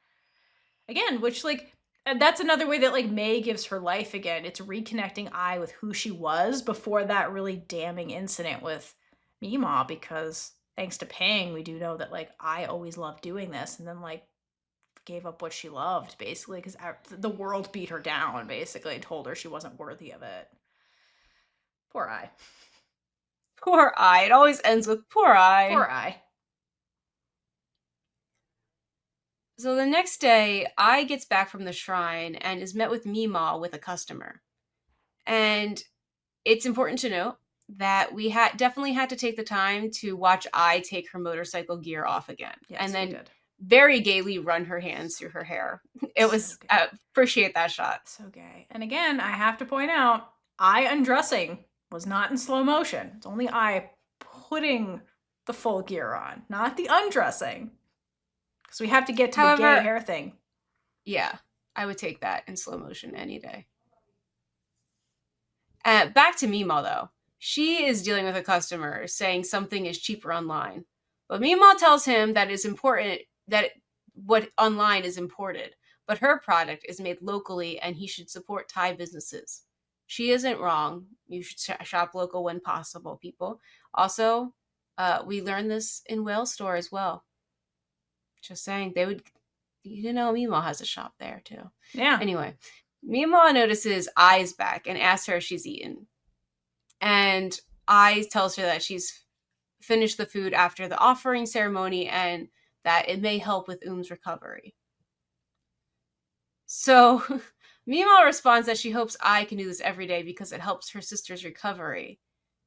again, which like that's another way that like May gives her life again. It's reconnecting I with who she was before that really damning incident with Mima, because thanks to Pang, we do know that like I always loved doing this, and then like gave up what she loved basically because the world beat her down basically and told her she wasn't worthy of it. Poor I. Poor I. It always ends with poor I. Poor I. So the next day, I gets back from the shrine and is met with Mima with a customer. And it's important to note that we had definitely had to take the time to watch I take her motorcycle gear off again. Yes, And we then did. very gaily run her hands through her hair. It So was, gay. appreciate that shot. So gay. And again, I have to point out, I undressing was not in slow motion. It's only I putting the full gear on, not the undressing. Because we have to get to the gay However, hair thing. yeah, I would take that in slow motion any day. Back to Mima though. She is dealing with a customer saying something is cheaper online. But Mima tells him that it's important that what online is imported, but her product is made locally and he should support Thai businesses. She isn't wrong. You should shop local when possible, people. Also, we learned this in Whale Store as well. Just saying, they would, you know, Mima has a shop there too. Yeah. Anyway, Mima notices Ai's back and asks her if she's eaten. And I tells her that she's finished the food after the offering ceremony and that it may help with recovery. So Mima responds that she hopes I can do this every day because it helps her sister's recovery.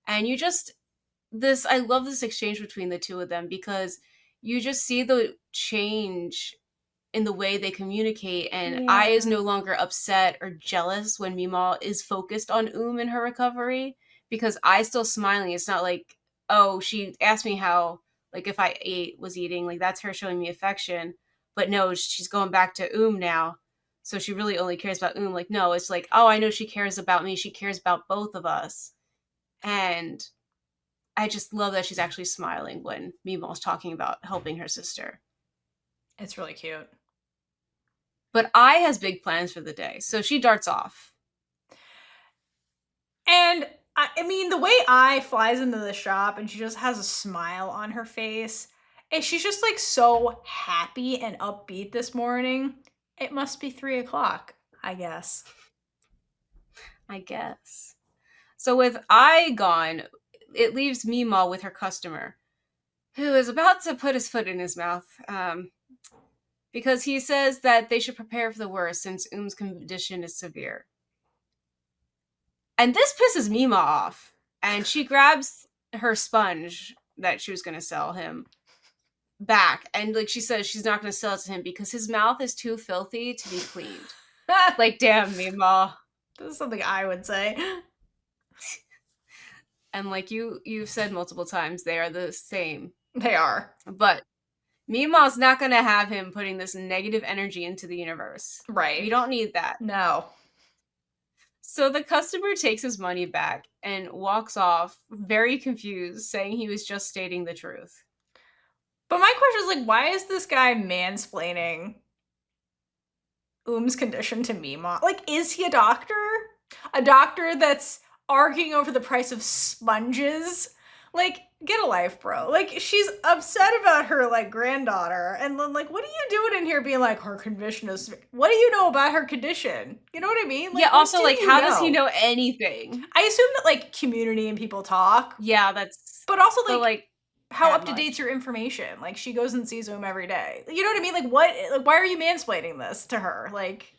And I love this exchange between the two of them because you just see the change in the way they communicate, and Yeah. I is no longer upset or jealous when Mima is focused on and her recovery, because I still smiling. It's not like, oh, she asked me how, like, if I was eating, like that's her showing me affection. But no, she's going back to now. So she really only cares about Like, no, it's like, oh, I know she cares about me. She cares about both of us. And I just love that she's actually smiling when Mima's talking about helping her sister. It's really cute. But I has big plans for the day, so she darts off. And I mean, the way I flies into the shop and she just has a smile on her face, and she's just like so happy and upbeat this morning. It must be 3:00, I guess. I guess. So with I gone, it leaves Mima with her customer, who is about to put his foot in his mouth, because he says that they should prepare for the worst since condition is severe. And this pisses Mima off, and she grabs her sponge that she was going to sell him back, and like she says she's not going to sell it to him because his mouth is too filthy to be cleaned. Like, damn, Mima. This is something I would say. And like you've said multiple times, they are the same. They are. But Mima's not going to have him putting this negative energy into the universe. Right. We don't need that. No. So the customer takes his money back and walks off, very confused, saying he was just stating the truth. But my question is, like, why is this guy mansplaining condition to Mima? Like, is he a doctor? A doctor that's arguing over the price of sponges? Like, get a life, bro. Like, she's upset about her, like, granddaughter. And then, like, what are you doing in here being like, her condition is... What do you know about her condition? You know what I mean? Like, yeah, also, like, how know? does he know anything? I assume that, like, community and people talk. Yeah, that's... But also, like how up to much. date's your information? Like, she goes and sees him every day. You know what I mean? Like, what? Like, why are you mansplaining this to her? Like,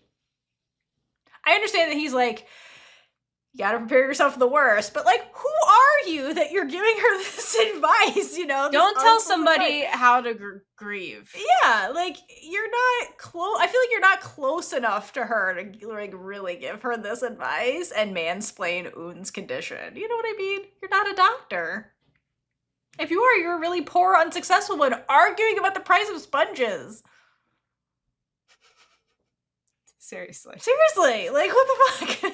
I understand that he's like, you gotta prepare yourself for the worst, but like, who are you that you're giving her this advice? You know, don't tell somebody how to grieve. Yeah, like, you're not close. I feel like you're not close enough to her to like really give her this advice and mansplain Un's condition. You know what I mean? You're not a doctor. If you are, you're a really poor, unsuccessful one arguing about the price of sponges. Seriously. Like, what the fuck?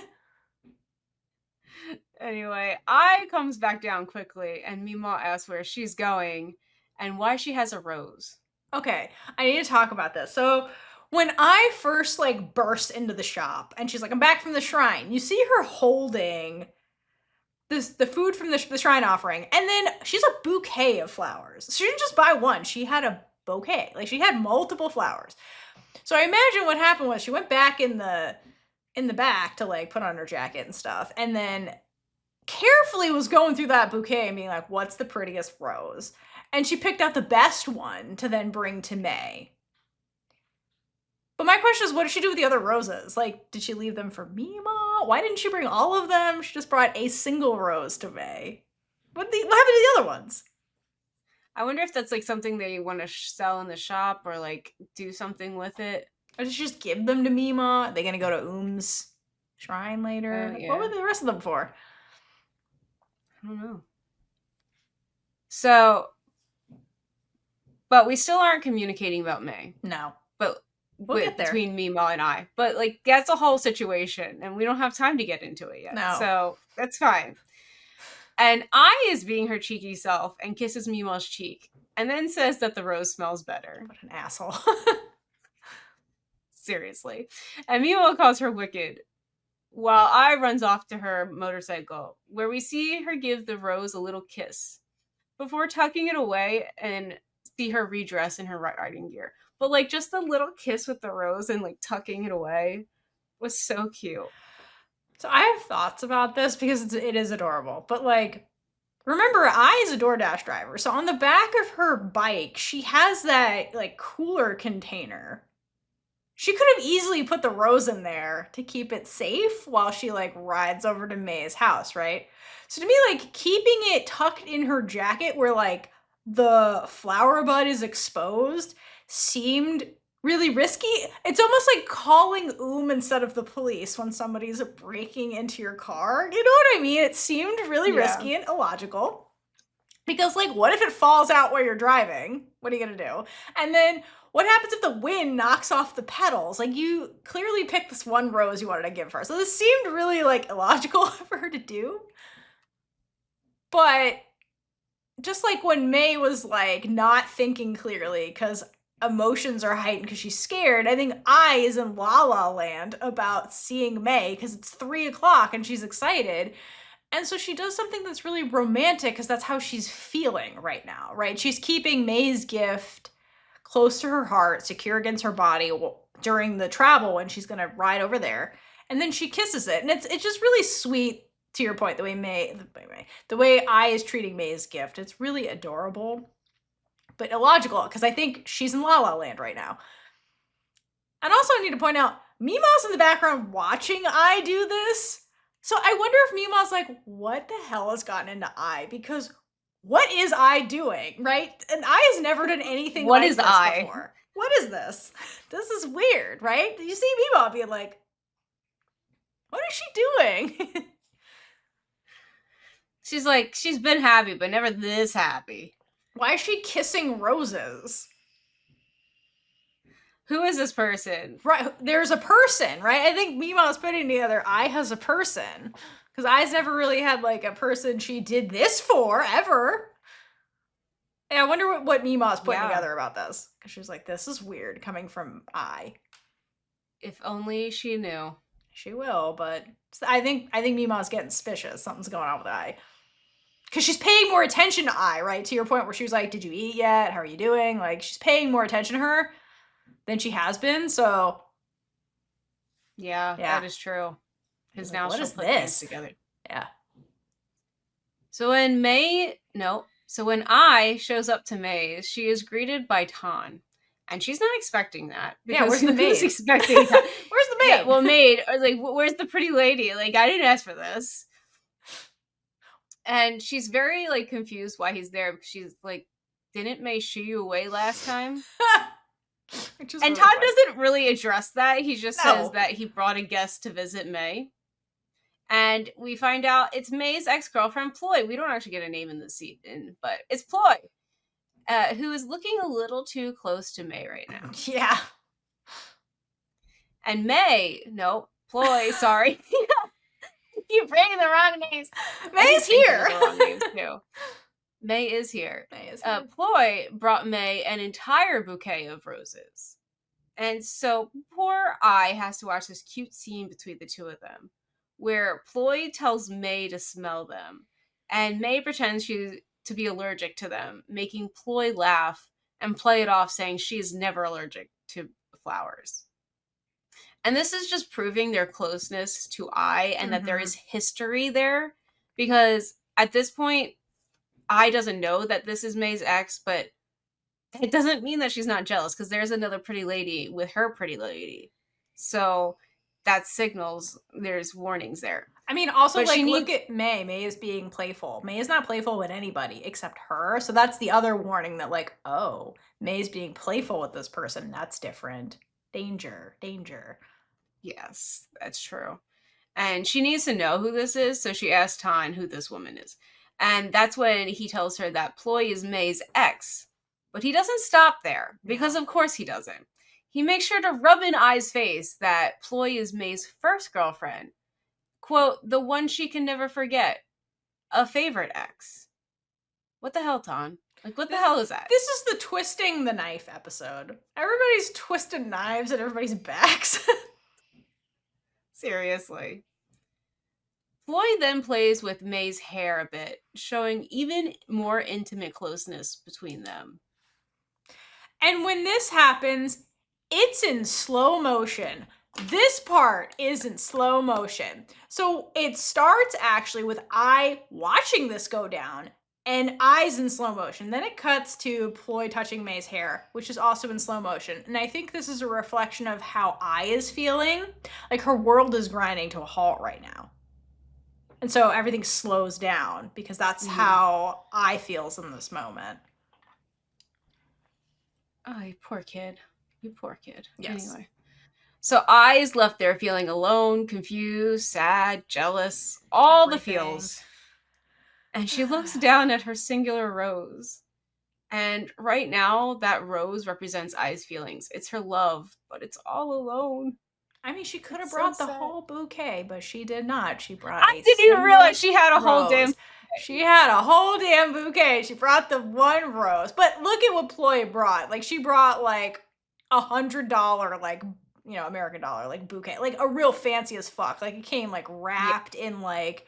Anyway, I comes back down quickly, and Mima asks where she's going and why she has a rose. Okay, I need to talk about this. So, when I first, like, burst into the shop, and she's like, I'm back from the shrine, you see her holding the food from the shrine offering, and then she's a bouquet of flowers. She didn't just buy one, she had a bouquet. Like, she had multiple flowers. So I imagine what happened was she went back in the back to, like, put on her jacket and stuff, and then carefully was going through that bouquet and being like, what's the prettiest rose? And she picked out the best one to then bring to May. But my question is, what did she do with the other roses? Like, did she leave them for Mima? Why didn't she bring all of them? She just brought a single rose to May. What happened to the other ones? I wonder if that's like something they want to sell in the shop or like do something with it. Or did she just give them to Mima? Are they gonna go to shrine later? Yeah. What were the rest of them for? I don't know. So, but we still aren't communicating about May. No. But we'll get there. Between Mima and I. But like, that's a whole situation, and we don't have time to get into it yet. No. So that's fine. And I is being her cheeky self and kisses Mima's cheek, and then says that the rose smells better. What an asshole. Seriously. And Mima calls her wicked, while I runs off to her motorcycle, where we see her give the rose a little kiss before tucking it away and see her redress in her riding gear. But like, just the little kiss with the rose and like tucking it away was so cute. So I have thoughts about this because it is adorable. But like, remember, I is a DoorDash driver. So on the back of her bike, she has that like cooler container. She could have easily put the rose in there to keep it safe while she like rides over to May's house, right? So to me, like, keeping it tucked in her jacket where like the flower bud is exposed seemed really risky. It's almost like calling instead of the police when somebody's breaking into your car. You know what I mean? It seemed really risky and illogical. Because, like, what if it falls out while you're driving? What are you gonna do? And then what happens if the wind knocks off the pedals? Like, you clearly picked this one rose you wanted to give her. So this seemed really, like, illogical for her to do. But just like when May was, like, not thinking clearly because emotions are heightened because she's scared, I think I is in La La Land about seeing May because it's 3 o'clock and she's excited. And so she does something that's really romantic because that's how she's feeling right now, right? She's keeping May's gift close to her heart, secure against her body during the travel when she's going to ride over there. And then she kisses it. And it's just really sweet, to your point, the way I is treating May's gift. It's really adorable, but illogical because I think she's in La La Land right now. And also I need to point out, Mima's in the background watching I do this. So I wonder if Mima's like, what the hell has gotten into I? Because what is I doing, right? And I has never done anything What like is this I? before. What is this? This is weird, right? You see Mima being like, what is she doing? She's like, she's been happy, but never this happy. Why is she kissing roses? Who is this person? Right, there's a person, right? I think Mima's putting together I has a person. Because I's never really had, like, a person she did this for, ever. And I wonder what Mima's putting together about this. Because she's like, this is weird coming from I. If only she knew. She will, but I think Mima's getting suspicious. Something's going on with I. Because she's paying more attention to I, right? To your point where she was like, did you eat yet? How are you doing? Like, she's paying more attention to her than she has been, so... Yeah, that is true. Because now what she'll is put this? things together. Yeah. So when when I shows up to Maze, she is greeted by Tan. And she's not expecting that. Yeah, where's the maid? Who's expecting that? Where's the maid? Yeah, well, maid. I was like, where's the pretty lady? Like, I didn't ask for this. And she's very, like, confused why he's there. Because she's like, didn't May shoo you away last time? And really Todd doesn't really address that. He just says that he brought a guest to visit May. And we find out it's May's ex-girlfriend, Ploy. We don't actually get a name in the scene, but it's Ploy, who is looking a little too close to May right now. Yeah. And Ploy, sorry. You're bringing the wrong names. May's here. The wrong names too. May is here. Ploy brought May an entire bouquet of roses. And so poor I has to watch this cute scene between the two of them, where Ploy tells May to smell them, and May pretends to be allergic to them, making Ploy laugh and play it off, saying she is never allergic to flowers. And this is just proving their closeness to I, and that there is history there, because at this point, I doesn't know that this is May's ex, but it doesn't mean that she's not jealous, because there's another pretty lady with her pretty lady. So that signals there's warnings there. I mean, also, but look at May. May is being playful. May is not playful with anybody except her. So that's the other warning that, like, oh, May's being playful with this person. That's different. Danger, danger. Yes, that's true. And she needs to know who this is, so she asks Tan who this woman is. And that's when he tells her that Ploy is May's ex. But he doesn't stop there, because of course he doesn't. He makes sure to rub in I's face that Ploy is May's first girlfriend. Quote, the one she can never forget. A favorite ex. What the hell, Tan? Like, what the hell is that? This is the twisting the knife episode. Everybody's twisting knives at everybody's backs. Seriously. Floyd then plays with May's hair a bit, showing even more intimate closeness between them. And when this happens, it's in slow motion. This part is in slow motion. So it starts actually with I watching this go down, and I's in slow motion. Then it cuts to Ploy touching May's hair, which is also in slow motion. And I think this is a reflection of how I is feeling. Like, her world is grinding to a halt right now. And so everything slows down, because that's how I feels in this moment. Oh, poor kid. You poor kid. Yes. Anyway. So I is left there feeling alone, confused, sad, jealous, all the Everything. feels. And she looks down at her singular rose. And right now, that rose represents Ai's feelings. It's her love, but it's all alone. I mean, she could have It's so brought the sad. whole bouquet, but she did not. She brought I a didn't even realize single she had a whole damn. rose. She had a whole damn bouquet. She brought the one rose. But look at what Ploy brought. Like, she brought like $100, like, you know, American dollar, like bouquet. Like a real fancy as fuck. Like, it came like Yeah. wrapped in like,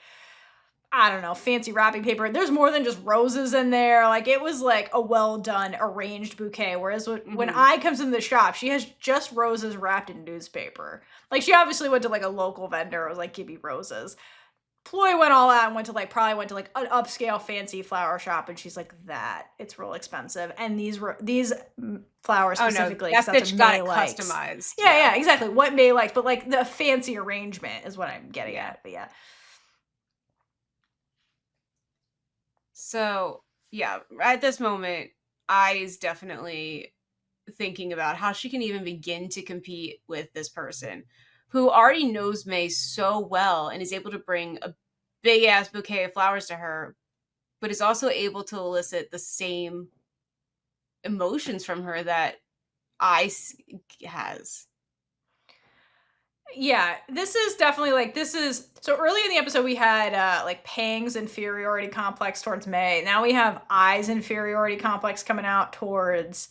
I don't know, fancy wrapping paper. There's more than just roses in there. Like, it was like a well done, arranged bouquet. Whereas when I comes in the shop, she has just roses wrapped in newspaper. Like, she obviously went to like a local vendor. It was like, give me roses. Ploy went all out and probably went to like an upscale fancy flower shop, and she's like, that it's real expensive. And these flowers specifically, that that's bitch what got May it likes. customized. Yeah, exactly. What May likes, but like the fancy arrangement is what I'm getting at. But yeah. So, yeah, at this moment, Ai's definitely thinking about how she can even begin to compete with this person who already knows May so well and is able to bring a big ass bouquet of flowers to her, but is also able to elicit the same emotions from her that has. Yeah, this is definitely like, so early in the episode we had like Pang's inferiority complex towards May. Now we have Ai's inferiority complex coming out towards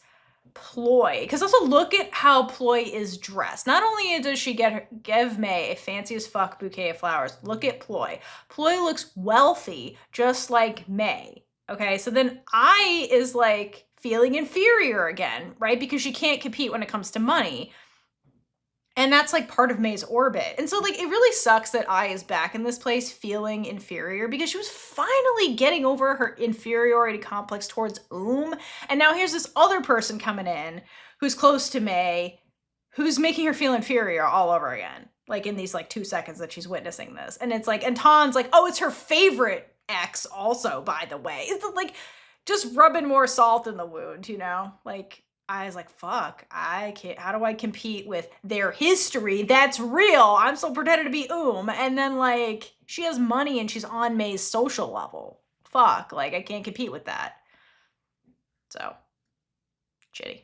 Ploy. Because also look at how Ploy is dressed. Not only does she give May a fancy as fuck bouquet of flowers, look at Ploy. Ploy looks wealthy, just like May. Okay, so then Ai is like feeling inferior again, right? Because she can't compete when it comes to money. And that's like part of May's orbit. And so like it really sucks that Ai is back in this place feeling inferior, because she was finally getting over her inferiority complex towards And now here's this other person coming in who's close to May, who's making her feel inferior all over again. Like in these like 2 seconds that she's witnessing this. And it's like, and Tan's like, oh, it's her favorite ex also, by the way. It's like just rubbing more salt in the wound, you know? Like, I was like, fuck, I can't, how do I compete with their history? That's real. I'm still pretending to be And then like, she has money and she's on May's social level. Fuck, like I can't compete with that. So, shitty.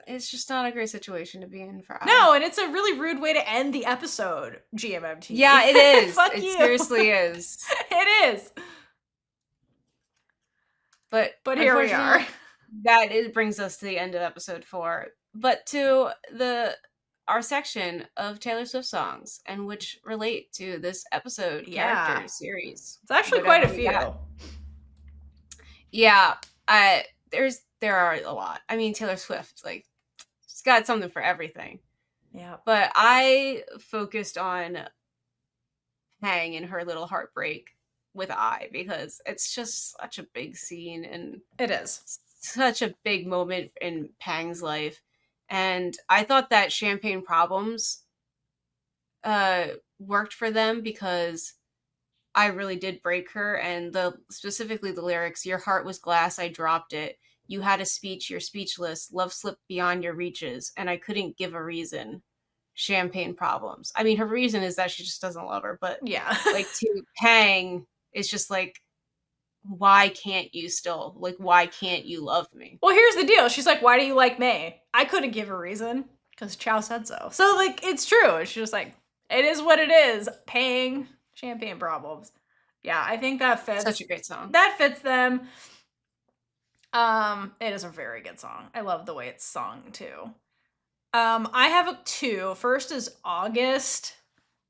It's just not a great situation to be in for Ai. No, and it's a really rude way to end the episode, GMMT. Yeah, it is. Fuck it you. seriously is. It is. But here we are. That brings us to the end of episode 4. But to our section of Taylor Swift songs, and which relate to this episode, character, series. It's actually quite a few. Yeah, there are a lot. I mean, Taylor Swift, like, she's got something for everything. Yeah. But I focused on Hang and her little heartbreak with Ai, because it's just such a big scene, and it is such a big moment in Pang's life. And I thought that Champagne Problems worked for them, because I really did break her, and specifically the lyrics, your heart was glass, I dropped it, you had a speech, you're speechless, love slipped beyond your reaches, and I couldn't give a reason. Champagne Problems. I mean, her reason is that she just doesn't love her, but yeah, like, to Pang, it's just like, why can't you still, like, why can't you love me? Well, here's the deal. She's like, why do you like May? I couldn't give a reason, because Chow said so. So, like, it's true. She's just like, it is what it is. Pang, Champagne Problems. Yeah, I think that fits. Such a great song. That fits them. It is a very good song. I love the way it's sung, too. I have 2. First is August,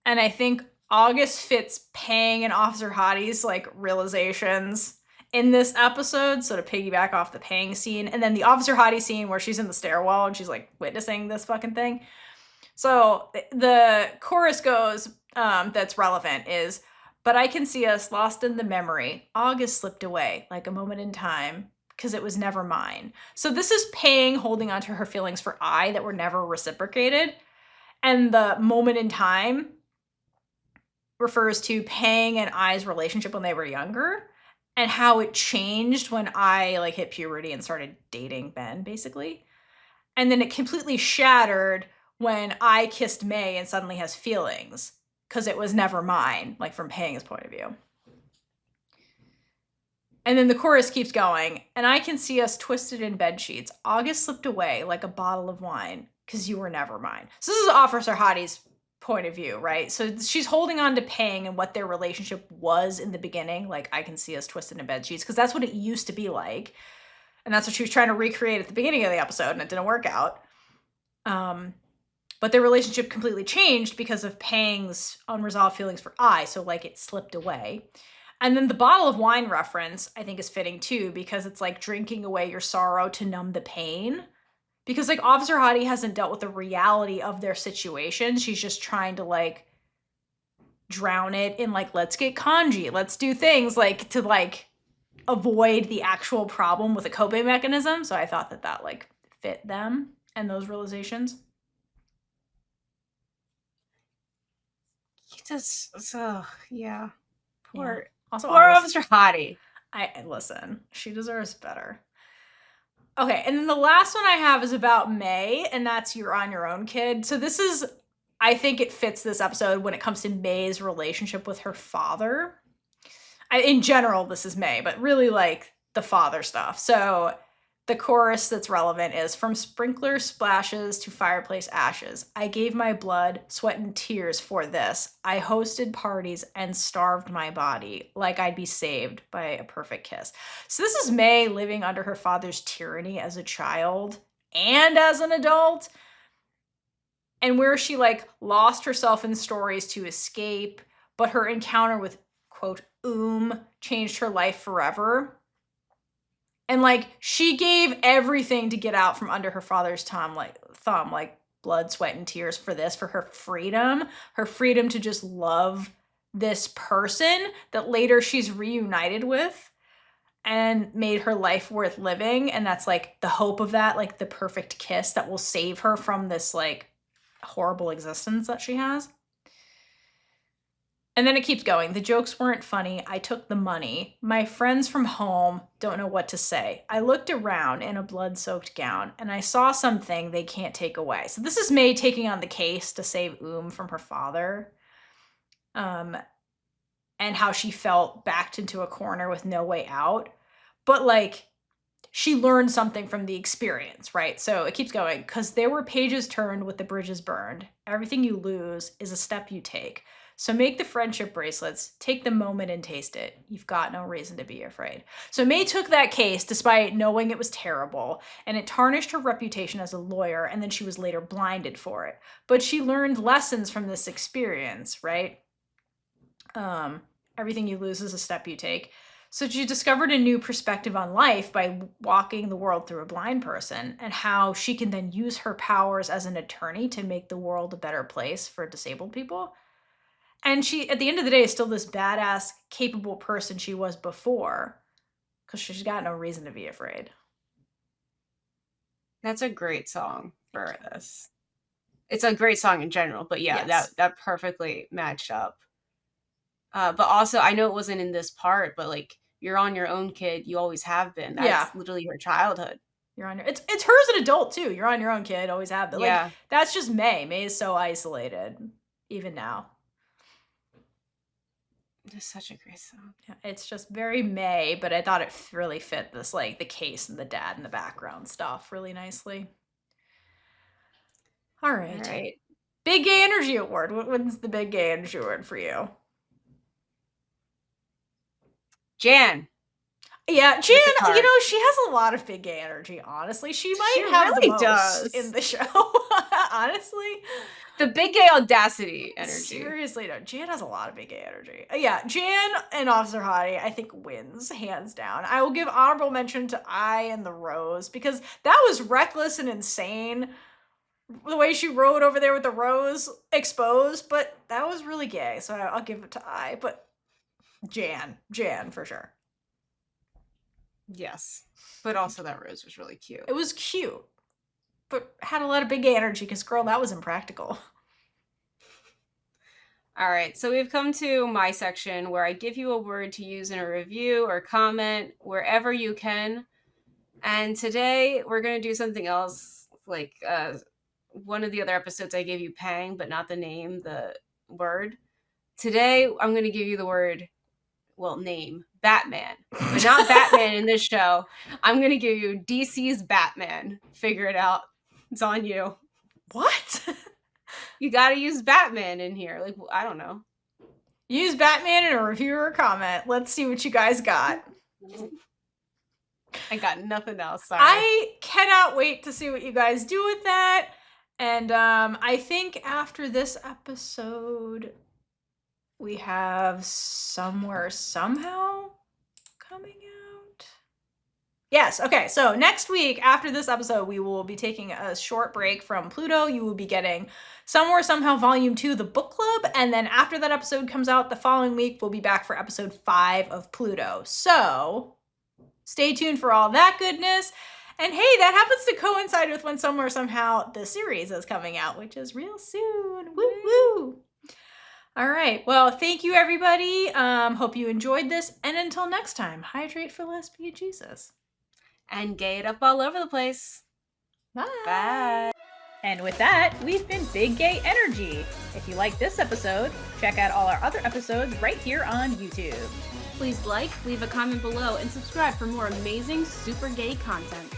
and I think August fits Pang and Officer Hottie's like realizations in this episode. So to piggyback off the Pang scene, and then the Officer Hottie scene where she's in the stairwell and she's like witnessing this fucking thing. So the chorus goes, that's relevant is, but I can see us lost in the memory. August slipped away like a moment in time, because it was never mine. So this is Pang holding onto her feelings for Ai that were never reciprocated. And the moment in time refers to Pang and Ai's relationship when they were younger. and how it changed when I like hit puberty and started dating Ben, basically. And then it completely shattered when I kissed May and suddenly has feelings because it was never mine, like from Pang's point of view. And then the chorus keeps going, and I can see us twisted in bed sheets. August slipped away like a bottle of wine because you were never mine. So this is Officer Hottie's point of view, right? So she's holding on to Pang and what their relationship was in the beginning. Like, I can see us twisted in bed sheets because that's what it used to be like. And that's what she was trying to recreate at the beginning of the episode, and it didn't work out. But their relationship completely changed because of Pang's unresolved feelings for I, so like it slipped away. And then the bottle of wine reference, I think, is fitting too, because it's like drinking away your sorrow to numb the pain. Because like Officer Hottie hasn't dealt with the reality of their situation. She's just trying to like drown it in like, let's get kanji, let's do things like to like avoid the actual problem with a coping mechanism. So I thought that that like fit them and those realizations. So yeah. Poor, Yeah. Also, poor Officer Hottie. Listen, she deserves better. Okay, and then the last one I have is about May, and that's You're on Your Own, Kid. So this is, I think it fits this episode when it comes to May's relationship with her father. In general, this is May, but really like the father stuff. So the chorus that's relevant is from sprinkler splashes to fireplace ashes. I gave my blood, sweat, and tears for this. I hosted parties and starved my body like I'd be saved by a perfect kiss. So this is May living under her father's tyranny as a child and as an adult. And where she like lost herself in stories to escape, but her encounter with quote changed her life forever. And like she gave everything to get out from under her father's thumb, like blood, sweat, and tears for this, for her freedom to just love this person that later she's reunited with and made her life worth living. And that's like the hope of that, like the perfect kiss that will save her from this like horrible existence that she has. And then it keeps going. The jokes weren't funny. I took the money. My friends from home don't know what to say. I looked around in a blood-soaked gown, and I saw something they can't take away. So this is May taking on the case to save from her father. And how she felt backed into a corner with no way out. But like, she learned something from the experience, right? So it keeps going. Because there were pages turned with the bridges burned. Everything you lose is a step you take. So make the friendship bracelets, take the moment and taste it. You've got no reason to be afraid. So May took that case despite knowing it was terrible, and it tarnished her reputation as a lawyer, and then she was later blinded for it. But she learned lessons from this experience, right? Everything you lose is a step you take. So she discovered a new perspective on life by walking the world through a blind person, and how she can then use her powers as an attorney to make the world a better place for disabled people. And she, at the end of the day, is still this badass, capable person she was before, because she's got no reason to be afraid. That's a great song for this. It's a great song in general, but yeah, Yes. that perfectly matched up. But also, I know it wasn't in this part, but like, you're on your own, kid. You always have been. That's literally her childhood. You're on your. It's her as an adult too. You're on your own, kid. Always have been. Yeah. Like that's just May. May is so isolated, even now. It's such a great song. Yeah, it's just very May, but I thought it really fit this like the case and the dad in the background stuff really nicely. All right. Big Gay Energy Award. What's the Big Gay Energy Award for you? Jan. Yeah, Jan, you know, she has a lot of big gay energy, honestly. She might have really the most in the show, honestly. The big gay audacity energy. Seriously, no, Jan has a lot of big gay energy. Yeah, Jan and Officer Hottie, I think, wins, hands down. I will give honorable mention to I and the Rose, because that was reckless and insane, the way she rode over there with the rose exposed, but that was really gay, so I'll give it to I. But Jan, for sure. Yes. But also that rose was really cute. It was cute. But had a lot of big gay energy because, girl, that was impractical. All right, so we've come to my section where I give you a word to use in a review or comment wherever you can. And today we're going to do something else. Like one of the other episodes, I gave you pang, but not the name, the word. Today I'm going to give you the word, name, Batman. But not Batman in this show. I'm going to give you DC's Batman. Figure it out. It's on you. What? You got to use Batman in here. Like, I don't know. Use Batman in a review or a comment. Let's see what you guys got. I got nothing else. Sorry. I cannot wait to see what you guys do with that. And I think after this episode, we have Somewhere Somehow coming out. Yes, okay, so next week after this episode, we will be taking a short break from Pluto. You will be getting Somewhere Somehow Volume 2, the book club, and then after that episode comes out the following week, we'll be back for episode 5 of Pluto. So stay tuned for all that goodness. And hey, that happens to coincide with when Somewhere Somehow the series is coming out, which is real soon. Woo woo! All right, well, thank you everybody. Hope you enjoyed this, and until next time, hydrate for less, be Jesus. And gay it up all over the place. Bye. Bye. And with that, we've been Big Gay Energy. If you like this episode, check out all our other episodes right here on YouTube. Please like, leave a comment below, and subscribe for more amazing super gay content.